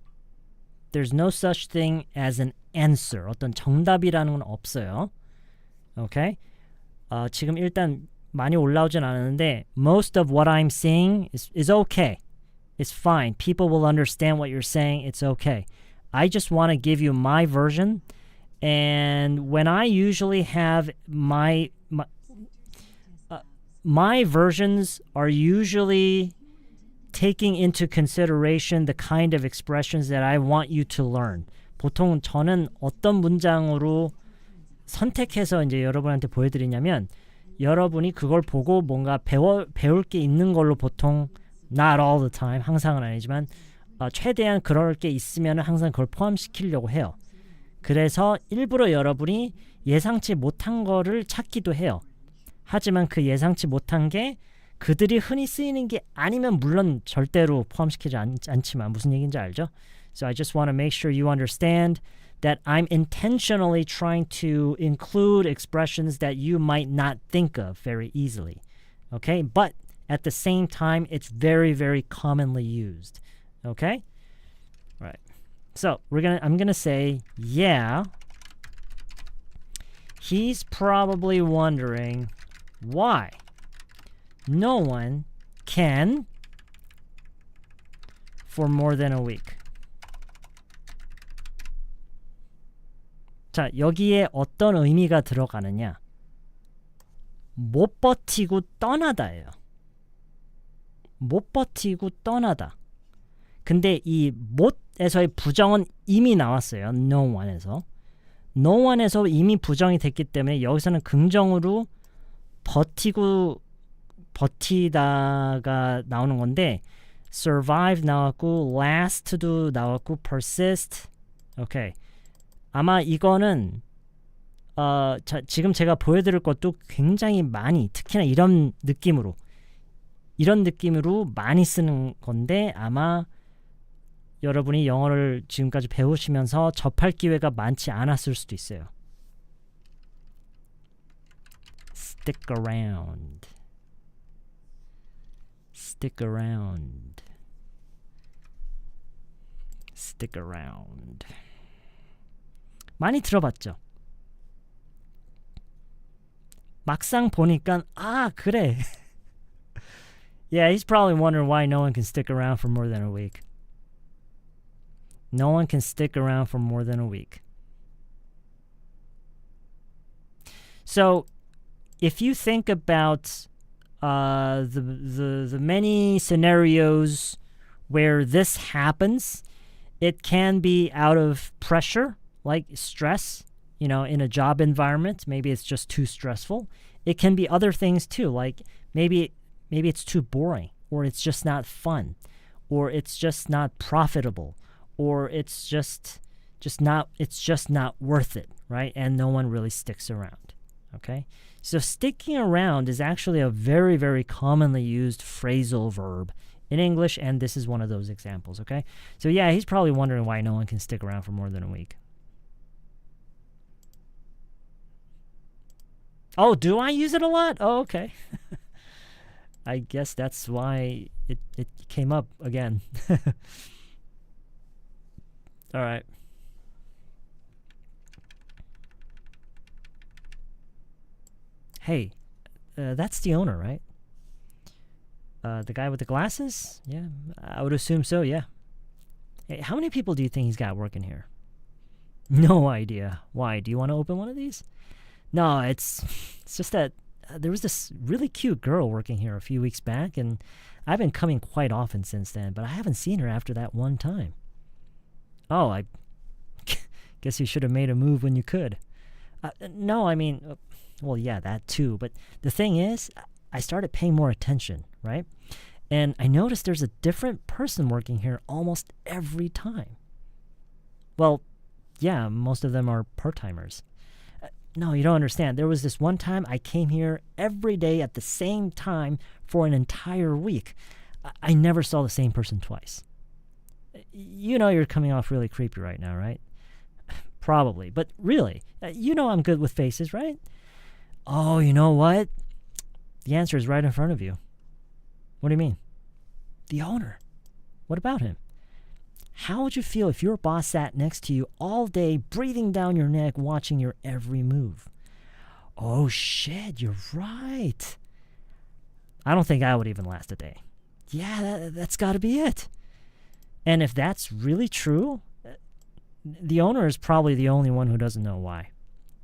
there's no such thing as an answer. 어떤 정답이라는 건 없어요. Okay? 지금 일단 많이 올라오진 않았는데 most of what I'm saying is okay. It's fine. People will understand what you're saying. It's okay. I just want to give you my version. And when I usually have my versions are usually taking into consideration the kind of expressions that I want you to learn. 보통 저는 어떤 문장으로 선택해서 이제 여러분한테 보여드리냐면 여러분이 그걸 보고 뭔가 배울 게 있는 걸로 보통 not all the time, 항상은 아니지만 최대한 그럴 게 있으면 항상 그걸 포함시키려고 해요. 그래서 일부러 여러분이 예상치 못한 거를 찾기도 해요. 하지만 그 예상치 못한 게 그들이 흔히 쓰이는 게 아니면 물론 절대로 포함시키지 않지만 무슨 얘기인지 알죠? So I just want to make sure you understand that I'm intentionally trying to include expressions that you might not think of very easily. Okay? But at the same time, it's very, very commonly used. Okay? Right. So I'm gonna say, yeah, he's probably wondering why no one can for more than a week. 자, 여기에 어떤 의미가 들어가느냐? 못 버티고 떠나다예요. 못 버티고 떠나다. 근데 이 못에서의 부정은 이미 나왔어요. No one에서. No one에서 이미 부정이 됐기 때문에 여기서는 긍정으로 버티다가 나오는 건데 survive 나왔고 last도 나왔고 persist. 오케이. 아마 이거는 지금 제가 보여드릴 것도 굉장히 많이 특히나 이런 느낌으로 많이 쓰는 건데 아마 여러분이 영어를 지금까지 배우시면서 접할 기회가 많지 않았을 수도 있어요. Stick around. Stick around. Stick around. 많이 들어봤죠? 막상 보니까 그래. Yeah, he's probably wondering why no one can stick around for more than a week. No one can stick around for more than a week. So, if you think about the many scenarios where this happens, it can be out of pressure, like stress, in a job environment. Maybe it's just too stressful. It can be other things too, like maybe it's too boring, or it's just not fun, or it's just not profitable, or it's just not worth it, right? And no one really sticks around. Okay? So sticking around is actually a very, very commonly used phrasal verb in English, and this is one of those examples, okay? So yeah, he's probably wondering why no one can stick around for more than a week. Oh, do I use it a lot? Oh, okay. I guess that's why it came up again. All right. Hey, that's the owner, right? The guy with the glasses? Yeah, I would assume so, yeah. Hey, how many people do you think he's got working here? No idea. Why? Do you want to open one of these? No, it's just that there was this really cute girl working here a few weeks back, and I've been coming quite often since then, but I haven't seen her after that one time. Oh, I guess you should have made a move when you could. No, I mean, well, yeah, that too, but the thing is, I started paying more attention, right? And I noticed there's a different person working here almost every time. Well, yeah, most of them are part-timers. No, you don't understand. There was this one time I came here every day at the same time for an entire week. I never saw the same person twice. You know you're coming off really creepy right now, right? Probably, but really, you know I'm good with faces, right? Oh, you know what? The answer is right in front of you. What do you mean? The owner. What about him? How would you feel if your boss sat next to you all day, breathing down your neck, watching your every move? Oh shit, you're right. I don't think I would even last a day. Yeah, that's got to be it. And if that's really true, the owner is probably the only one who doesn't know why.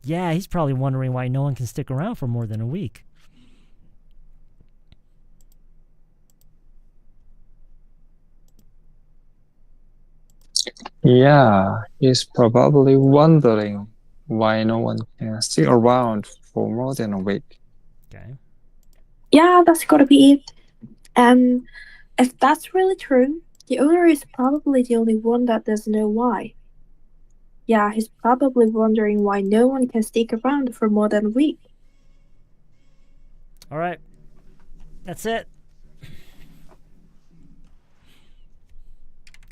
Yeah, he's probably wondering why no one can stick around for more than a week. Yeah, he's probably wondering why no one can stick around for more than a week. Okay. Yeah, that's gotta be it. And if that's really true, the owner is probably the only one that doesn't know why. Yeah, he's probably wondering why no one can stick around for more than a week. All right. That's it.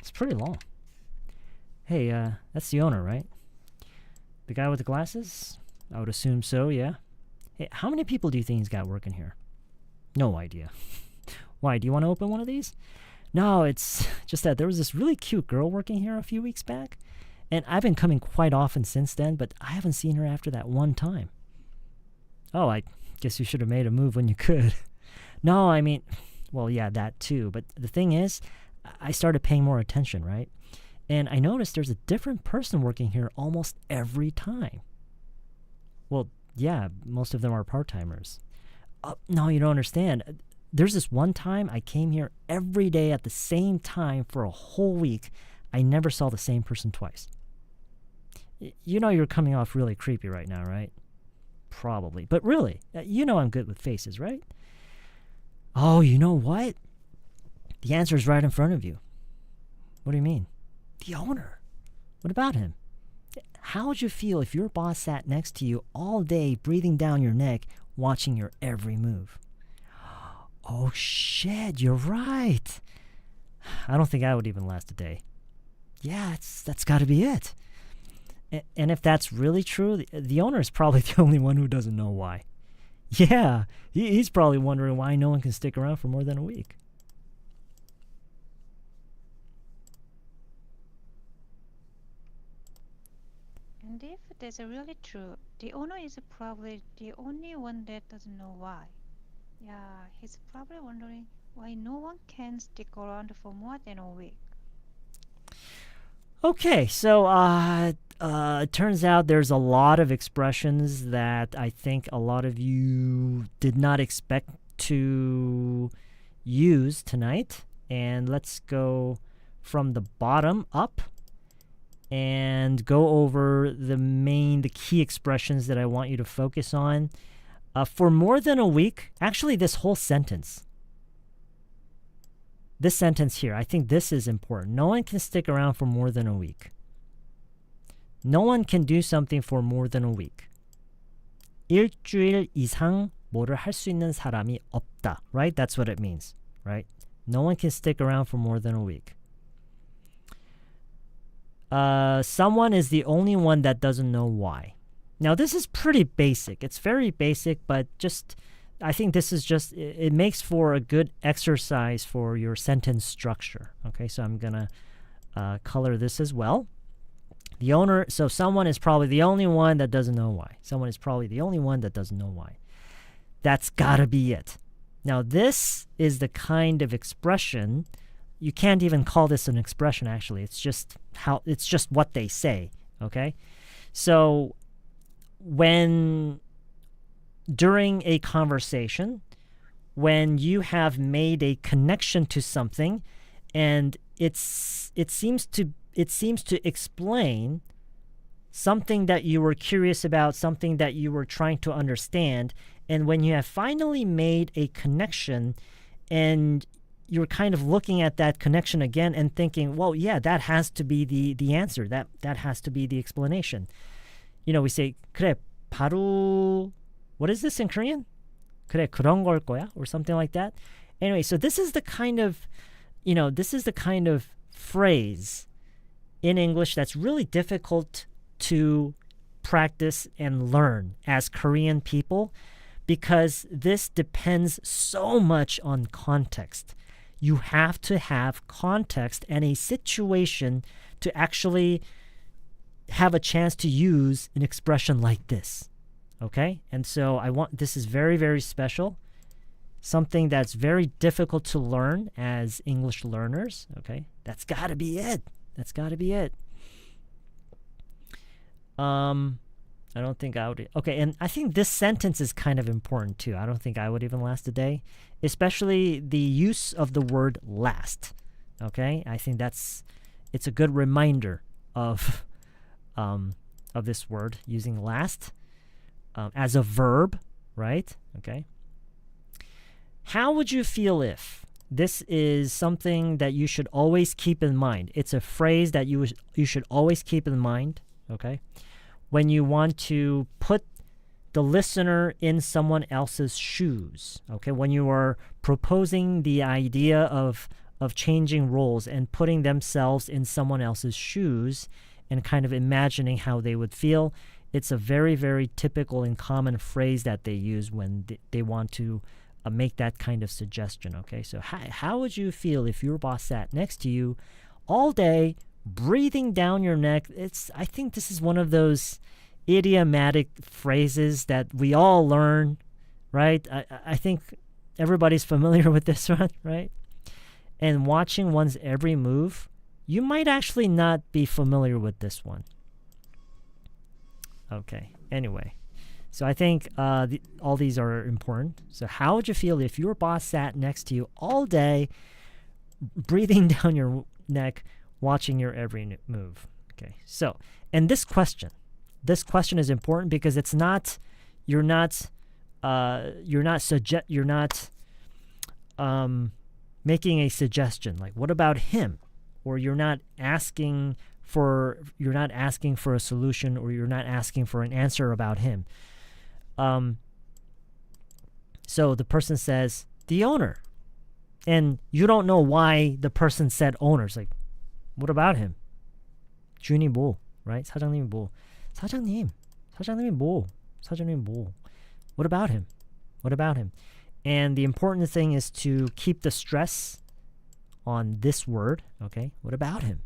It's pretty long. Hey, that's the owner, right? The guy with the glasses? I would assume so, yeah. Hey, how many people do you think he's got working here? No idea. Why, do you want to open one of these? No, it's just that there was this really cute girl working here a few weeks back, and I've been coming quite often since then, but I haven't seen her after that one time. Oh, I guess you should have made a move when you could. No, I mean, well, yeah, that too. But the thing is, I started paying more attention, right? And I noticed there's a different person working here almost every time. Well, yeah, most of them are part-timers. No, you don't understand. There's this one time I came here every day at the same time for a whole week. I never saw the same person twice. You know you're coming off really creepy right now, right? Probably. But really, you know I'm good with faces, right? Oh, you know what? The answer is right in front of you. What do you mean? The owner. What about him? How would you feel if your boss sat next to you all day, breathing down your neck, watching your every move? Oh, shit, you're right. I don't think I would even last a day. Yeah, that's got to be it. And if that's really true, the owner is probably the only one who doesn't know why. Yeah, he's probably wondering why no one can stick around for more than a week. And if that's really true, the owner is probably the only one that doesn't know why. Yeah, he's probably wondering why no one can stick around for more than a week. Okay, so it turns out there's a lot of expressions that I think a lot of you did not expect to use tonight. And let's go from the bottom up and go over the key expressions that I want you to focus on. For more than a week, actually this whole sentence. This sentence here, I think this is important. No one can stick around for more than a week. No one can do something for more than a week. 일주일 이상 뭐를 할 수 있는 사람이 없다. Right? That's what it means. Right? No one can stick around for more than a week. Someone is the only one that doesn't know why. Now, this is pretty basic. It's very basic, but I think this is it makes for a good exercise for your sentence structure. Okay, so I'm going to color this as well. So someone is probably the only one that doesn't know why. Someone is probably the only one that doesn't know why. That's gotta be it. Now, this is the kind of expression, you can't even call this an expression, actually. It's just what they say, okay? So during a conversation, when you have made a connection to something and it seems to explain something that you were curious about, something that you were trying to understand, and when you have finally made a connection and you're kind of looking at that connection again and thinking, well, yeah, that has to be the answer. That has to be the explanation. You know, we say, 그래, 바로, what is this in Korean? 그래, 그런 걸 거야? Or something like that. Anyway, so this is the kind of phrase in English that's really difficult to practice and learn as Korean people because this depends so much on context. You have to have context and a situation to actually have a chance to use an expression like this. Okay? And so this is very, very special. Something that's very difficult to learn as English learners. Okay? That's got to be it. That's got to be it. I don't think I would. Okay, and I think this sentence is kind of important too. I don't think I would even last a day, especially the use of the word last. Okay, I think it's a good reminder of this word, using last as a verb, right? Okay. How would you feel if this is something that you should always keep in mind? It's a phrase that you should always keep in mind, okay? When you want to put the listener in someone else's shoes, okay? When you are proposing the idea of changing roles and putting themselves in someone else's shoes and kind of imagining how they would feel, it's a very, very typical and common phrase that they use when they want to make that kind of suggestion, okay? So how would you feel if your boss sat next to you all day, breathing down your neck? I think this is one of those idiomatic phrases that we all learn, right? I think everybody's familiar with this one, right? And watching one's every move, you might actually not be familiar with this one. Okay, anyway. So I think all these are important. So how would you feel if your boss sat next to you all day, breathing down your neck, watching your every move? Okay, so, and this question is important because it's not, you're not making a suggestion like, what about him? Or you're not asking for a solution, or you're not asking for an answer about him. So the person says the owner, and you don't know why the person said owner. It's like, what about him? 주인이 뭐, right? 사장님이 뭐? 사장님이 뭐? What about him? What about him? And the important thing is to keep the stress on this word, okay? What about him?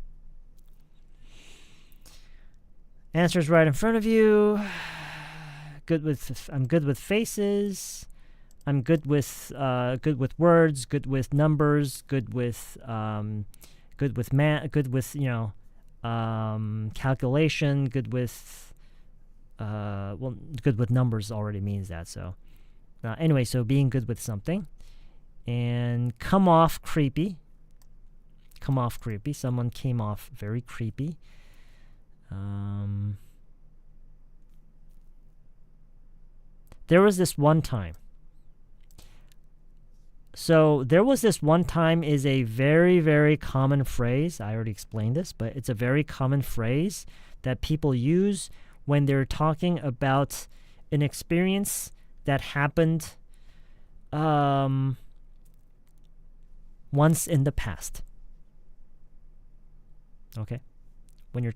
Answer's right in front of you. I'm good with faces. I'm good with words, good with numbers, good with calculation, good with good with numbers already means that. So anyway, so being good with something. And come off creepy. Someone came off very creepy. There was this one time. So there was this one time is a very, very common phrase. I already explained this, but it's a very common phrase that people use when they're talking about an experience that happened once in the past. Okay? When you're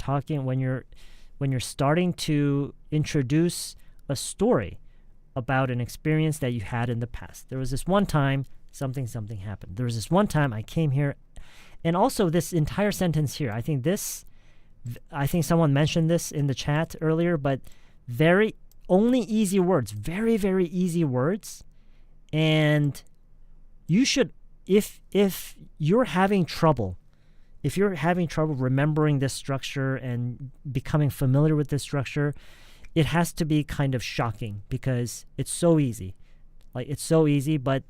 starting to introduce a story about an experience that you had in the past. There was this one time something happened. There was this one time I came here, and also this entire sentence here. I think someone mentioned this in the chat earlier, but only easy words, very, very easy words. And you should, if you're having trouble remembering this structure and becoming familiar with this structure, it has to be kind of shocking because it's so easy. Like, it's so easy, but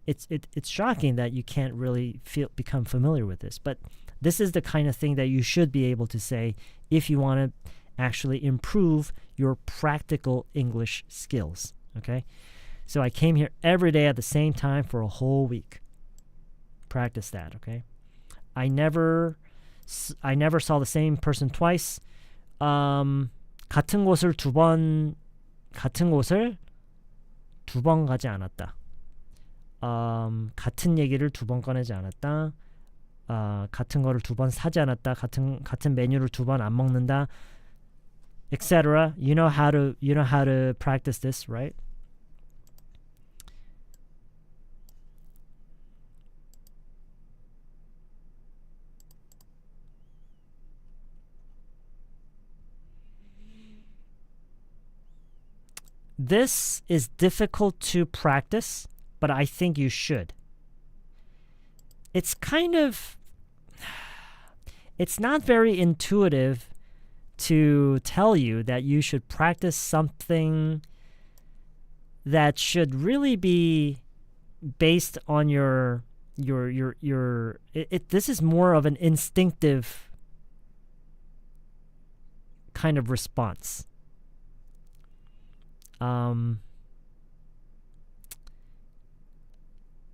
it's shocking that you can't really become familiar with this. But this is the kind of thing that you should be able to say if you want to actually improve your practical English skills. Okay? So I came here every day at the same time for a whole week. Practice that, okay? I never saw the same person twice. 같은 곳을 두 번 가지 않았다. 같은 얘기를 두 번 꺼내지 않았다. 같은 거를 두 번 사지 않았다. 같은 메뉴를 두 번 안 먹는다. etc. You know how to practice this, right? This is difficult to practice, but I think you should. It's not very intuitive to tell you that you should practice something that should really be based on this is more of an instinctive kind of response.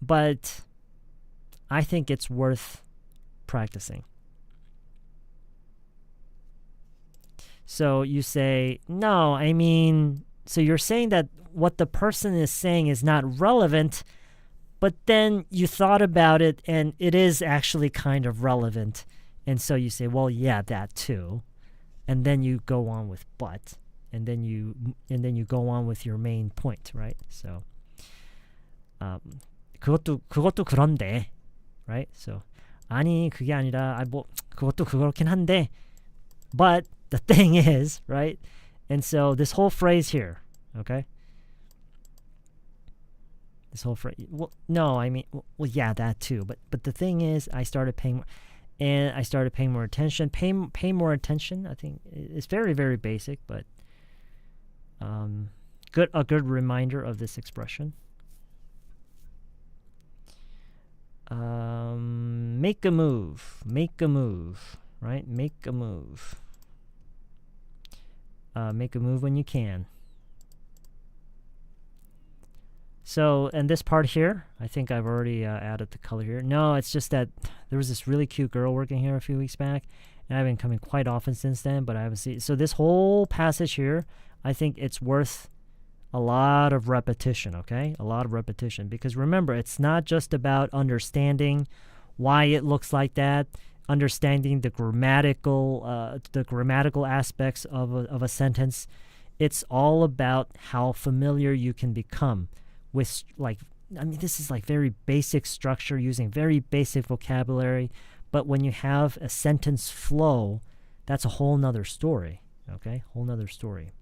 But I think it's worth practicing. So you say, no, I mean, so you're saying that what the person is saying is not relevant, but then you thought about it and it is actually kind of relevant. And so you say, well, yeah, that too. And then you go on with but. And then you go on with your main point, right? So 그것도 그런데, right? So 아니 그게 아니라 그것도 그렇긴 한데, but the thing is, right? And so this whole phrase here, okay? This whole phrase. Well, no, I mean, well, yeah, that too. But the thing is, I started paying more attention. Pay more attention. I think it's very, very basic, but a good reminder of this expression. Make a move, right? Make a move. Make a move when you can. So, and this part here, I think I've already added the color here. No, it's just that there was this really cute girl working here a few weeks back, and I've been coming quite often since then, but I haven't seen. So this whole passage here, I think it's worth a lot of repetition, okay? A lot of repetition, because remember, it's not just about understanding why it looks like that, understanding the grammatical aspects of a sentence. It's all about how familiar you can become with, like, I mean, this is like very basic structure using very basic vocabulary, but when you have a sentence flow, that's a whole nother story, okay? Whole nother story.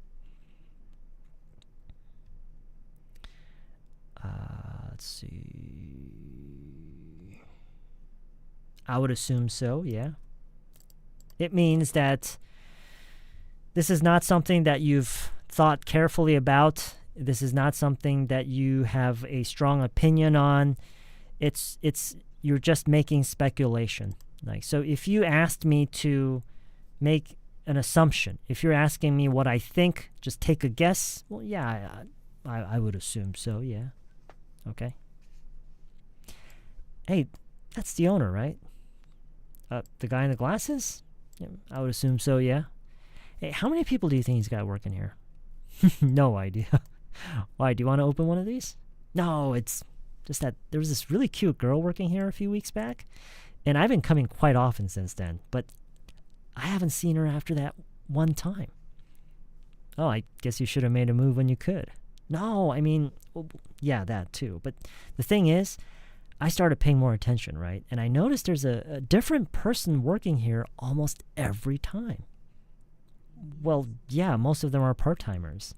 Let's see. I would assume so, yeah. It means that this is not something that you've thought carefully about. This is not something that you have a strong opinion on. It's you're just making speculation. Like, so if you asked me to make an assumption, if you're asking me what I think, just take a guess. Well, yeah, I would assume so, yeah. Okay. Hey, that's the owner, right? The guy in the glasses? Yeah, I would assume so, yeah. Hey, how many people do you think he's got working here? No idea. Why, do you want to open one of these? No, it's just that there was this really cute girl working here a few weeks back, and I've been coming quite often since then, but I haven't seen her after that one time. Oh, I guess you should have made a move when you could. No, I mean, well, yeah, that too. But the thing is, I started paying more attention, right? And I noticed there's a different person working here almost every time. Well, yeah, most of them are part-timers.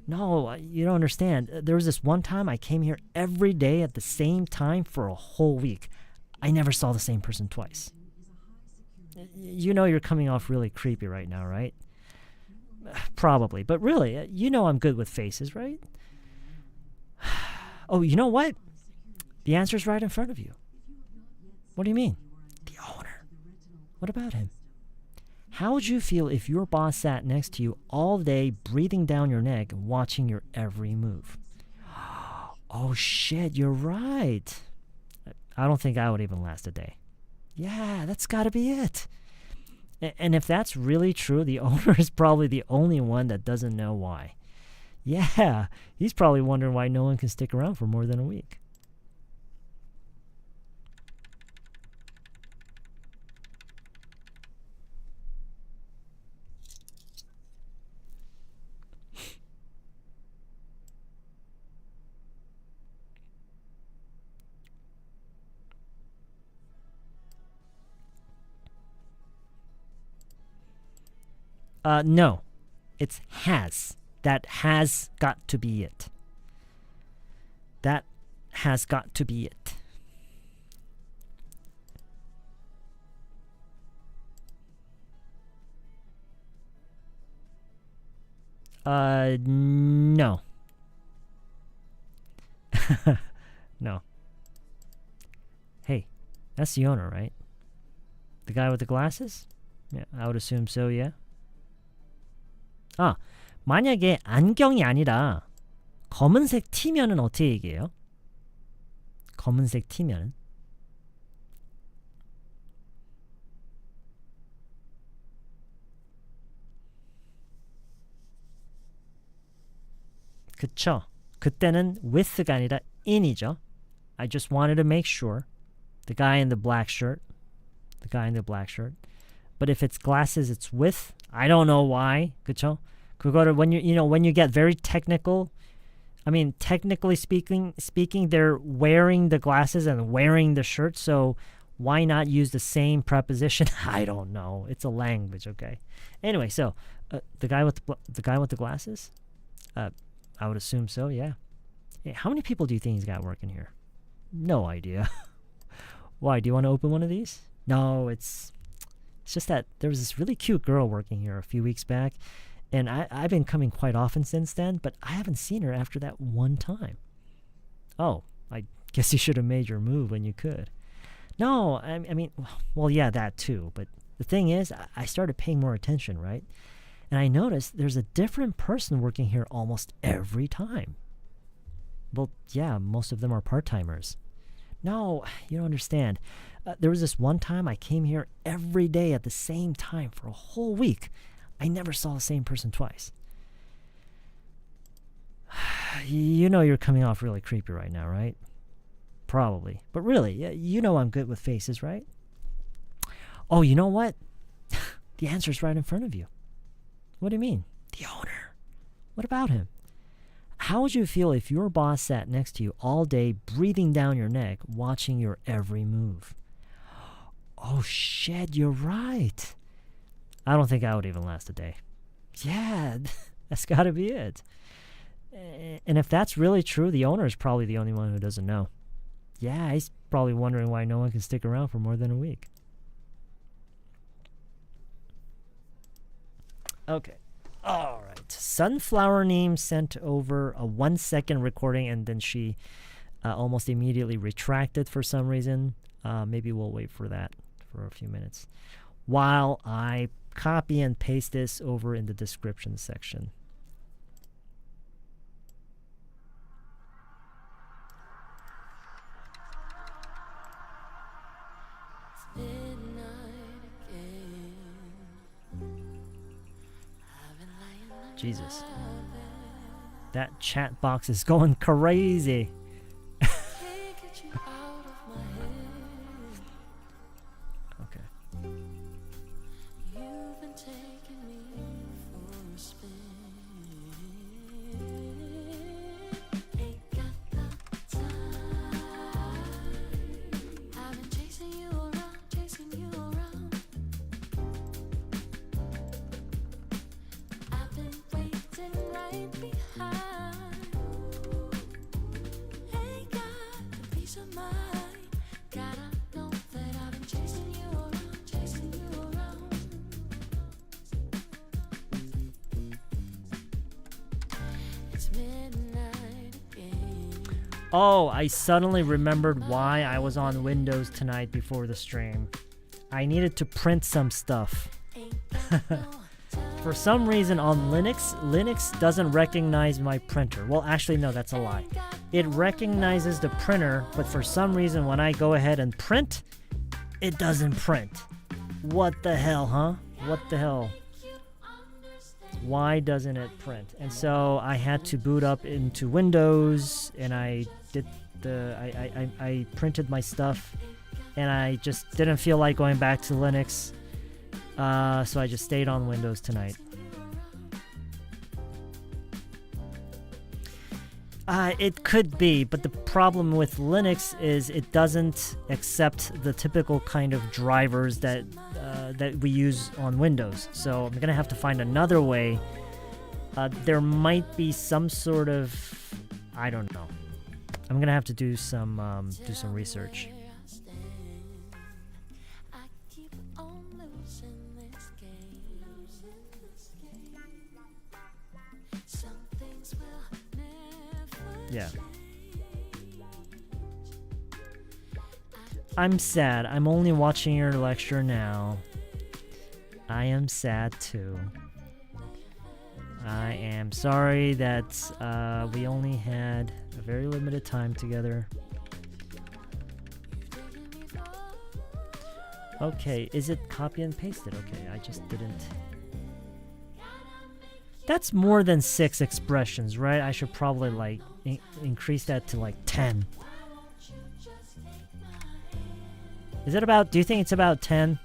No, you don't understand. There was this one time I came here every day at the same time for a whole week. I never saw the same person twice. You know you're coming off really creepy right now, right? Probably. But really, you know I'm good with faces, right? Oh, you know what? The answer's right in front of you. What do you mean? The owner. What about him? How would you feel if your boss sat next to you all day, breathing down your neck, watching your every move? Oh shit, you're right. I don't think I would even last a day. Yeah, that's gotta be it. And if that's really true, the owner is probably the only one that doesn't know why. Yeah, he's probably wondering why no one can stick around for more than a week. No, it's has. That has got to be it. That has got to be it. No. No. Hey, that's the owner, right? The guy with the glasses? Yeah, I would assume so, yeah. 아, 만약에 안경이 아니라 검은색 티면은 어떻게 얘기해요? 검은색 티면은? 그쵸? 그때는 with가 아니라 in이죠. I just wanted to make sure. The guy in the black shirt. The guy in the black shirt. But if it's glasses, it's with. I don't know why. 그쵸? 그거를 when when you get very technical, I mean, technically speaking, they're wearing the glasses and wearing the shirt, so why not use the same preposition? I don't know. It's a language, okay? Anyway, so The guy with the guy with the glasses? I would assume so, yeah. Hey, how many people do you think he's got working here? No idea. Why, do you want to open one of these? No, it's just that there was this really cute girl working here a few weeks back, and I've been coming quite often since then, but I haven't seen her after that one time. Oh, I guess you should have made your move when you could. No, I mean, well, yeah, that too, but the thing is, I started paying more attention, right? And I noticed there's a different person working here almost every time. Well, yeah, most of them are part-timers. No, you don't understand. There was this one time I came here every day at the same time for a whole week. I never saw the same person twice. You know you're coming off really creepy right now, right? Probably. But really, you know I'm good with faces, right? Oh, you know what? The answer's right in front of you. What do you mean? The owner. What about him? How would you feel if your boss sat next to you all day, breathing down your neck, watching your every move? Oh shit, you're right. I don't think I would even last a day. Yeah, that's gotta be it. And if that's really true, the owner is probably the only one who doesn't know. Yeah, he's probably wondering why no one can stick around for more than a week. Okay. All right. Sunflower Neem sent over a 1-second recording, and then she almost immediately retracted for some reason. Maybe we'll wait for that for a few minutes while I copy and paste this over in the description section. Jesus. That chat box is going crazy. Okay. Oh, I suddenly remembered why I was on Windows tonight before the stream. I needed to print some stuff. For some reason on Linux doesn't recognize my printer. Well, actually, no, that's a lie. It recognizes the printer, but for some reason when I go ahead and print, it doesn't print. What the hell, huh? What the hell? Why doesn't it print? And so I had to boot up into Windows, and I did I printed my stuff, and I just didn't feel like going back to Linux, so I just stayed on Windows tonight. It could be, but the problem with Linux is it doesn't accept the typical kind of drivers that we use on Windows. So I'm gonna have to find another way. There might be some sort of, I don't know. I'm gonna have to do some research. Yeah. I'm sad. I'm only watching your lecture now. I am sad too. I am sorry that we only had a very limited time together. Okay, is it copy and pasted? Okay, I just didn't. That's more than 6 expressions, right? I should probably like increase that to like 10. Is it about, do you think it's about 10?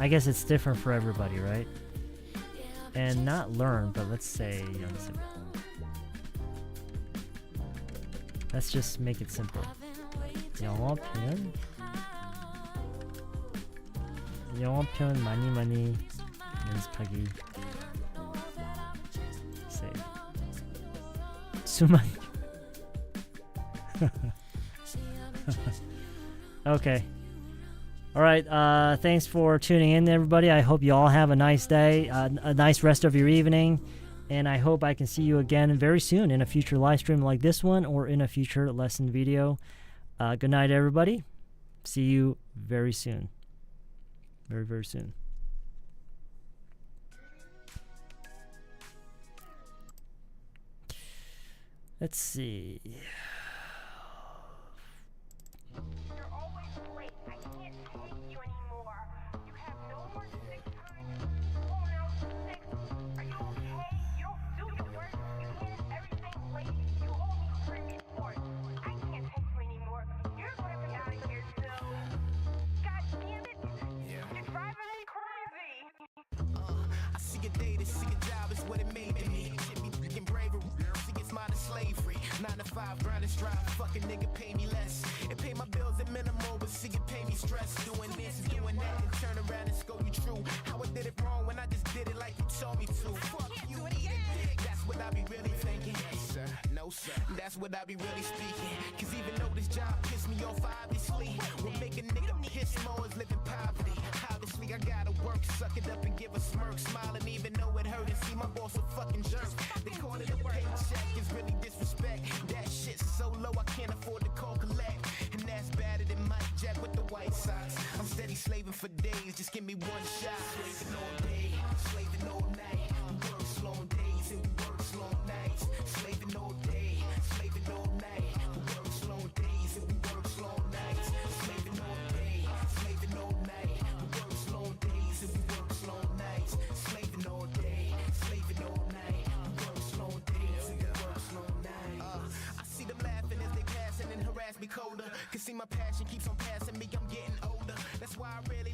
I guess it's different for everybody, right? And not learn, but let's say, let's just make it simple. 영어 표현 많이 연습하기. Suman. Okay. All right. Thanks for tuning in, everybody. I hope you all have a nice day, a nice rest of your evening, and I hope I can see you again very soon in a future live stream like this one or in a future lesson video. Good night, everybody. See you very soon. Very, very soon. Let's see. I see a day to see a job is what it made to me. Shit be freaking bravery. See it's modern slavery. 9 to 5, grind and strive. Fucking nigga pay me less. It pay my bills at minimal, but see it pay me stress. Doing this, doing that, and turn around and scold you true. How I did it wrong when I just did it like you told me to. Fuck you, eat it. That's what I be really thinking. Yes, sir. No, sir. That's what I be really speaking. Cause even though this job pissed me off, obviously, what make a nigga piss more is living poverty. Obviously, I gotta work, suck it up and give a smirk, smiling even though it hurt and see my boss a fucking jerk. They call it a paycheck, it's really disrespect. That shit's so low I can't afford to call collect. And that's better than Mike Jack with the White Sox. I'm steady slaving for days, just give me one shot. Slaving all day, slaving all night. We work long days and we work long nights. Slaving all day, slaving all night. We work long days and we work long nights. Slaving all day, slaving all night. We work long days and we work long nights. Slaving all day, slaving all night. We work long days and we work long nights. I see them laughing as they passing and harass me colder. Cause see my passion keeps on passing me, I'm getting older. That's why I really